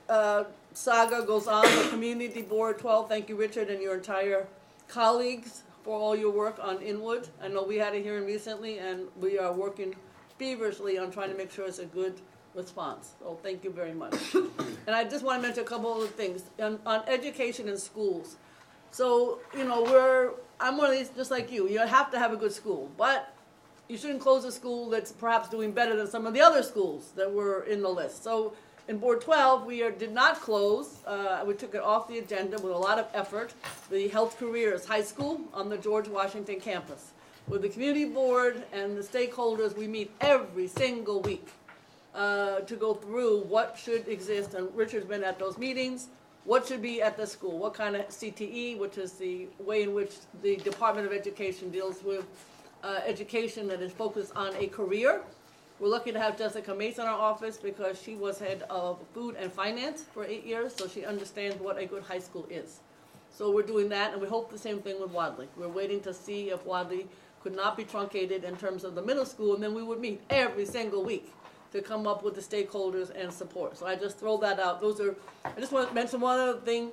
saga goes on. The Community Board 12, thank you, Richard, and your entire colleagues for all your work on Inwood. I know we had a hearing recently, and we are working feverishly on trying to make sure it's a good response. So thank you very much. And I just want to mention a couple of things on education in schools. So, you know, I'm one of these, just like you have to have a good school, but you shouldn't close a school that's perhaps doing better than some of the other schools that were in the list. So in Board 12, we did not close. We took it off the agenda with a lot of effort. The Health Careers High School on the George Washington campus. With the community board and the stakeholders, we meet every single week to go through what should exist. And Richard's been at those meetings. What should be at the school? What kind of CTE, which is the way in which the Department of Education deals with education that is focused on a career. We're lucky to have Jessica Mason in our office because she was head of food and finance for 8 years, so she understands what a good high school is. So we're doing that, and we hope the same thing with Wadley. We're waiting to see if Wadley could not be truncated in terms of the middle school, and then we would meet every single week to come up with the stakeholders and support. So I just throw that out. I just want to mention one other thing.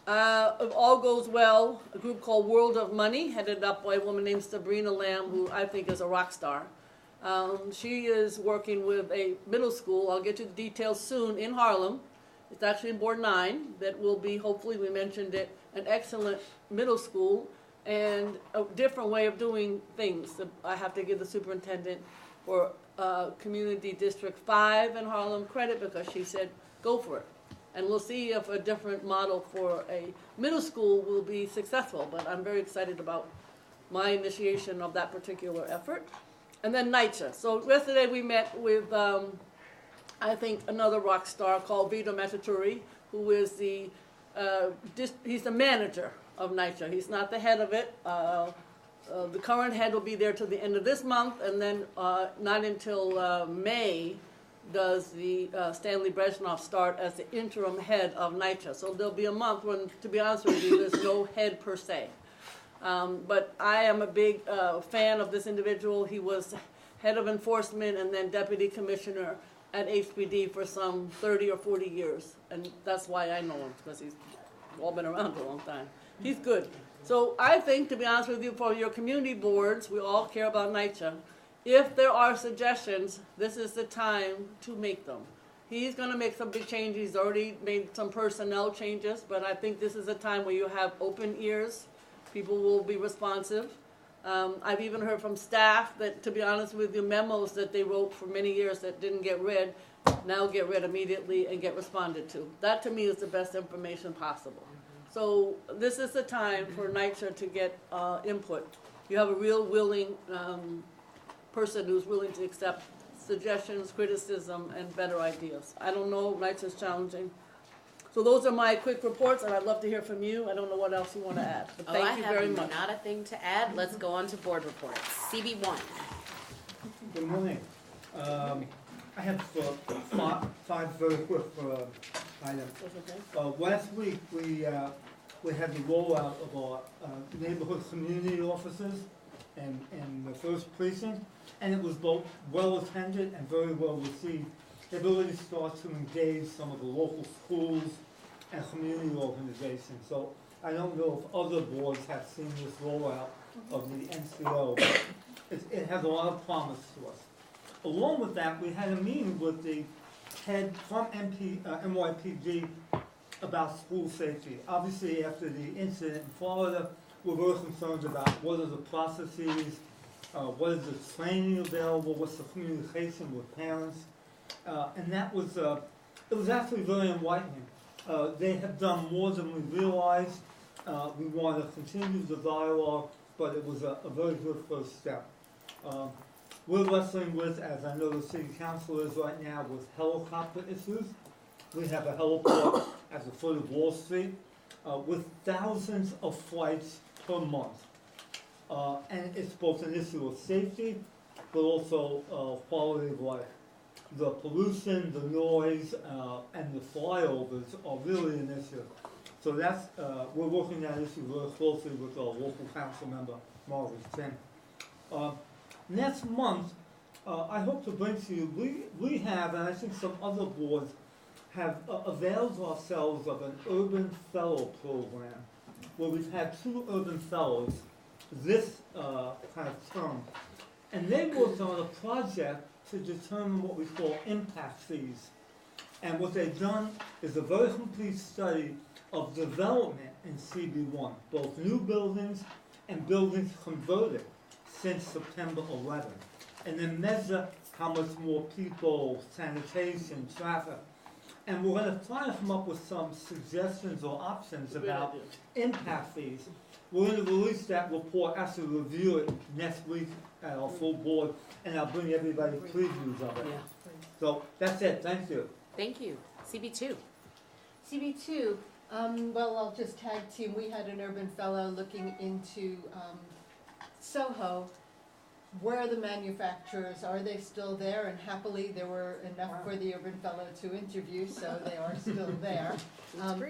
If all goes well, a group called World of Money, headed up by a woman named Sabrina Lamb, who I think is a rock star. She is working with a middle school, I'll get you the details soon, in Harlem. It's actually in Board 9, that will be, hopefully we mentioned it, an excellent middle school and a different way of doing things. I have to give the superintendent for Community District 5 in Harlem credit because she said, go for it. And we'll see if a different model for a middle school will be successful, but I'm very excited about my initiation of that particular effort. And then NYCHA. So yesterday we met with, I think, another rock star called Vito Mataturi, who is he's the manager of NYCHA. He's not the head of it. The current head will be there till the end of this month, and then not until May does the Stanley Brezhnev start as the interim head of NYCHA. So there'll be a month when, to be honest with you, there's no head per se. But I am a big fan of this individual. He was head of enforcement and then deputy commissioner at HPD for some 30 or 40 years. And that's why I know him, because he's all been around for a long time. He's good. So I think, to be honest with you, for your community boards, we all care about NYCHA. If there are suggestions, this is the time to make them. He's going to make some big changes. He's already made some personnel changes, but I think this is a time where you have open ears. People will be responsive. I've even heard from staff that, to be honest with you, memos that they wrote for many years that didn't get read, now get read immediately and get responded to. That, to me, is the best information possible. So this is the time for NYCHA to get input. You have a real willing person who's willing to accept suggestions, criticism, and better ideas. I don't know, NYCHA's challenging. So those are my quick reports, and I'd love to hear from you. I don't know what else you want to add, but thank you very much. I have not a thing to add. Let's go on to board reports. CB1. Good morning. I have five very quick items. Last week, we had the rollout of our neighborhood community offices in the first precinct, and it was both well attended and very well received. They've already started to engage some of the local schools and community organizations. So I don't know if other boards have seen this rollout of the NCO, but it has a lot of promise to us. Along with that, we had a meeting with the head from NYPD about school safety. Obviously, after the incident in Florida, we're very concerned about what are the processes, what is the training available, what's the communication with parents. And that was, it was actually very enlightening. They have done more than we realized. We want to continue the dialogue, but it was a very good first step. We're wrestling with, as I know the city council is right now, with helicopter issues. We have a heliport at the foot of Wall Street with thousands of flights per month. And it's both an issue of safety, but also quality of life. The pollution, the noise, and the flyovers are really an issue. So that's, we're working that issue very closely with our local council member, Margaret Chen. Next month, I hope to bring to you, we have, and I think some other boards have availed ourselves of an urban fellow program, where we've had 2 urban fellows this kind of term. And they worked on a project to determine what we call impact fees. And what they've done is a very complete study of development in CB1, both new buildings and buildings converted since September 11. And then measure how much more people, sanitation, traffic. And we're going to try to come up with some suggestions or options about impact fees. We're going to release that report, actually review it next week at our full board, and I'll bring everybody previews of it. So that's it, thank you. Thank you. CB2. CB2, well, I'll just tag team. We had an urban fellow looking into Soho. Where are the manufacturers? Are they still there? And happily, there were enough for the urban fellow to interview, so they are still there.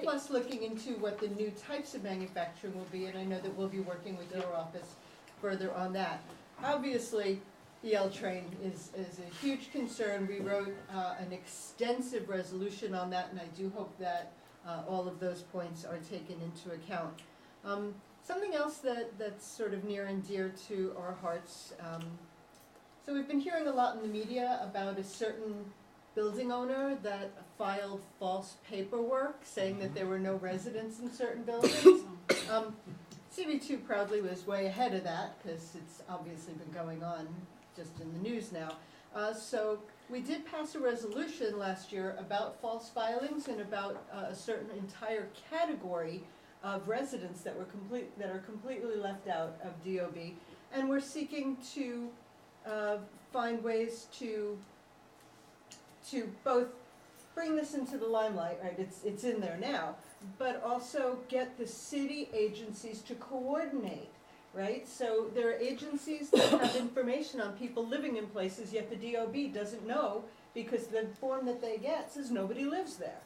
Plus looking into what the new types of manufacturing will be, and I know that we'll be working with your office further on that. Obviously, the L train is a huge concern. We wrote an extensive resolution on that, and I do hope that all of those points are taken into account. Something else that's sort of near and dear to our hearts. So we've been hearing a lot in the media about a certain building owner that filed false paperwork saying that there were no residents in certain buildings. CB2 proudly was way ahead of that because it's obviously been going on just in the news now. So we did pass a resolution last year about false filings and about a certain entire category of residents that are completely left out of DOB, and we're seeking to find ways to both bring this into the limelight, right? It's in there now, but also get the city agencies to coordinate, right? So there are agencies that have information on people living in places, yet the DOB doesn't know because the form that they get says nobody lives there.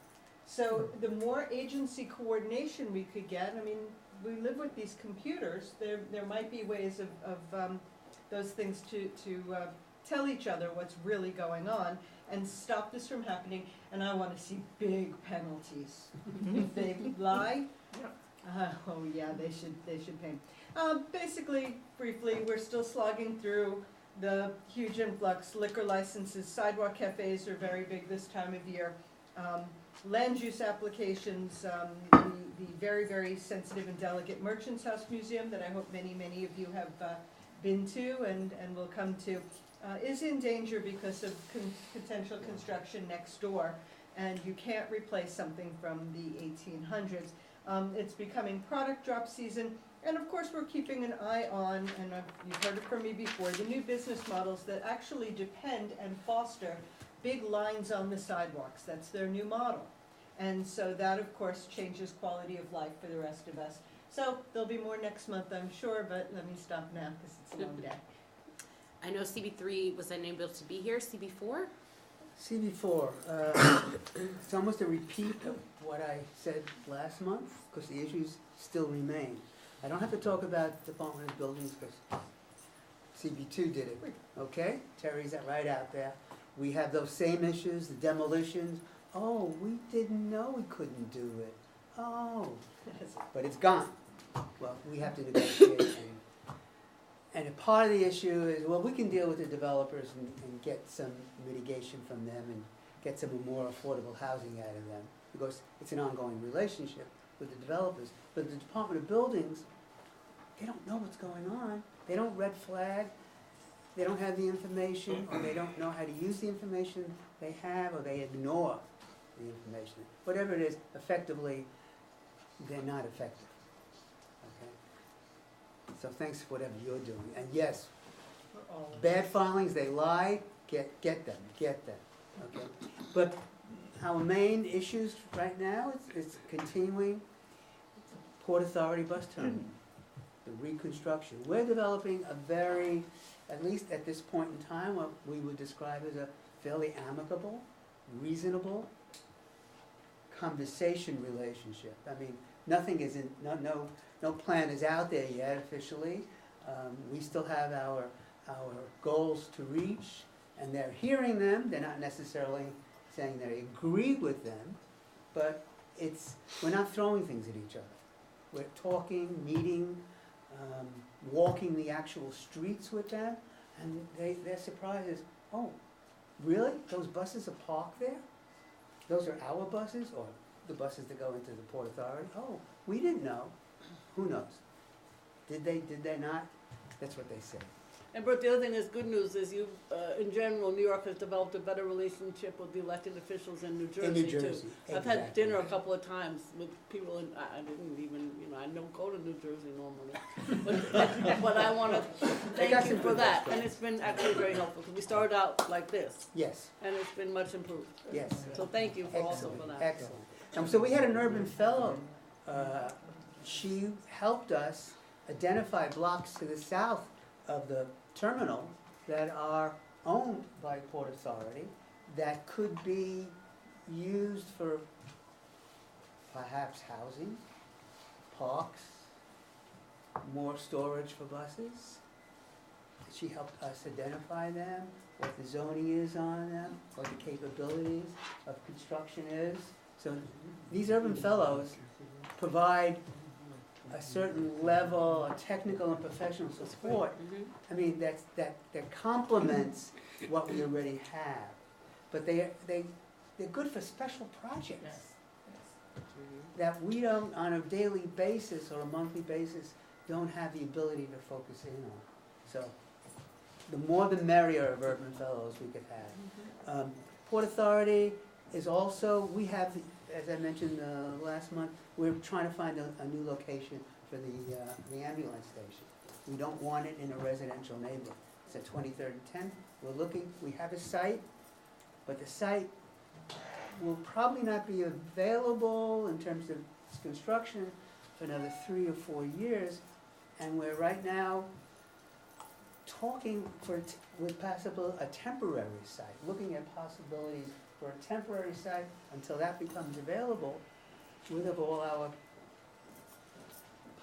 So the more agency coordination we could get, I mean, we live with these computers, there might be ways of those things to tell each other what's really going on and stop this from happening, and I want to see big penalties. If they lie, oh yeah, they should pay. Basically, briefly, we're still slogging through the huge influx, liquor licenses, sidewalk cafes are very big this time of year. Land use applications, the very, very sensitive and delicate Merchants House Museum that I hope many, many of you have been to and will come to, is in danger because of potential construction next door, and you can't replace something from the 1800s. It's becoming product drop season, and of course we're keeping an eye on, and you've heard it from me before, the new business models that actually depend and foster big lines on the sidewalks. That's their new model. And so that, of course, changes quality of life for the rest of us. So there'll be more next month, I'm sure, but let me stop now because it's a long day. I know CB3 was unable to be here. CB4? CB4, it's almost a repeat of what I said last month, because the issues still remain. I don't have to talk about Department of Buildings, because CB2 did it, okay? Terry's right out there. We have those same issues, the demolitions. Oh, we didn't know we couldn't do it. Oh, but it's gone. Well, we have to negotiate. And a part of the issue is, well, we can deal with the developers and get some mitigation from them and get some more affordable housing out of them, because it's an ongoing relationship with the developers. But the Department of Buildings, they don't know what's going on. They don't red flag. They don't have the information, or they don't know how to use the information they have, or they ignore the information. Whatever it is, effectively, they're not effective. Okay? So thanks for whatever you're doing. And yes, bad filings, they lie, get them. Okay? But our main issues right now is continuing Port Authority bus terminal, the reconstruction. We're developing a very, at least at this point in time, what we would describe as a fairly amicable, reasonable conversation relationship. I mean, nothing isn't, no plan is out there yet officially. We still have our goals to reach, and they're hearing them. They're not necessarily saying they agree with them, but we're not throwing things at each other. We're talking, meeting, walking the actual streets with them, and their surprise is, oh, really? Those buses are parked there? Those are our buses, or the buses that go into the Port Authority? Oh, we didn't know. Who knows? Did they not? That's what they say. And Bert, the other thing that's good news is you, in general, New York has developed a better relationship with the elected officials in New Jersey, In New Jersey, too. I've had exactly. dinner a couple of times with people, and I didn't even, I don't go to New Jersey normally. But I want to thank you for that, and it's been actually very helpful, because we started out like this. Yes. And it's been much improved. Yes. So thank you for also for that. Excellent. So we had an urban fellow. She helped us identify blocks to the south of the terminal that are owned by Port Authority that could be used for perhaps housing, parks, more storage for buses. She helped us identify them, what the zoning is on them, what the capabilities of construction is. So these urban fellows provide a certain level of technical and professional support. I mean, that complements what we already have. But they're good for special projects that we don't, on a daily basis or a monthly basis, don't have the ability to focus in on. So the more the merrier of urban fellows we could have. Port Authority is also, we have, as I mentioned last month, we're trying to find a new location for the ambulance station. We don't want it in a residential neighborhood. It's at 23rd and 10th. We're looking, we have a site, but the site will probably not be available in terms of its construction for another 3 or 4 years. And we're right now talking with possible a temporary site, looking at possibilities for a temporary site until that becomes available. With of all our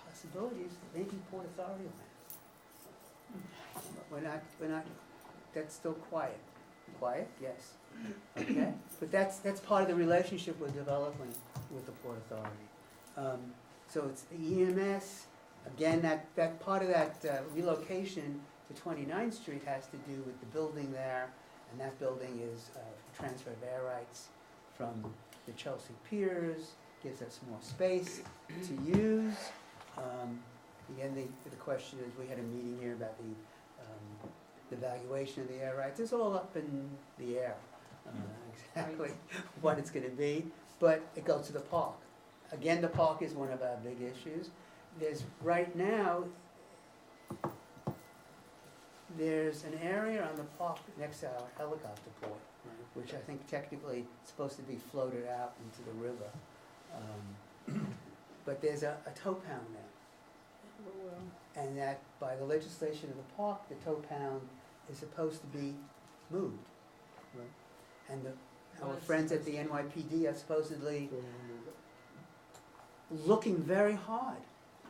possibilities, maybe Port Authority land. We're not, that's still quiet. Quiet, yes. Okay? But that's part of the relationship we're developing with the Port Authority. So it's the EMS, again, that part of that relocation to 29th Street has to do with the building there, and that building is transfer of air rights from the Chelsea Piers, gives us more space to use. Again, the question is, we had a meeting here about the valuation of the air rights. It's all up in the air, exactly what it's going to be, but it goes to the park. Again, the park is one of our big issues. Right now, there's an area on the park next to our helicopter port, which I think technically is supposed to be floated out into the river. But there's a tow pound there. And that by the legislation of the park, the tow pound is supposed to be moved. And our friends at the NYPD are supposedly looking very hard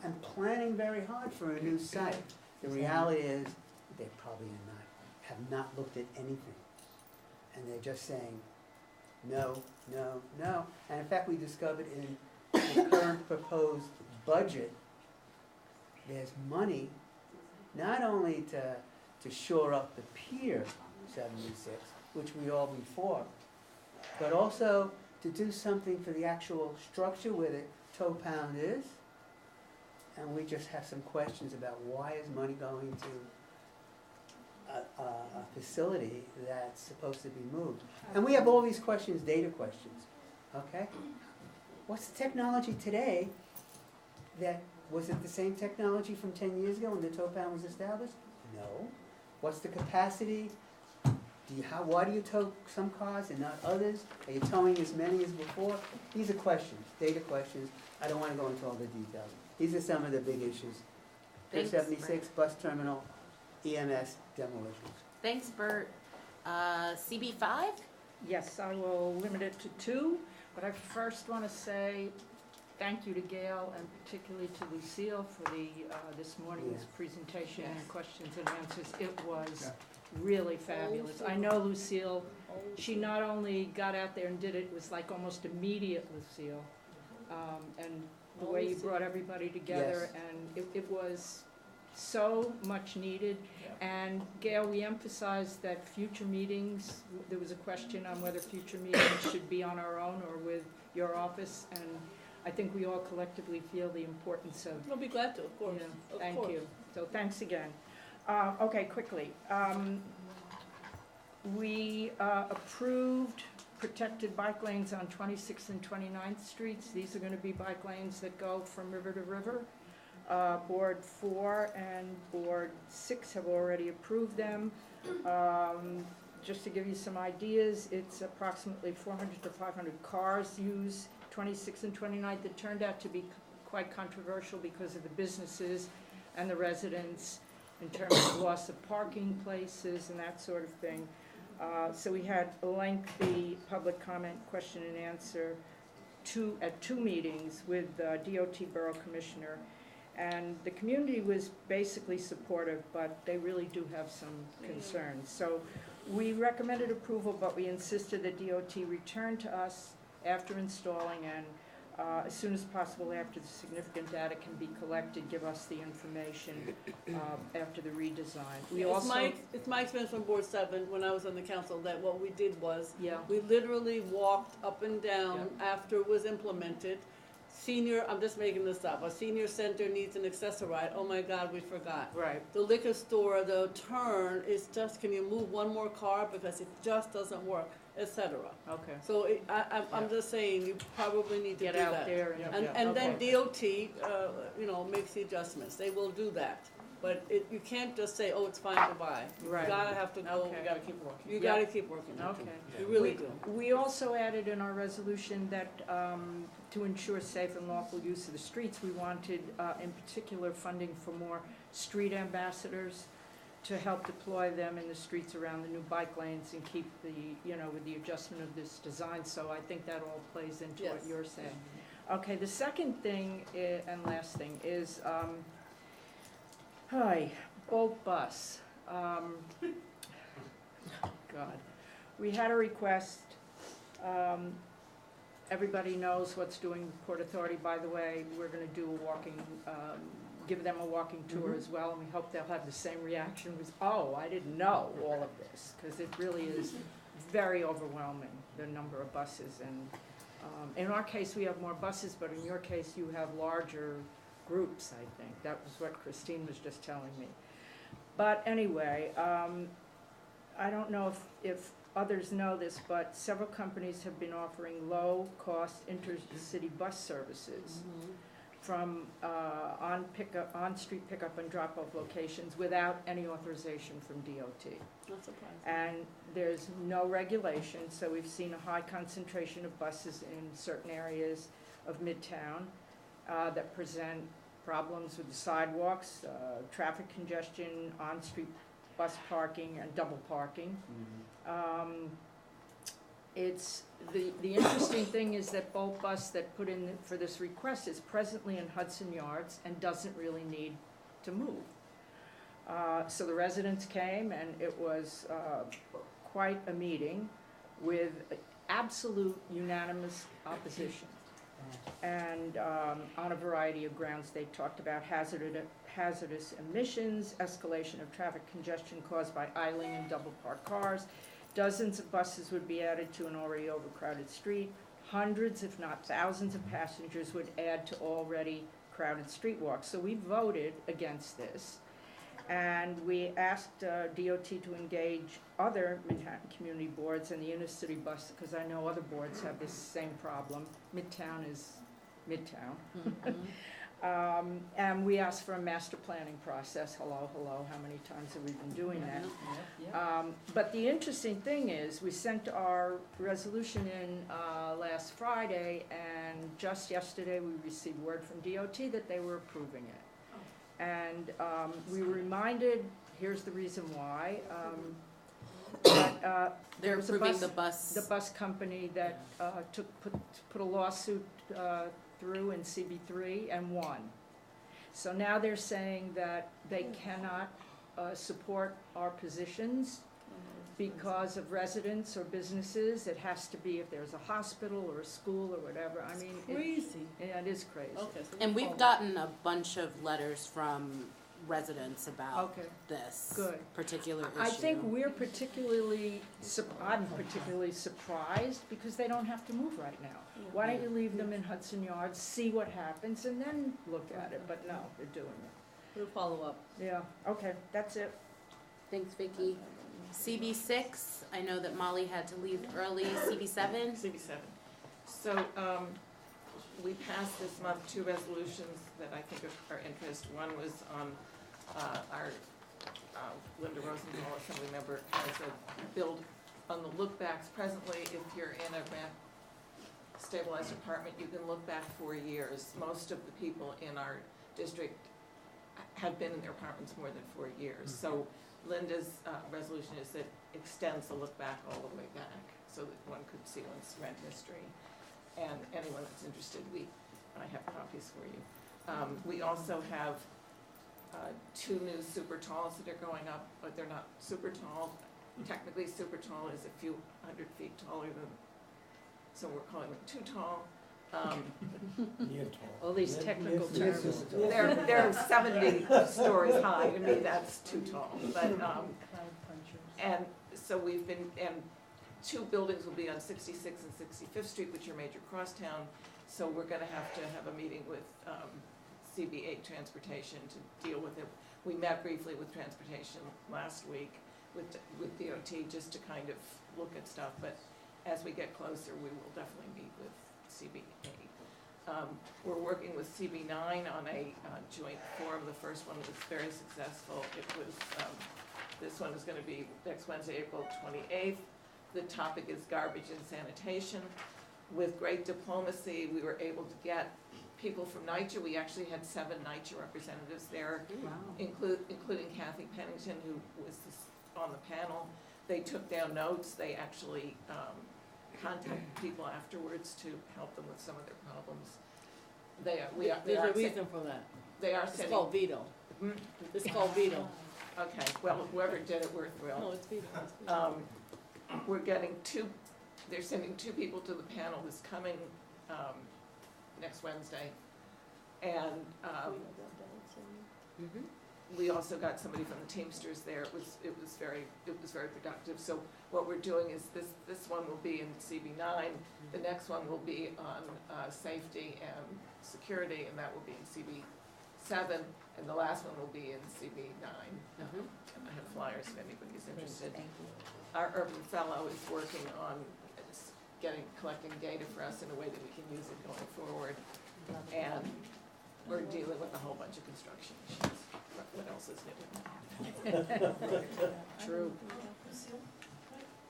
and planning very hard for a new site. The reality is they probably have not looked at anything. And they're just saying, no, no, no. And in fact, we discovered in the current proposed budget, there's money not only to shore up the Pier 76, which we all be for, but also to do something for the actual structure where the tow pound is. And we just have some questions about why is money going to a facility that's supposed to be moved. And we have all these questions, data questions, okay? What's the technology today was it the same technology from 10 years ago when the tow pound was established? No. What's the capacity? Why do you tow some cars and not others? Are you towing as many as before? These are questions, data questions. I don't want to go into all the details. These are some of the big issues. Pier 76, bus terminal, EMS, demolitions. Thanks, Bert. CB5? Yes, I will limit it to 2, but I first want to say thank you to Gail and particularly to Lucille for this morning's Yes. presentation and Yes. questions and answers. It was really fabulous. I know Lucille, she not only got out there and did it, it was like almost immediate, Lucille. And the way you brought everybody together, Yes. and it was so much needed. And Gail, we emphasized that future meetings, there was a question on whether future meetings should be on our own or with your office, and I think we all collectively feel the importance of. I'll be glad to, of course. Yeah, Of thank course. you. So thanks again. Okay, quickly. We approved protected bike lanes on 26th and 29th Streets. These are going to be bike lanes that go from river to river. Board 4 and Board 6 have already approved them. Just to give you some ideas, it's approximately 400 to 500 cars use 26th and 29th. It turned out to be quite controversial because of the businesses and the residents in terms of loss of parking places and that sort of thing. So we had a lengthy public comment, question and answer at two meetings with DOT Borough Commissioner. And the community was basically supportive, but they really do have some concerns. So we recommended approval, but we insisted that DOT return to us after installing and as soon as possible after the significant data can be collected, give us the information after the redesign. It's my experience from Board 7, when I was on the council, that what we did was, Yeah. we literally walked up and down after it was implemented. I'm just making this up, a senior center needs an accessoride, oh my God, we forgot. Right. The liquor store, the turn is just, can you move one more car because it just doesn't work, etc. Okay. So I'm just saying, you probably need to Get do out that. there And then DOT, makes the adjustments, they will do that. But you can't just say, oh, it's fine to buy. Right. You gotta have to go. Okay. You gotta keep working. You gotta keep working. Okay. You really do. We also added in our resolution that to ensure safe and lawful use of the streets, we wanted in particular funding for more street ambassadors to help deploy them in the streets around the new bike lanes and keep with the adjustment of this design. So I think that all plays into what Yes. you're saying. Okay, the second thing and last thing is, Bolt Bus. God. We had a request. Everybody knows what's doing Port Authority, by the way. We're gonna do a walking, give them a walking tour as well, and we hope they'll have the same reaction as, oh, I didn't know all of this, because it really is very overwhelming, the number of buses. And in our case, we have more buses, but in your case, you have larger groups, I think. That was what Christine was just telling me. But anyway, I don't know if others know this, but several companies have been offering low-cost intercity bus services from on-street pickup and drop-off locations without any authorization from DOT. Not surprising. And there's no regulation, so we've seen a high concentration of buses in certain areas of Midtown that present problems with the sidewalks, traffic congestion, on-street bus parking, and double parking. It's the interesting thing is that Bolt Bus that put in for this request is presently in Hudson Yards and doesn't really need to move. So the residents came, and it was quite a meeting with absolute unanimous opposition. And on a variety of grounds, they talked about hazardous emissions, escalation of traffic congestion caused by idling and double parked cars. Dozens of buses would be added to an already overcrowded street. Hundreds, if not thousands, of passengers would add to already crowded street walks. So we voted against this. And we asked DOT to engage other Manhattan community boards and the intercity bus, because I know other boards have this same problem. Midtown is Midtown. And we asked for a master planning process. Hello, how many times have we been doing that? But the interesting thing is, we sent our resolution in last Friday, and just yesterday we received word from DOT that they were approving it. And we were reminded, here's the reason why, that They're there was a approving the bus. the bus company that put a lawsuit through in CB3 and 1. So now they're saying that they cannot support our positions because of residents or businesses. It has to be if there's a hospital or a school or whatever. I mean, Crazy. Yeah, it is crazy. Okay, so And we've gotten a bunch of letters from residents about Okay. this Good. particular issue. I think we're particularly, I'm particularly surprised because they don't have to move right now. Why don't you leave them in Hudson Yards, see what happens, and then look at it? But no, they're doing it. We'll follow up. Yeah, okay, that's it. Thanks, Vicky. CB6, I know that Molly had to leave early. CB7? CB7. So, we passed this month 2 resolutions that I think are interest. One was on our Linda Rosenthal, Assembly Member, has a build on the look-backs. Presently, if you're in a rent stabilized apartment, you can look back 4 years. Most of the people in our district have been in their apartments more than 4 years. So Linda's resolution is that extends the look back all the way back so that one could see one's rent history. And anyone that's interested, I have copies for you. We also have 2 new super talls that are going up, but they're not super tall. Technically, super tall is a few hundred feet taller than, so we're calling them too tall. All these technical terms. They're 70 stories high. To me, that's too tall. But and so we've been, and 2 buildings will be on 66th and 65th Street, which are major crosstown. So we're going to have a meeting with CB8 Transportation to deal with it. We met briefly with Transportation last week with DOT just to kind of look at stuff. But as we get closer, we will definitely meet with CB8. We're working with CB9 on a joint forum. The first one was very successful. It was, this one is going to be next Wednesday, April 28th. The topic is garbage and sanitation. With great diplomacy, we were able to get people from NYCHA. We actually had 7 NYCHA representatives there, including Kathy Pennington, who was on the panel. They took down notes. They actually contacted people afterwards to help them with some of their problems. There's a reason for that. They are It's sending. called veto. It's called veto. Okay, well, whoever did it, we're thrilled. No, it's veto. We're getting 2, they're sending 2 people to the panel this coming next Wednesday. And we also got somebody from the Teamsters there. It was very productive. So what we're doing is this one will be in CB9. The next one will be on safety and security, and that will be in CB7. And the last one will be in CB9. And I have flyers if anybody's interested. Our urban fellow is working on collecting data for us in a way that we can use it going forward. And we're dealing with a whole bunch of construction issues. What else is new? True.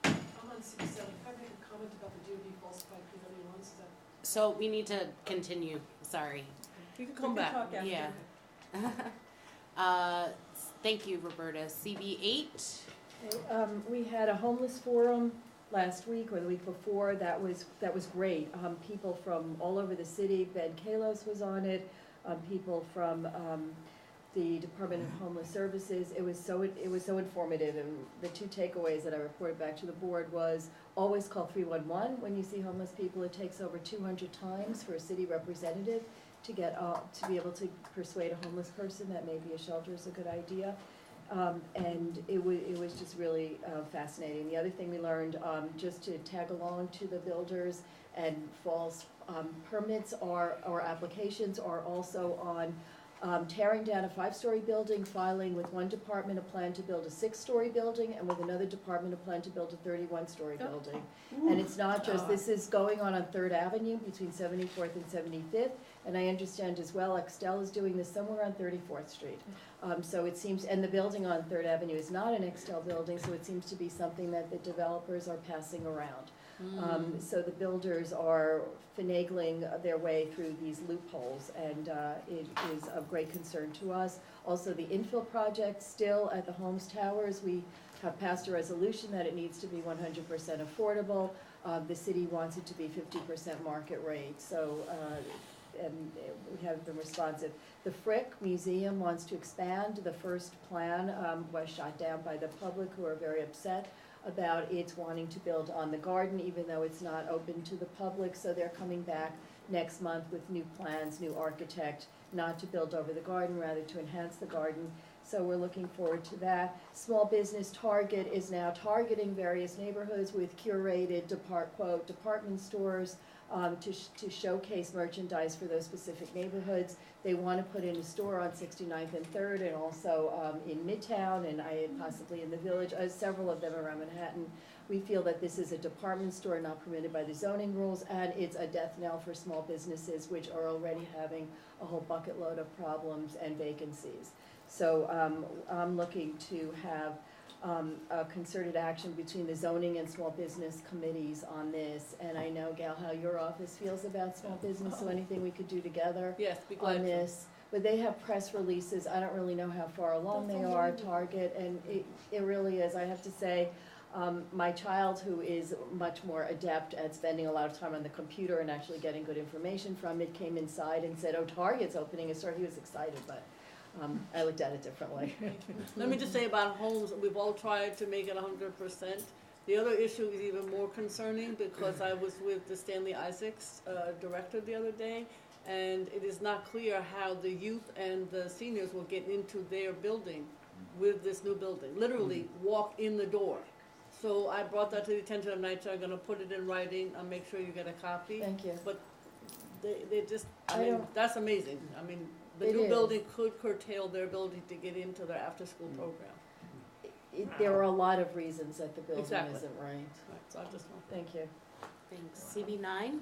I'm on 67. Can I make a comment about the DOD falsified P-71s? Is that? So we need to continue, sorry. You can come back. Yeah. Thank you, Roberta. CB8? We had a homeless forum last week or the week before. That was great. People from all over the city. Ben Kalos was on it. People from the Department of Homeless Services. It was so informative. And the 2 takeaways that I reported back to the board was always call 311 when you see homeless people. It takes over 200 times for a city representative to get to be able to persuade a homeless person that maybe a shelter is a good idea. And it was just really fascinating. The other thing we learned, just to tag along to the builders and false permits or applications are also on tearing down a 5-story building, filing with one department a plan to build a 6-story building, and with another department a plan to build a 31-story building. And it's not just, this is going on 3rd Avenue between 74th and 75th, and I understand as well, Extel is doing this somewhere on 34th Street. So it seems, and the building on 3rd Avenue is not an Extel building, so it seems to be something that the developers are passing around. So the builders are finagling their way through these loopholes, and it is of great concern to us. Also, the infill project still at the Holmes Towers, we have passed a resolution that it needs to be 100% affordable. The city wants it to be 50% market rate. So we have been responsive. The Frick Museum wants to expand. The first plan was shot down by the public, who are very upset about its wanting to build on the garden, even though it's not open to the public. So they're coming back next month with new plans, new architect, not to build over the garden, rather to enhance the garden. So we're looking forward to that. Small Business Target is now targeting various neighborhoods with curated department stores to showcase merchandise for those specific neighborhoods. They want to put in a store on 69th and 3rd, and also in Midtown, and possibly in the Village, several of them around Manhattan. We feel that this is a department store not permitted by the zoning rules, and it's a death knell for small businesses, which are already having a whole bucket load of problems and vacancies. So I'm looking to have a concerted action between the zoning and small business committees on this. And I know, Gal, how your office feels about small business, so anything we could do together Yes, be glad on to. this. But they have press releases. I don't really know how far along they are, Target, and it really is, I have to say, my child, who is much more adept at spending a lot of time on the computer and actually getting good information from it, came inside and said, "Oh, Target's opening a store." He was excited, but I looked at it differently. Let me just say about homes, we've all tried to make it 100%. The other issue is even more concerning, because I was with the Stanley Isaacs director the other day, and it is not clear how the youth and the seniors will get into their building with this new building. Literally walk in the door. So I brought that to the attention of NYCHA. I'm gonna put it in writing. I'll make sure you get a copy. Thank you. But they just, I I mean, don't- that's amazing. I mean, the It new is. building could curtail their ability to get into their after-school program. There are a lot of reasons that the building Exactly. isn't right. Right, so I just want. Thank you. Thanks. CB9?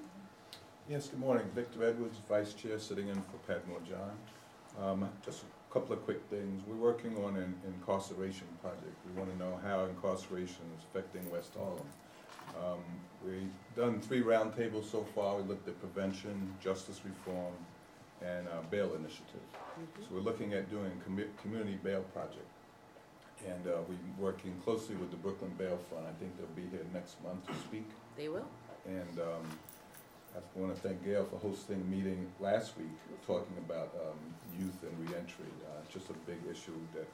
Yes, good morning. Victor Edwards, Vice Chair, sitting in for Padmore John. Just a couple of quick things. We're working on an incarceration project. We want to know how incarceration is affecting West Harlem. We've done 3 roundtables so far. We looked at prevention, justice reform, and bail initiative. So we're looking at doing a community bail project. And we're working closely with the Brooklyn Bail Fund. I think they'll be here next month to speak. They will. And I want to thank Gail for hosting a meeting last week, talking about youth and reentry. It's just a big issue that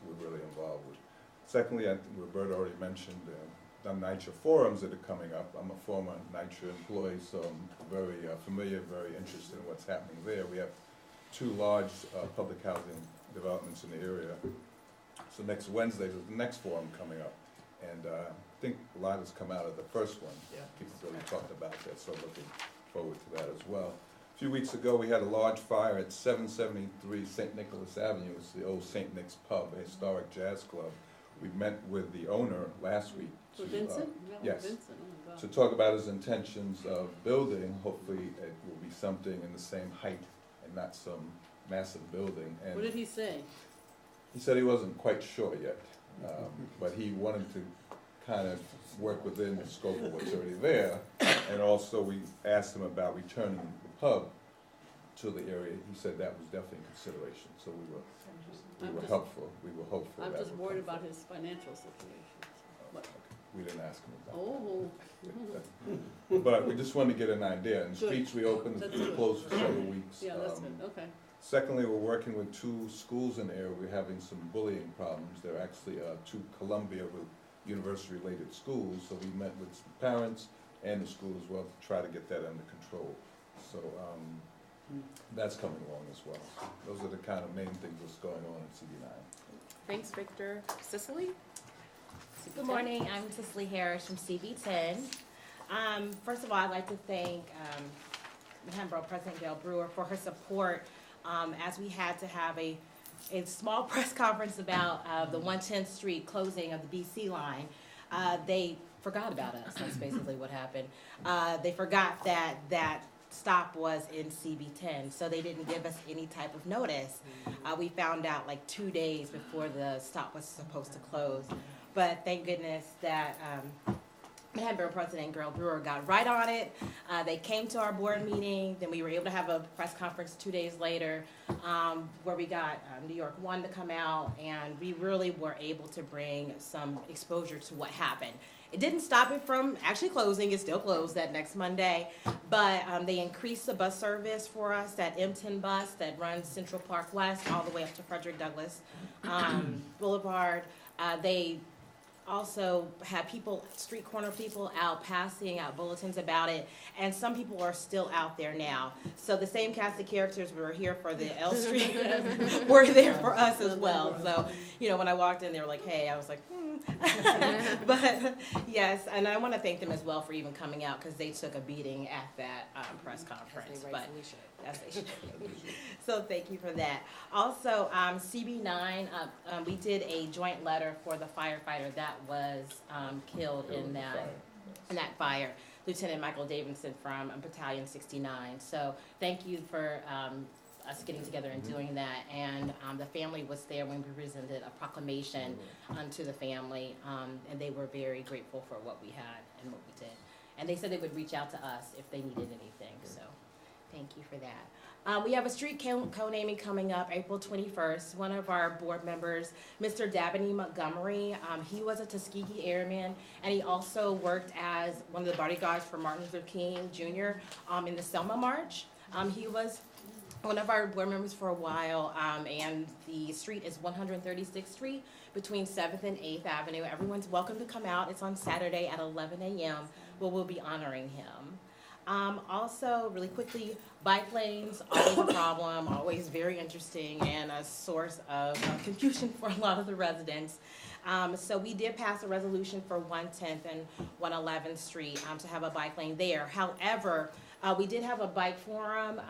we're really involved with. Secondly, I think Roberta already mentioned the NYCHA forums that are coming up. I'm a former NYCHA employee, so I'm very familiar, very interested in what's happening there. We have 2 large public housing developments in the area. So next Wednesday is the next forum coming up. And I think a lot has come out of the first one. Yeah. People really talked about that, so looking forward to that as well. A few weeks ago, we had a large fire at 773 St. Nicholas Avenue. It's the old St. Nick's Pub, a historic jazz club. We met with the owner last week. With Vincent? You met with Yes. Vincent? Oh, my God. To talk about his intentions of building. Hopefully, it will be something in the same height and not some massive building. And What did he say? he said he wasn't quite sure yet, but he wanted to kind of work within the scope of what's already there. And also, we asked him about returning the pub to the area. He said that was definitely in consideration, so we were hopeful. We were hopeful. I'm that just would worried come about his financial situation. But- We didn't ask him about Oh. that. But we just wanted to get an idea. And Good. streets reopened, That's it's good. closed for several weeks. Yeah, that's good, okay. Secondly, we're working with 2 schools in the area. We're having some bullying problems. They're actually 2 Columbia University-related schools, so we met with some parents and the school as well to try to get that under control. So that's coming along as well. Those are the kind of main things that's going on in CD9. Thanks, Victor. Cicely? Good morning, I'm Cicely Harris from CB10. First of all, I'd like to thank Manhattan Borough President Gail Brewer for her support as we had to have a small press conference about the 110th Street closing of the BC line. They forgot about us, that's basically what happened. They forgot that that stop was in CB10, so they didn't give us any type of notice. We found out like 2 days before the stop was supposed to close. But thank goodness that Manhattan Borough President Gail Brewer got right on it. They came to our board meeting, then we were able to have a press conference 2 days later where we got New York One to come out, and we really were able to bring some exposure to what happened. It didn't stop it from actually closing. It's still closed that next Monday, but they increased the bus service for us, that M10 bus that runs Central Park West all the way up to Frederick Douglass Boulevard. They also had people, street corner people out passing out bulletins about it, and some people are still out there now. So the same cast of characters were here for the L Street were there for us as well. So, you know, when I walked in, they were like, hey, I was like, But yes, and I want to thank them as well for even coming out, because they took a beating at that press conference. But as they should. So thank you for that. Also, CB9, we did a joint letter for the firefighter that was killed in that fire, Lieutenant Michael Davidson from Battalion 69. So thank you for us getting together and doing that. And the family was there when we presented a proclamation to the family, and they were very grateful for what we had and what we did. And they said they would reach out to us if they needed anything. So thank you for that. We have a street co-naming coming up April 21st. One of our board members, Mr. Dabney Montgomery, he was a Tuskegee Airman, and he also worked as one of the bodyguards for Martin Luther King Jr. In the Selma March. He was one of our board members for a while, and the street is 136th Street between 7th and 8th Avenue. Everyone's welcome to come out. It's on Saturday at 11 a.m. where we'll be honoring him. Also, really quickly, bike lanes, always a problem, always very interesting and a source of confusion for a lot of the residents. So we did pass a resolution for 110th and 111th Street to have a bike lane there. However, we did have a bike forum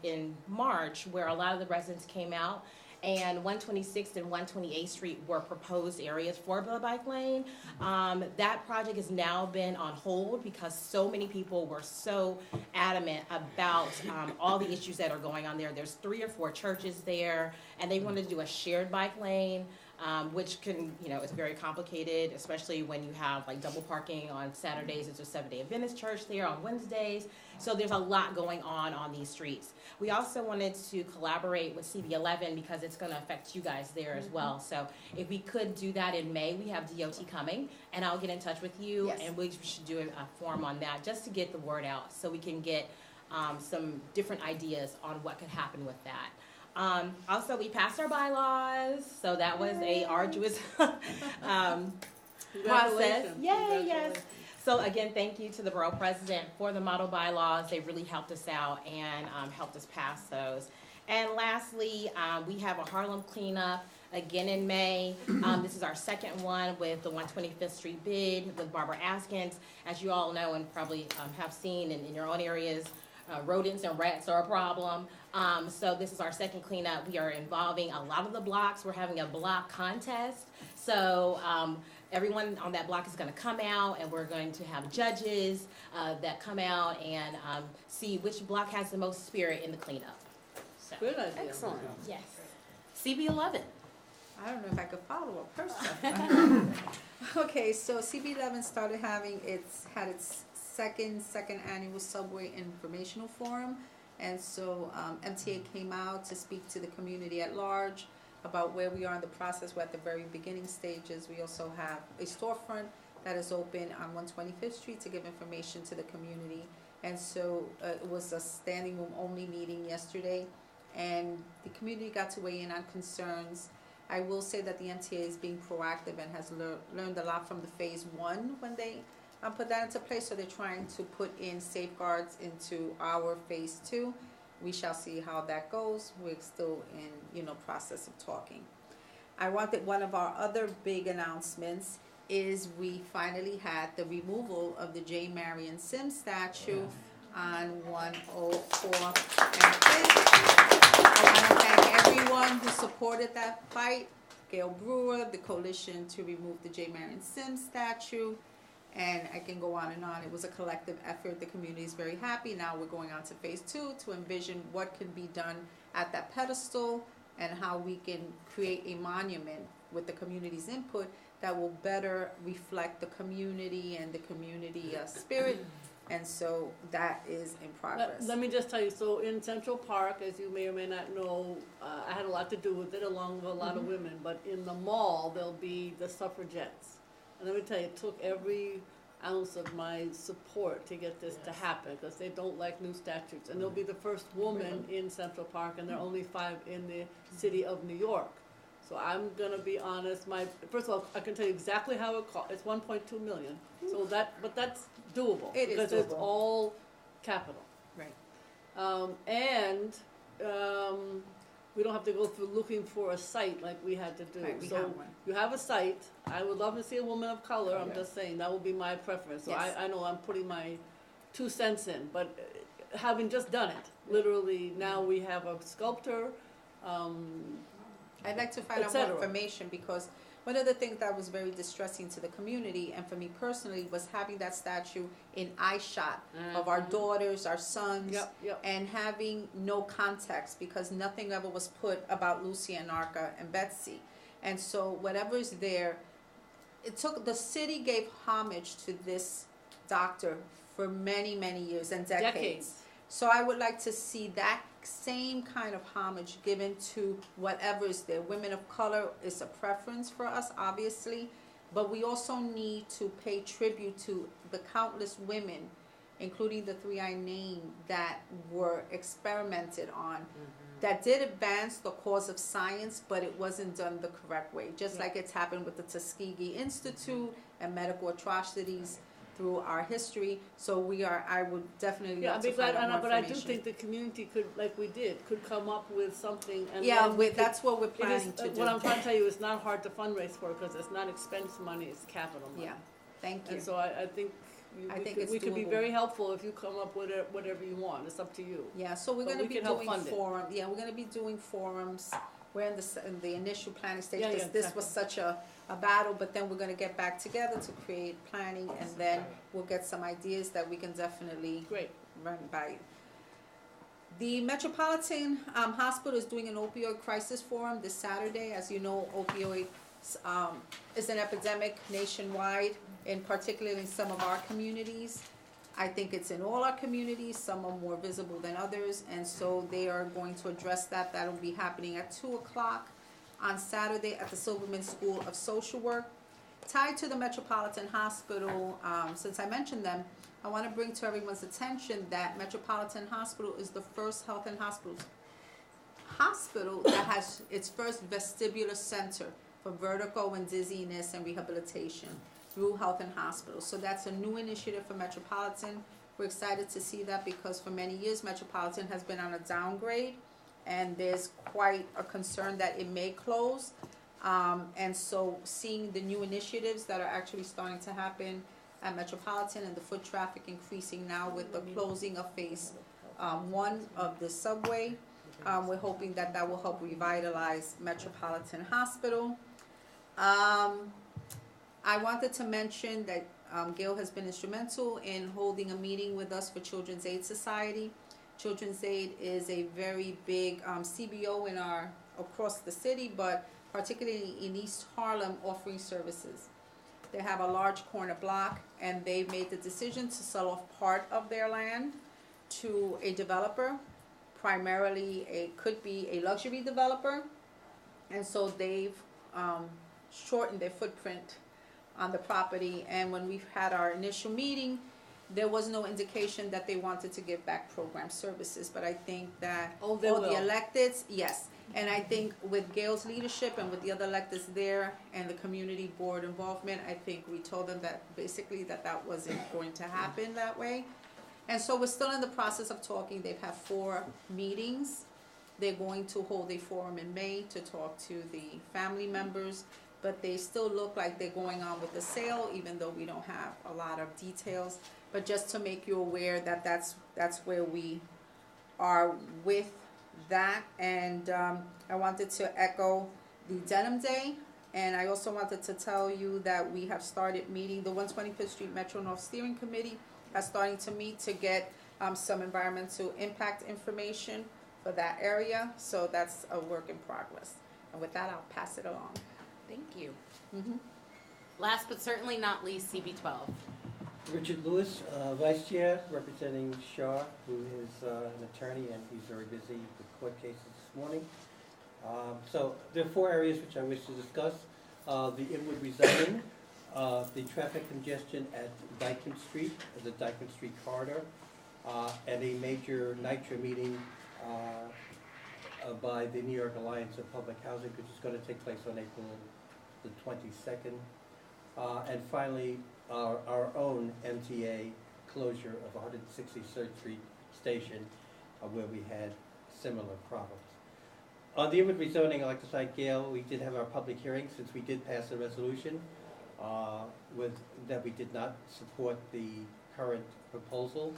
in March where a lot of the residents came out, and 126th and 128th Street were proposed areas for the bike lane. That project has now been on hold because so many people were so adamant about all the issues that are going on there. There's 3 or 4 churches there, and they wanted to do a shared bike lane. Which can, it's very complicated, especially when you have like double parking on Saturdays. It's a Seventh-day Adventist church there on Wednesdays. So there's a lot going on these streets. We also wanted to collaborate with CB11 because it's going to affect you guys there as well. So if we could do that in May, we have DOT coming, and I'll get in touch with you, and we should do a forum on that just to get the word out so we can get some different ideas on what could happen with that. Also, we passed our bylaws, so that was a arduous process. Yay, yes. So again, thank you to the borough president for the model bylaws. They really helped us out and helped us pass those. And lastly, we have a Harlem cleanup again in May. This is our second one with the 125th Street bid with Barbara Askins. As you all know and probably have seen in your own areas, rodents and rats are a problem. So this is our second cleanup. We are involving a lot of the blocks. We're having a block contest. So everyone on that block is going to come out, and we're going to have judges that come out and see which block has the most spirit in the cleanup. So. Good idea. Excellent. Yes. CB11. I don't know if I could follow up personally. Okay, so CB11 started had its second annual subway informational forum, and so MTA came out to speak to the community at large about where we are in the process. We're at the very beginning stages. We also have a storefront that is open on 125th Street to give information to the community, and so it was a standing room only meeting yesterday, and the community got to weigh in on concerns. I will say that the MTA is being proactive and has learned a lot from the phase 1 when they put that into place, so they're trying to put in safeguards into our phase 2. We shall see how that goes. We're still in process of talking. I wanted one of our other big announcements is we finally had the removal of the J. Marion Sims statue on 104 and 5th. I want to thank everyone who supported that fight. Gail Brewer, the coalition to remove the J. Marion Sims statue. And I can go on and on. It was a collective effort. The community is very happy. Now we're going on to phase 2 to envision what can be done at that pedestal and how we can create a monument with the community's input that will better reflect the community and the community spirit. And so that is in progress. Let me just tell you, so in Central Park, as you may or may not know, I had a lot to do with it along with a lot of women, but in the mall, there'll be the suffragettes. And let me tell you, it took every ounce of my support to get this to happen, because they don't like new statutes. And there'll be the first woman in Central Park, and there are only 5 in the city of New York. So I'm gonna be honest, first of all, I can tell you exactly how it cost, it's 1.2 million. So but that's doable. It is because it's doable. all capital. Right. We don't have to go through looking for a site like we had to do. Right, we So have one. you have a site, I would love to see a woman of color, I'm Yeah. just saying, that would be my preference. So Yes. I know I'm putting my 2 cents in, but having just done it, literally, now we have a sculptor, I'd like to find out more etc. information, because one of the things that was very distressing to the community and for me personally was having that statue in eye shot of our daughters, our sons, Yep. and having no context, because nothing ever was put about Lucy and Narca and Betsy. And so whatever is there, the city gave homage to this doctor for many, many years and decades. So I would like to see that same kind of homage given to whatever is there. Women of color is a preference for us, obviously, but we also need to pay tribute to the countless women, including the 3 I named, that were experimented on, that did advance the cause of science, but it wasn't done the correct way. Just like it's happened with the Tuskegee Institute and medical atrocities through our history. So I would definitely love to find out more but I do information. think the community could, like we did, could come up with something. And Yeah, then we could- that's what we're it is- planning to do. What I'm trying to tell you, it's not hard to fundraise for, because it's not expense money, it's capital money. Yeah, thank you. And so I think we could be doable. very helpful if you come up with whatever you want, it's up to you. Yeah, so we're But gonna we be can help doing fund it. forums. Yeah, we're gonna be doing forums. We're in the initial planning stage, Yeah, because this was such a battle, but then we're gonna get back together to create planning, and then we'll get some ideas that we can definitely run by. The Metropolitan Hospital is doing an opioid crisis forum this Saturday. As you know, opioid is an epidemic nationwide, and particularly in some of our communities. I think it's in all our communities, some are more visible than others, and so they are going to address that. That'll be happening at 2 o'clock on Saturday at the Silverman School of Social Work. Tied to the Metropolitan Hospital, since I mentioned them, I want to bring to everyone's attention that Metropolitan Hospital is the first health and hospital that has its first vestibular center for vertigo and dizziness and rehabilitation through Health and Hospital. So that's a new initiative for Metropolitan. We're excited to see that, because for many years Metropolitan has been on a downgrade, and there's quite a concern that it may close. And so seeing the new initiatives that are actually starting to happen at Metropolitan, and the foot traffic increasing now with the closing of phase 1 of the subway, we're hoping that will help revitalize Metropolitan Hospital. I wanted to mention that Gail has been instrumental in holding a meeting with us for Children's Aid Society. Children's Aid is a very big CBO across the city, but particularly in East Harlem, offering services. They have a large corner block, and they've made the decision to sell off part of their land to a developer, primarily could be a luxury developer, and so they've shortened their footprint on the property. And when we've had our initial meeting, there was no indication that they wanted to give back program services, but I think that all the electeds, yes. And I think with Gail's leadership and with the other electeds there and the community board involvement, I think we told them that basically that wasn't going to happen that way. And so we're still in the process of talking. They've had 4 meetings. They're going to hold a forum in May to talk to the family members, but they still look like they're going on with the sale, even though we don't have a lot of details. But just to make you aware that that's where we are with that. And I wanted to echo the Denim Day, and I also wanted to tell you that we have started meeting. The 125th Street Metro North Steering Committee is starting to meet to get some environmental impact information for that area. So that's a work in progress. And with that, I'll pass it along. Thank you. Last but certainly not least, CB12. Richard Lewis, Vice Chair, representing Shaw, who is an attorney, and he's very busy with court cases this morning. So there are 4 areas which I wish to discuss. The inward rezoning, the traffic congestion at Dyckman Street, the Dyckman Street corridor, and a major NITRA meeting by the New York Alliance of Public Housing, which is going to take place on April the 22nd. And finally, our own MTA closure of 163rd Street Station, where we had similar problems. On the inward rezoning, I'd like to thank Gail. We did have our public hearing, since we did pass a resolution that we did not support the current proposal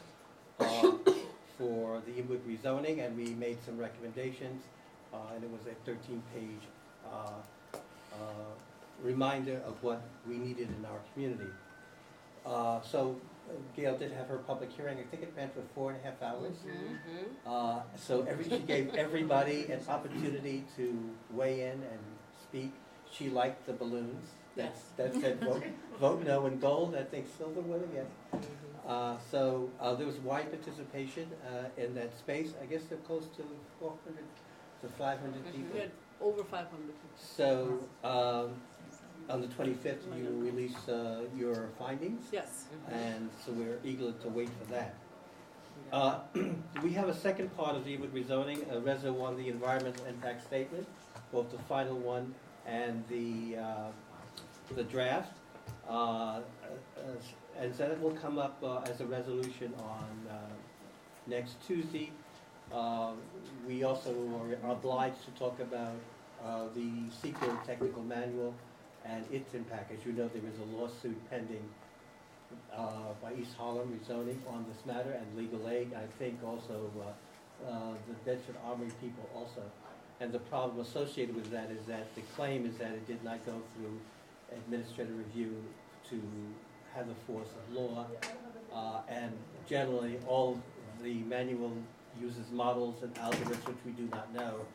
for the inward rezoning, and we made some recommendations, and it was a 13-page reminder of what we needed in our community. So Gail did have her public hearing. I think it ran for 4.5 hours. So she gave everybody an opportunity to weigh in and speak. She liked the balloons. That said vote no in gold. I think silver will again. So there was wide participation in that space. I guess they're close to 400 to 500 people. We had over 500. So on the 25th, you will release your findings. Yes. And so we're eager to wait for that. We have a second part of the inward rezoning, Reso 1, the environmental impact statement, both the final one and the draft. And so that will come up as a resolution on next Tuesday. We also are obliged to talk about the secret technical manual and its impact. As you know, there is a lawsuit pending by East Harlem rezoning on this matter, and legal aid, I think also the Bedford Armory people also. And the problem associated with that is that the claim is that it did not go through administrative review to have the force of law, and generally all the manual uses models and algorithms which we do not know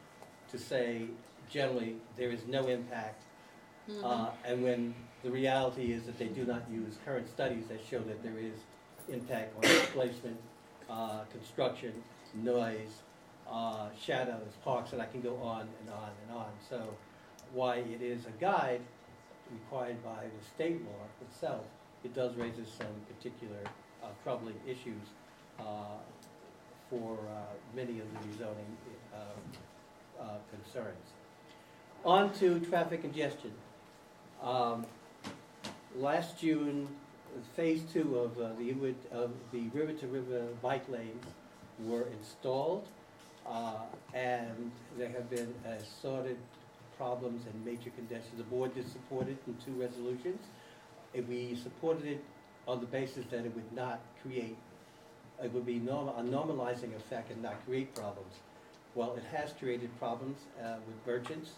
to say generally there is no impact. And when the reality is that they do not use current studies that show that there is impact on displacement, construction, noise, shadows, parks, and I can go on and on and on. So why it is a guide required by the state law itself, it does raise some particular troubling issues for many of the rezoning concerns. On to traffic congestion. Last June, phase 2 of the river-to-river bike lanes were installed, and there have been assorted problems and major congestion. The board did support it in 2 resolutions. We supported it on the basis that it would not create, it would be a normalizing effect and not create problems. Well, it has created problems with merchants.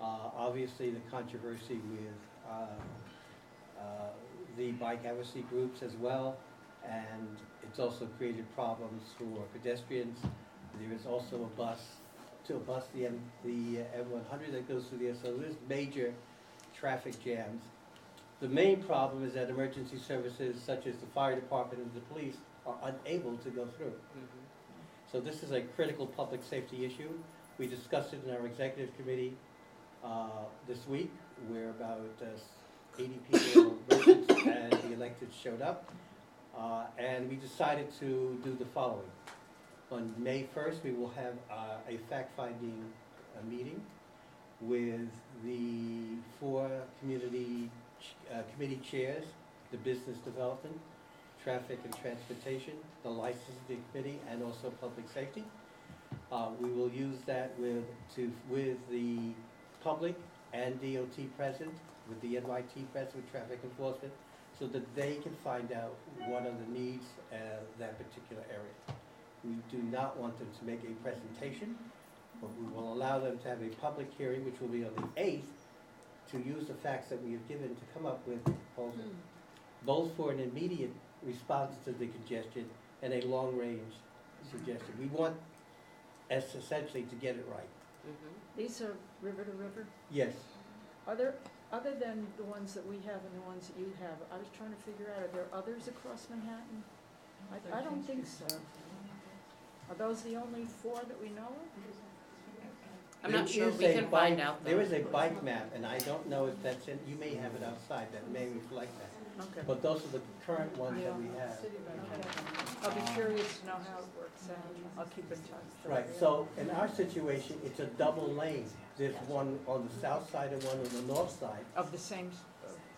Obviously, the controversy with the bike advocacy groups as well, and it's also created problems for pedestrians. There is also a bus, the M100 that goes through there, so there's major traffic jams. The main problem is that emergency services such as the fire department and the police are unable to go through. So this is a critical public safety issue. We discussed it in our executive committee this week, where about 80 people, residents and the elected showed up, and we decided to do the following. On May 1st, we will have a fact-finding meeting with the 4 community committee chairs, the business development, traffic and transportation, the licensing committee, and also public safety. We will use that with the public and DOT present, with the NYT present, with traffic enforcement, so that they can find out what are the needs of that particular area. We do not want them to make a presentation, but we will allow them to have a public hearing, which will be on the 8th, to use the facts that we have given to come up with a proposal, both for an immediate response to the congestion and a long-range suggestion. We want essentially to get it right. These are river to river? Yes. Are there Other than the ones that we have and the ones that you have, I was trying to figure out, are there others across Manhattan? I don't think so. Are those the only 4 that we know of? I'm not sure, There is we a can bike- find out though. There is a bike map, and I don't know if that's in, you may have it outside, that may reflect that. Okay. But those are the current ones that we have. I'll be curious to know how it works out. I'll keep in touch. Right, so in our situation, it's a double lane. There's one on the south side and one on the north side. Of the same,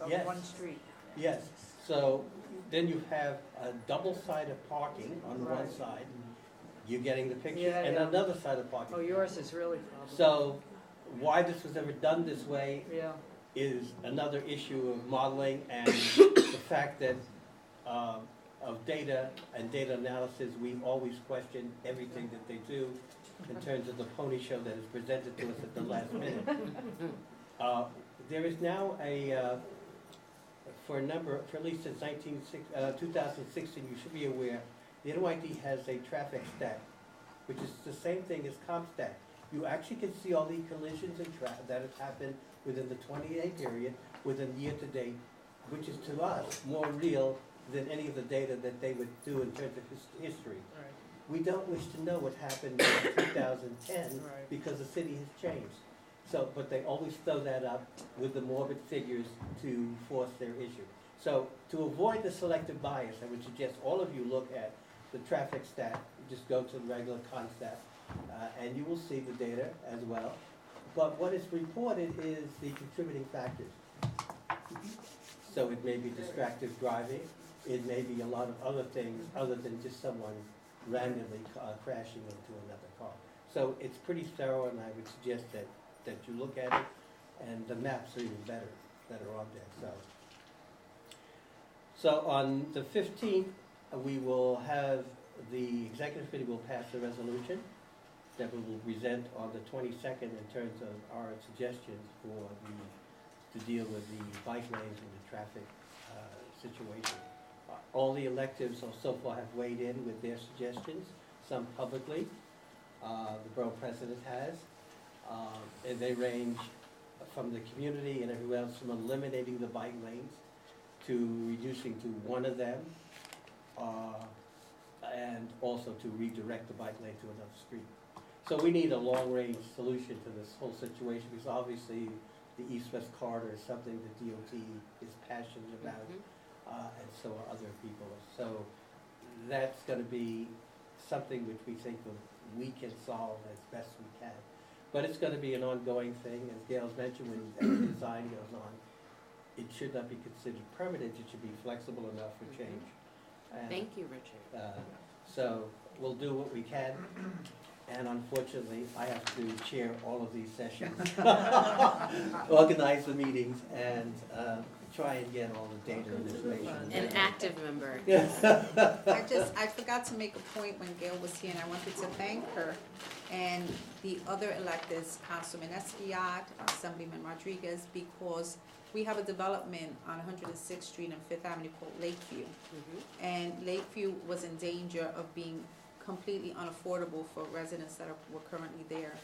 of Yes. one street. Yes, so then you have a double-sided parking on one Right. side. You're getting the picture, Yeah, and yeah. another side of parking. Oh, yours is really problematic. So why this was ever done this way Yeah. is another issue of modeling and the fact that of data and data analysis, we always question everything that they do in terms of the pony show that is presented to us at the last minute. There is now for at least since 2016, you should be aware, the NYD has a traffic stat, which is the same thing as CompStat. You actually can see all the collisions and that have happened within the 20-day period, within year to date, which is to us more real than any of the data that they would do in terms of history. Right. We don't wish to know what happened in 2010 Right. because the city has changed. So, but they always throw that up with the morbid figures to force their issue. So to avoid the selective bias, I would suggest all of you look at the traffic stat, just go to the regular ConStat, and you will see the data as well. But what is reported is the contributing factors. So it may be distracted driving, it may be a lot of other things other than just someone randomly crashing into another car. So it's pretty thorough, and I would suggest that you look at it, and the maps are even better that are on there. So on the 15th, we will have, the executive committee will pass a resolution that we will present on the 22nd in terms of our suggestions to deal with the bike lanes and the traffic situation. All the electives so far have weighed in with their suggestions, some publicly, the borough president has, and they range from the community and everywhere else, from eliminating the bike lanes to reducing to one of them, and also to redirect the bike lane to another street. So we need a long-range solution to this whole situation, because obviously the east-west corridor is something that DOT is passionate about, and so are other people. So that's going to be something which we think we can solve as best we can. But it's going to be an ongoing thing, as Gail's mentioned, when the design goes on. It should not be considered permanent, it should be flexible enough for change. And, Thank you, Richard. So we'll do what we can, and unfortunately, I have to chair all of these sessions, organize the meetings, and try and get all the data and information. An active member. I forgot to make a point when Gail was here, and I wanted to thank her and the other electeds, Councilman Esquiat, Assemblyman Rodriguez, because we have a development on 106th Street and 5th Avenue called Lakeview. And Lakeview was in danger of being completely unaffordable for residents that were currently there.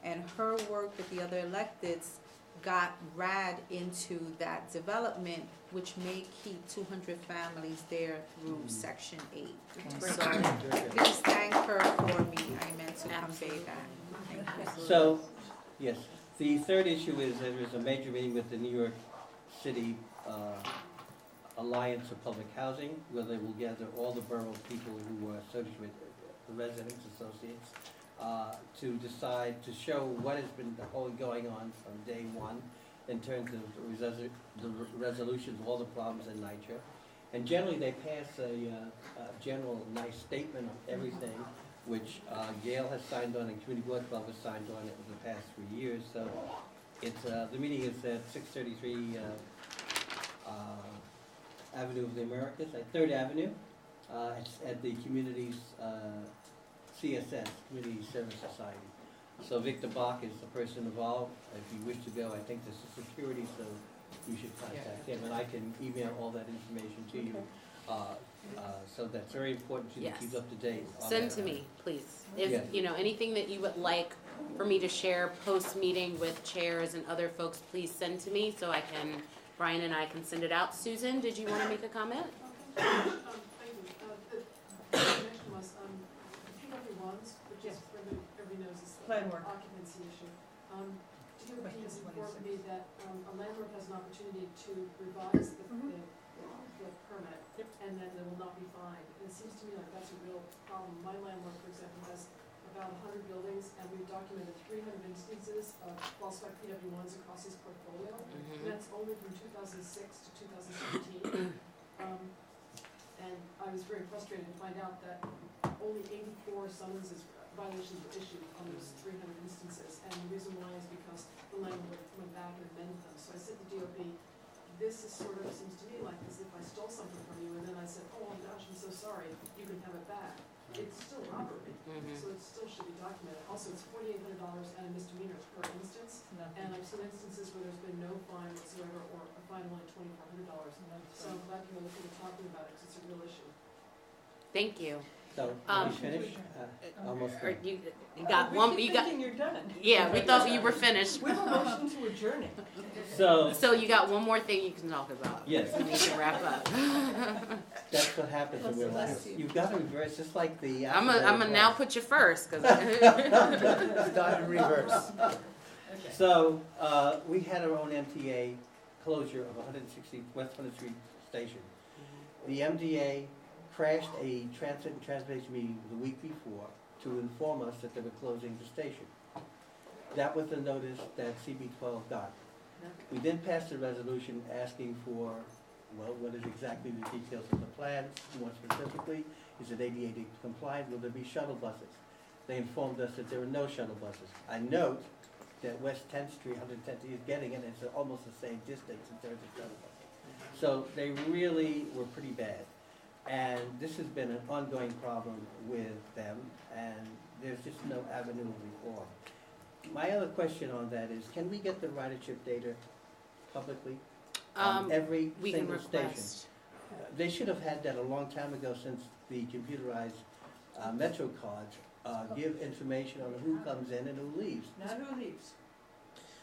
And her work with the other electeds got RAD into that development, which may keep 200 families there through Section 8. So please thank her for me. I meant to convey that. Thank you. So, yes, the third issue is there is a major meeting with the New York City Alliance of Public Housing, where they will gather all the borough people who are associated with the residents associates to decide, to show what has been going on from day one in terms of the resolutions of all the problems in NYCHA. And generally, they pass a general nice statement of everything, which Gail has signed on and Community Board Club has signed on it for the past 3 years. So it's the meeting is at 633 Avenue of the Americas, at 3rd Avenue. It's at the community's CSS, Community Service Society. So Victor Bach is the person involved. If you wish to go, I think this is security, so you should contact him, and I can email all that information to you. So that's very important to you to keep up to date on Send that. to me, please. If, Yes. anything that you would like for me to share post-meeting with chairs and other folks, please send to me so I can, Brian and I can send it out. Susan, did you want to make a comment? Thank you. The connection was, PW1s, which is where everybody knows is the occupancy issue. DOT has informed me that a landlord has an opportunity to revise the permit, and then they will not be fined. And it seems to me like that's a real problem. My landlord, for example, has about 100 buildings, and we've documented 300 instances of falsified PW1s across his portfolio. And that's only from 2006 to 2017. And I was very frustrated to find out that only 84 summonses, violations were issued on those 300 instances. And the reason why is because the landlord went back and amended them. So I said to DOB, this is sort of, seems to me like as if I stole something from you, and then I said, oh gosh, I'm so sorry, you can have it back. It's still robbery, so it still should be documented. Also, it's $4,800 and a misdemeanor per instance. And I've seen instances where there's been no fine whatsoever, or a fine only $2,400. So I'm glad you guys are talking about it, because it's a real issue. Thank you. So, are we finished? Almost done. You got one, you got, You're done. yeah, we thought you were finished. We have a motion to adjourn it. So you got one more thing you can talk about. Yes. We need to wrap up. That's what happens when we're last. You've got to reverse, just like the. I'm gonna now put you first, cause. Start in reverse. So, we had our own MTA closure of 160 West 100th Street Station. The MTA crashed a transit and transportation meeting the week before to inform us that they were closing the station. That was the notice that CB12 got. We then passed a resolution asking for, well, what is exactly the details of the plan, more specifically, is it ADA compliant, will there be shuttle buses? They informed us that there are no shuttle buses. I note that West 10th Street, 110th Street is getting it, and it's almost the same distance in terms of shuttle buses. So they really were pretty bad. And this has been an ongoing problem with them, and there's just no avenue of reform. My other question on that is, can we get the ridership data publicly on every single station? They should have had that a long time ago, since the computerized Metro cards give information on who comes in and who leaves. Not who leaves.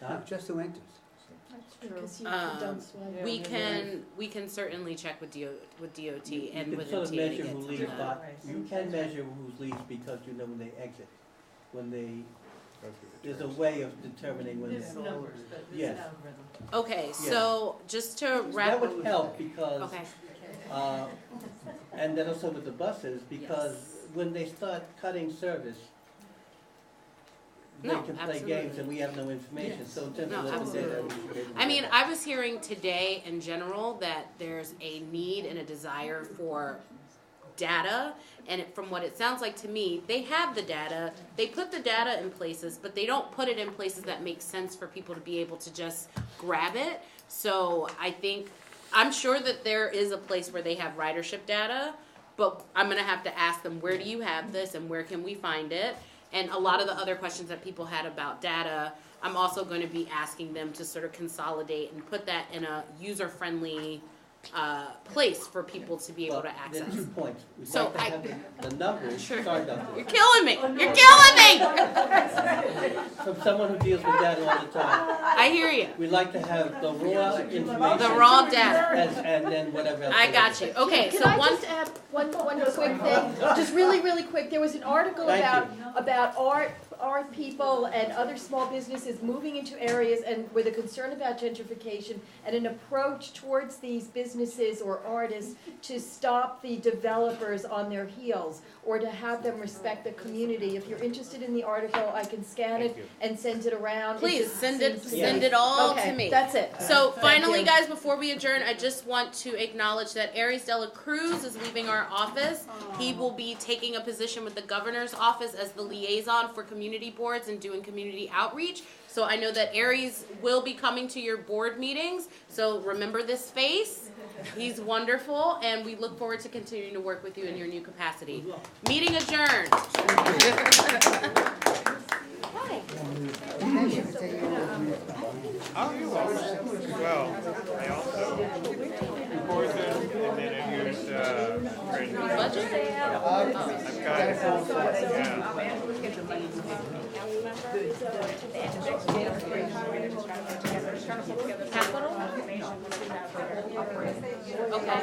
Huh? Just who enters. Because you don't swipe. We can certainly check with DOT and with sort of MTA to measure get who to leaves, that. but you can measure who leaves because you know when they exit. When they, there's a way of determining when There's they. numbers, but there's Yes. an algorithm. Okay, so just to wrap. That would help because, Okay. and then also with the buses, because when they start cutting service, they No, can play absolutely. games and we have no information, so in terms No, of local data, absolutely. we should be able to I do mean, that. I was hearing today in general that there's a need and a desire for data, and from what it sounds like to me, they have the data, they put the data in places, but they don't put it in places that make sense for people to be able to just grab it. So I think, I'm sure that there is a place where they have ridership data, but I'm gonna have to ask them, where do you have this and where can we find it? And a lot of the other questions that people had about data, I'm also going to be asking them to sort of consolidate and put that in a user-friendly place for people to be able to There access. are 2 points. We'd So like to have the numbers, Sure. sorry about You're that. killing me! You're killing me! From someone who deals with data all the time. I hear you. We'd like to have the raw information. The raw data. And then whatever else. I got you. Okay, Can so I one. just add one quick thing? Just really quick. There was an article Thank about art people and other small businesses moving into areas and with a concern about gentrification and an approach towards these businesses or artists to stop the developers on their heels or to have them respect the community. If you're interested in the article, I can scan it and send it around. Please send it all to me. That's it. So Thank finally, you. guys, before we adjourn, I just want to acknowledge that Aries Dela Cruz is leaving our office. He will be taking a position with the governor's office as the liaison for community boards and doing community outreach. So I know that Aries will be coming to your board meetings. So remember this face. He's wonderful, and we look forward to continuing to work with you in your new capacity. Meeting adjourned. Hi. Oh, you're welcome. Well, I also recorded and then I used Budget Capital? Okay.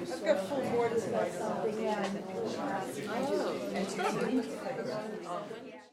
I've got full board tonight. Oh.